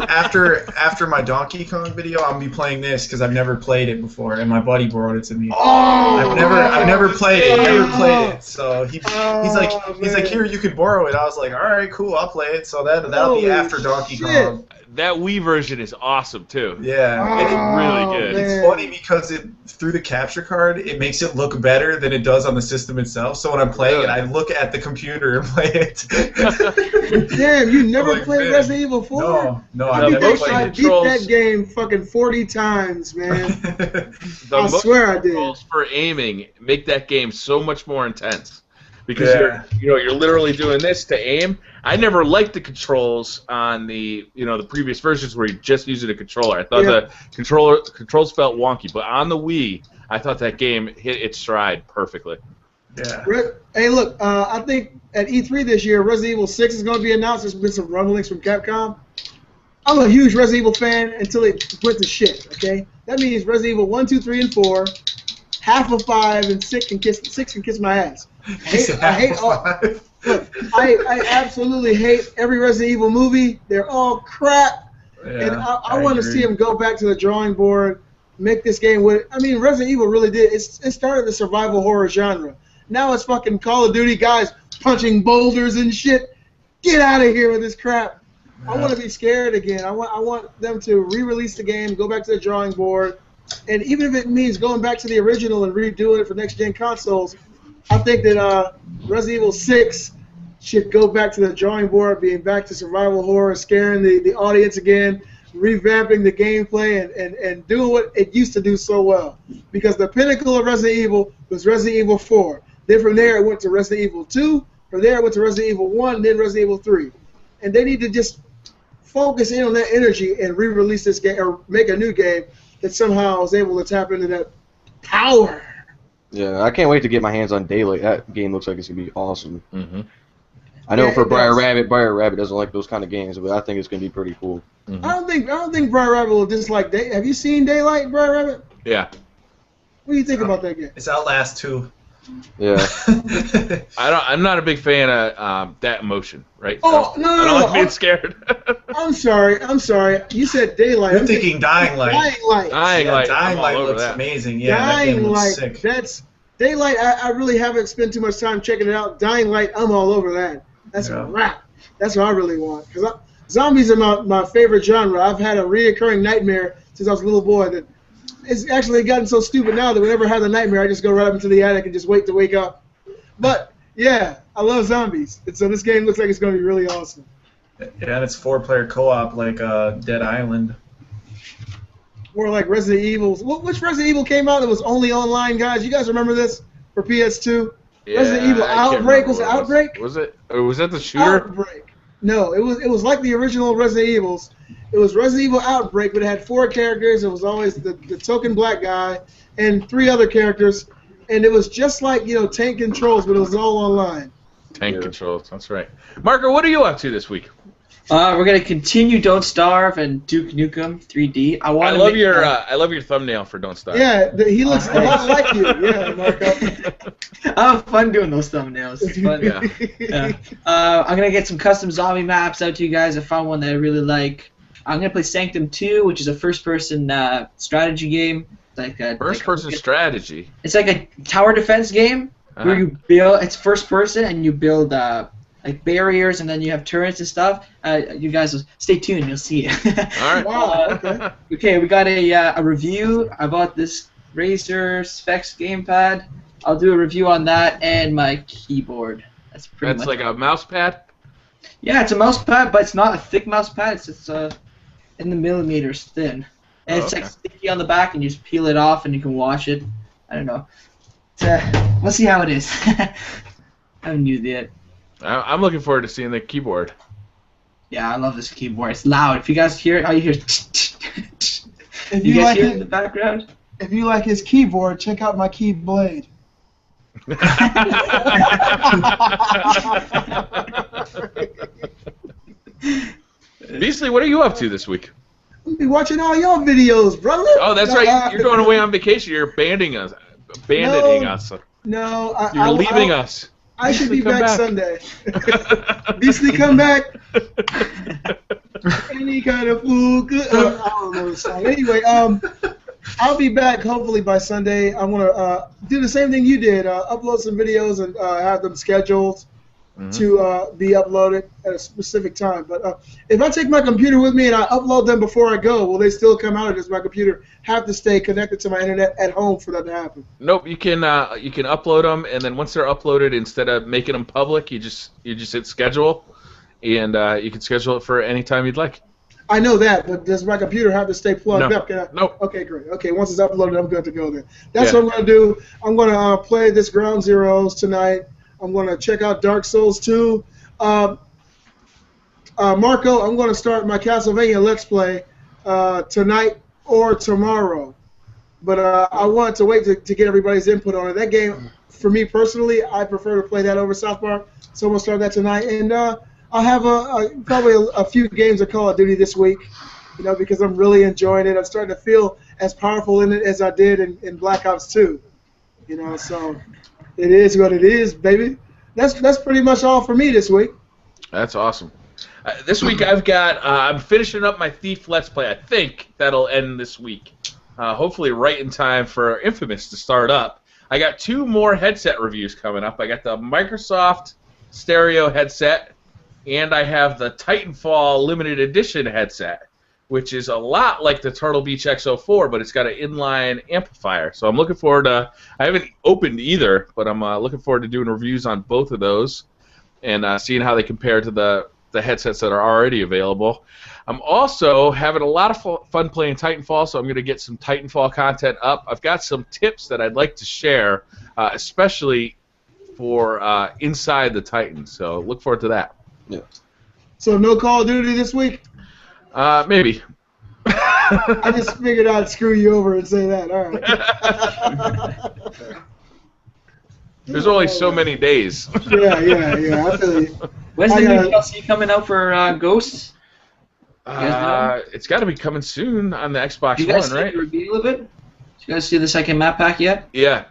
After my Donkey Kong video, I'll be playing this because I've never played it before, and my buddy borrowed it to me. Oh, I've never played it. So he's like, here, you can borrow it. I was like, all right, cool, I'll play it. So that'll be after Donkey Kong. That Wii version is awesome too. Yeah, it's really good. Man. It's funny because through the capture card, it makes it look better than it does on the system itself. So when I'm playing it, I look at the computer and play it. Damn, you never played Resident Evil 4? No, I never played I beat that game fucking 40 times, man. I swear I did. Controls for aiming make that game so much more intense. Because you're literally doing this to aim. I never liked the controls on the previous versions where you just using a controller. I thought the controls felt wonky, but on the Wii, I thought that game hit its stride perfectly. Yeah. Hey, look, I think at E3 this year, Resident Evil 6 is going to be announced. There's been some rumblings from Capcom. I'm a huge Resident Evil fan until it went to shit. Okay, that means Resident Evil 1, 2, 3, and 4. Half of 5 and 6 can kiss my ass. I hate all. Look, I absolutely hate every Resident Evil movie. They're all crap, and I want to see them go back to the drawing board, make this game. Resident Evil really did. It started the survival horror genre. Now it's fucking Call of Duty guys punching boulders and shit. Get out of here with this crap. Yeah. I want to be scared again. I want them to re-release the game, go back to the drawing board. And even if it means going back to the original and redoing it for next-gen consoles, I think that Resident Evil 6 should go back to the drawing board, being back to survival horror, scaring the audience again, revamping the gameplay, and doing what it used to do so well. Because the pinnacle of Resident Evil was Resident Evil 4. Then from there it went to Resident Evil 2. From there it went to Resident Evil 1, then Resident Evil 3. And they need to just focus in on that energy and re-release this game, or make a new game that somehow is able to tap into that power. Yeah, I can't wait to get my hands on Daylight. That game looks like it's going to be awesome. Mm-hmm. I know for BriarRabbit doesn't like those kind of games, but I think it's going to be pretty cool. Mm-hmm. I don't think BriarRabbit will dislike Daylight. Have you seen Daylight, BriarRabbit? Yeah. What do you think about that game? It's Outlast 2. Yeah. I'm not a big fan of that emotion, right? Oh, no. I don't like being scared. I'm sorry. You said Daylight. You're thinking Dying Light. Dying Light. Dying Light looks amazing. Yeah, Dying that game Light. looks sick. That's Daylight. I really haven't spent too much time checking it out. Dying Light. I'm all over that. That's a wrap. That's what I really want. Because zombies are my favorite genre. I've had a reoccurring nightmare since I was a little boy that. It's actually gotten so stupid now that whenever I have the nightmare, I just go right up into the attic and just wait to wake up. But, yeah, I love zombies. And so this game looks like it's going to be really awesome. Yeah, and it's 4-player co-op like Dead Island. Or like Resident Evil. Which Resident Evil came out that was only online, guys? You guys remember this for PS2? Yeah, Resident Evil Outbreak. Was it Outbreak? Was it? Or was that the shooter? Outbreak. No, it was like the original Resident Evils. It was Resident Evil Outbreak, but it had 4 characters. It was always the token black guy and 3 other characters, and it was just like tank controls, but it was all online. Tank controls. That's right. Marco, what are you up to this week? We're gonna continue Don't Starve and Duke Nukem 3D. I love your thumbnail for Don't Starve. Yeah, he looks a lot like you. Yeah, Marco. I have fun doing those thumbnails. It's fun. Yeah. I'm gonna get some custom zombie maps out to you guys. I found one that I really like. I'm gonna play Sanctum 2, which is a first-person strategy game. First-person strategy. It's like a tower defense game. where you build. It's first person, and you build like barriers, and then you have turrets and stuff. You guys will stay tuned. You'll see it. All right. Wow. Okay, we got a review. I bought this Razer Specs gamepad. I'll do a review on that and my keyboard. That's pretty much. That's like a mouse pad? Yeah, it's a mouse pad, but it's not a thick mouse pad. It's in the millimeters thin. And it's like sticky on the back, and you just peel it off, and you can wash it. I don't know. We'll see how it is. I haven't used it yet. I'm looking forward to seeing the keyboard. Yeah, I love this keyboard. It's loud. If you guys hear it, all you hear is If you you guys like hear it in it, the background? if you like his keyboard, check out my keyblade. Beasley, what are you up to this week? I'll be watching all your videos, brother. Oh, that's right. You're going away on vacation. You're abandoning us. No, You're leaving us. I should Beasley, be come back Sunday. Beasley, come back. Any kind of food, good. I don't know the song. Anyway, I'll be back hopefully by Sunday. I'm gonna do the same thing you did. Upload some videos and have them scheduled to be uploaded at a specific time. But if I take my computer with me and I upload them before I go, will they still come out, or does my computer have to stay connected to my internet at home for that to happen? Nope. You can upload them, and then once they're uploaded, instead of making them public, you just hit schedule, and you can schedule it for any time you'd like. I know that, but does my computer have to stay plugged up? Nope. Okay, great. Okay, once it's uploaded, I'm good to go then. That's what I'm going to do. I'm going to play this Ground Zeroes tonight. I'm going to check out Dark Souls 2. Marco, I'm going to start my Castlevania Let's Play tonight or tomorrow. But I wanted to wait to get everybody's input on it. That game, for me personally, I prefer to play that over South Park. So I'm going to start that tonight. And I'll have probably a few games of Call of Duty this week, because I'm really enjoying it. I'm starting to feel as powerful in it as I did in Black Ops 2. So it is what it is, baby. That's pretty much all for me this week. That's awesome. This week I'm finishing up my Thief Let's Play. I think that'll end this week. Hopefully right in time for Infamous to start up. I got 2 more headset reviews coming up. I got the Microsoft stereo headset, and I have the Titanfall limited edition headset, which is a lot like the Turtle Beach X04, but it's got an inline amplifier. So I'm looking forward to. I haven't opened either, but I'm looking forward to doing reviews on both of those and seeing how they compare to the headsets that are already available. I'm also having a lot of fun playing Titanfall, so I'm going to get some Titanfall content up. I've got some tips that I'd like to share, especially for inside the Titan. So look forward to that. Yeah. So no Call of Duty this week? Maybe. I just figured I'd screw you over and say that. All right. There's only so many days. Yeah. I feel you. When's the new DLC coming out for Ghosts? It's got to be coming soon on the Xbox One, right? Did you guys see right? the reveal of it? Did you guys see the second map pack yet? Yeah.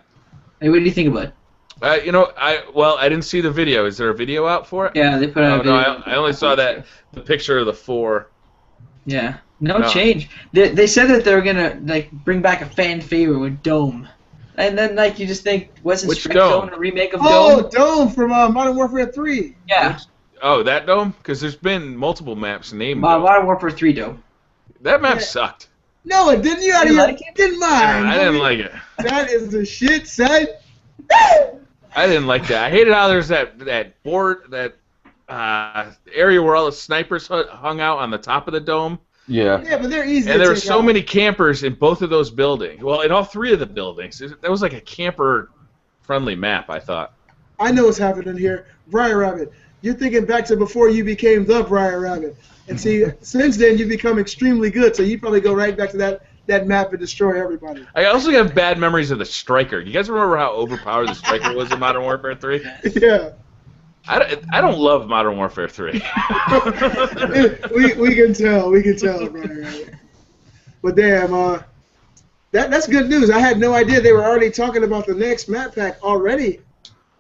Hey, what do you think about it? I didn't see the video. Is there a video out for it? Yeah, they put out a video. No, I only saw the picture of the 4. Yeah. No change. They said that they were gonna bring back a fan favorite with Dome, and then you just think, wasn't Strike Zone a remake of Dome? Oh, Dome from Modern Warfare 3. Yeah. That Dome? Because there's been multiple maps named Modern Warfare 3 Dome. That map sucked. No, it didn't. You didn't mind. I didn't like it. That is the shit, son. I didn't like that. I hated how there's that board, that area where all the snipers hung out on the top of the dome. Yeah. Yeah, but they're easy. And there were so many campers in both of those buildings. Well, in all 3 of the buildings. That was like a camper-friendly map, I thought. I know what's happening here. BriarRabbit, you're thinking back to before you became the BriarRabbit. And see, since then you've become extremely good, so you probably go right back to that map and destroy everybody. I also have bad memories of the Striker. You guys remember how overpowered the Striker was in Modern Warfare 3? Yeah. I don't love Modern Warfare 3. we can tell, right? But damn, that's good news. I had no idea they were already talking about the next map pack already.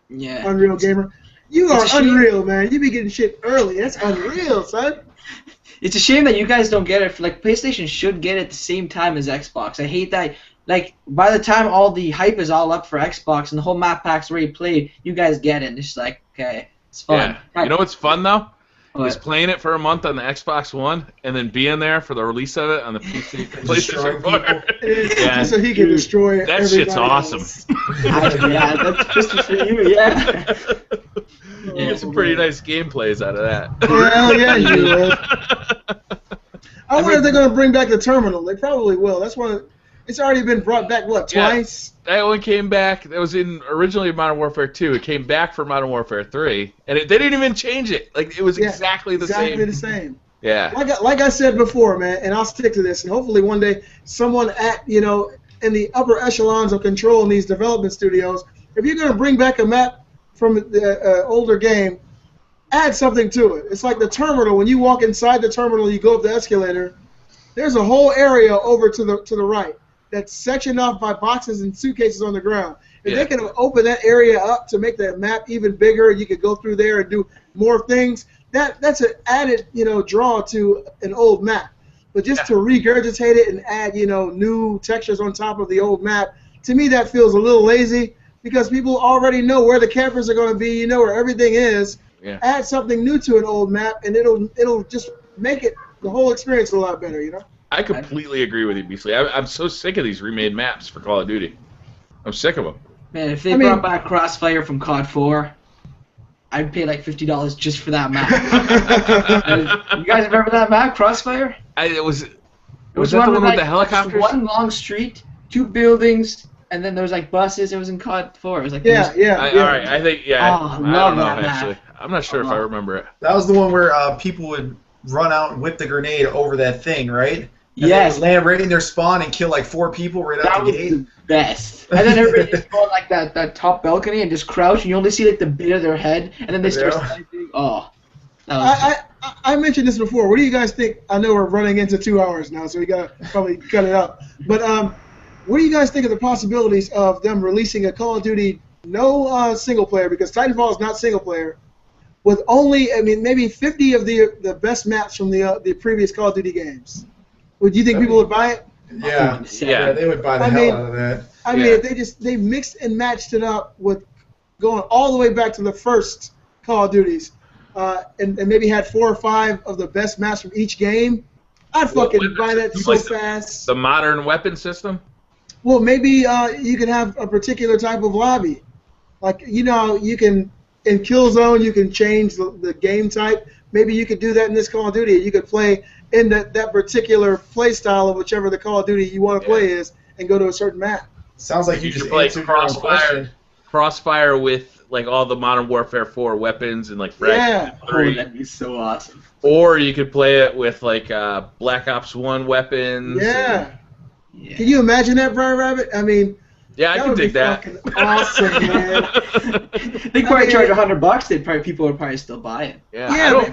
Yeah. Unreal Gamer. You are unreal, man. You be getting shit early. That's unreal, son. It's a shame that you guys don't get it. PlayStation should get it at the same time as Xbox. I hate that like by the time all the hype is all up for Xbox and the whole map pack's already played, you guys get it. And it's just like, okay, it's fun. Yeah. You know what's fun though? What? Is playing it for a month on the Xbox One and then being there for the release of it on the PC, PlayStation 4. Yeah. So he can destroy that shit's awesome. Yeah, that's just for you, yeah. You get some pretty nice gameplays out of that. Hell yeah, you would. I wonder if they're going to bring back the terminal. They probably will. That's one. It's already been brought back, what, twice? Yeah, that one came back. That was in originally Modern Warfare 2. It came back for Modern Warfare 3, and they didn't even change it. Like it was exactly the same. Exactly the same. Yeah. Like I said before, man, and I'll stick to this. And hopefully one day someone in the upper echelons of control in these development studios, if you're going to bring back a map from the older game, add something to it. It's like the terminal. When you walk inside the terminal, you go up the escalator. There's a whole area over to the right that's sectioned off by boxes and suitcases on the ground. If they can open that area up to make the map even bigger, you could go through there and do more things. That's an added draw to an old map. But just to regurgitate it and add new textures on top of the old map, to me that feels a little lazy because people already know where the campers are going to be. You know where everything is. Yeah. Add something new to an old map, and it'll just make the whole experience a lot better. I completely agree with you, Beasley. I'm so sick of these remade maps for Call of Duty. I'm sick of them. Man, if they brought back Crossfire from COD 4, I'd pay like $50 just for that map. You guys remember that map, Crossfire? Was that the one with the helicopters? One long street, 2 buildings, and then there was like buses. It was in COD 4. It was like all right, I think I don't know actually. Map. I'm not sure if I remember it. That was the one where people would run out and whip the grenade over that thing, right? And yes. Land right in their spawn and kill like 4 people right out the gate. That was the best. And then everybody just go on like that top balcony and just crouch, and you only see like the bit of their head, and then they start sniping. Oh. I mentioned this before. What do you guys think? I know we're running into 2 hours now, so we gotta probably cut it up. But what do you guys think of the possibilities of them releasing a Call of Duty single player, because Titanfall is not single player, with only maybe 50 of the best maps from the previous Call of Duty games? Would you think people would buy it? Yeah, they would buy the hell out of that. I mean, if they mixed and matched it up with going all the way back to the first Call of Duties, and maybe had 4 or 5 of the best maps from each game, I'd fucking buy that so fast. The modern weapon system? Well, maybe you could have a particular type of lobby. Like, you can, in Killzone, you can change the game type. Maybe you could do that in this Call of Duty. You could play in that particular play style of whichever the Call of Duty you want to play is, and go to a certain map. Sounds like you just play Crossfire with like all the Modern Warfare 4 weapons and like Frag 3. That'd be so awesome. Or you could play it with like Black Ops 1 weapons. Yeah. Can you imagine that, BriarRabbit? I mean, I can dig that. Awesome, man. They probably charge $100. People would probably still buy it. Yeah,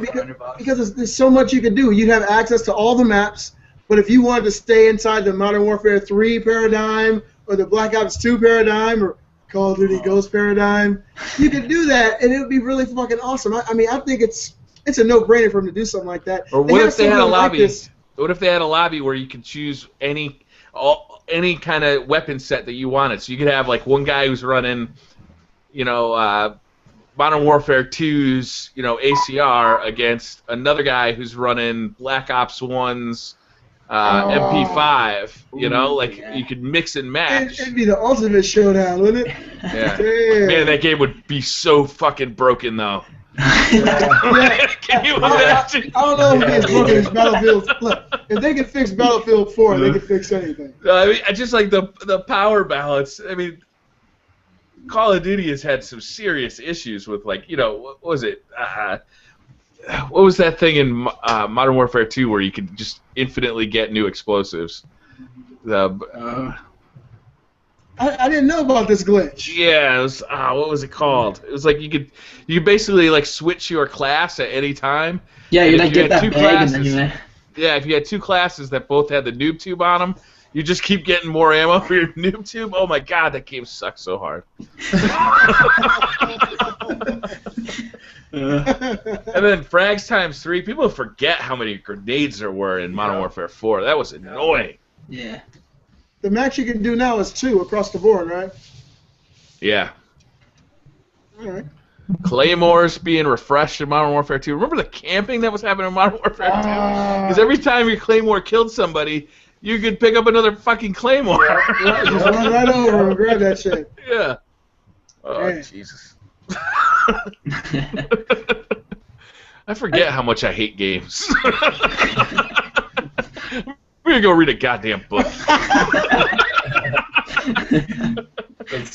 because there's so much you could do. You'd have access to all the maps, but if you wanted to stay inside the Modern Warfare 3 paradigm or the Black Ops 2 paradigm or Call of Duty Ghost paradigm, you could do that, and it would be really fucking awesome. I think it's a no-brainer for them to do something like that. Or what if they had a lobby? What if they had a lobby where you could choose any kind of weapon set that you wanted? So you could have like one guy who's running, Modern Warfare 2's, ACR against another guy who's running Black Ops 1's MP5. You could mix and match. It'd be the ultimate showdown, wouldn't it? Yeah. Damn. Man, that game would be so fucking broken though. Can you imagine? I don't know if it's broken as Battlefield. Look, if they can fix Battlefield 4, they can fix anything. I just like the power balance. I mean, Call of Duty has had some serious issues with what was it? What was that thing in Modern Warfare 2 where you could just infinitely get new explosives? I didn't know about this glitch. Yeah, it was, what was it called? It was like you basically like switch your class at any time. Yeah, you get that bag and then you. Yeah, if you had 2 classes that both had the noob tube on them, you just keep getting more ammo for your noob tube. Oh my god, that game sucks so hard. And then frags times 3. People forget how many grenades there were in Modern Warfare 4. That was annoying. Yeah. the max you can do now is 2 across the board, right? Yeah. All right. Claymores being refreshed in Modern Warfare 2. Remember the camping that was happening in Modern Warfare 2? Because every time your Claymore killed somebody, you could pick up another fucking Claymore. Just run right over and grab that shit. Yeah. Oh, Man. Jesus. I forget how much I hate games. We're going to go read a goddamn book.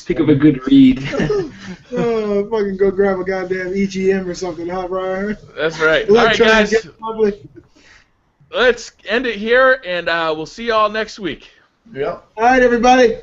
Pick up a good read. Fucking go grab a goddamn EGM or something, huh, Brian? That's right. All right, guys. Let's end it here, and we'll see you all next week. Yep. All right, everybody.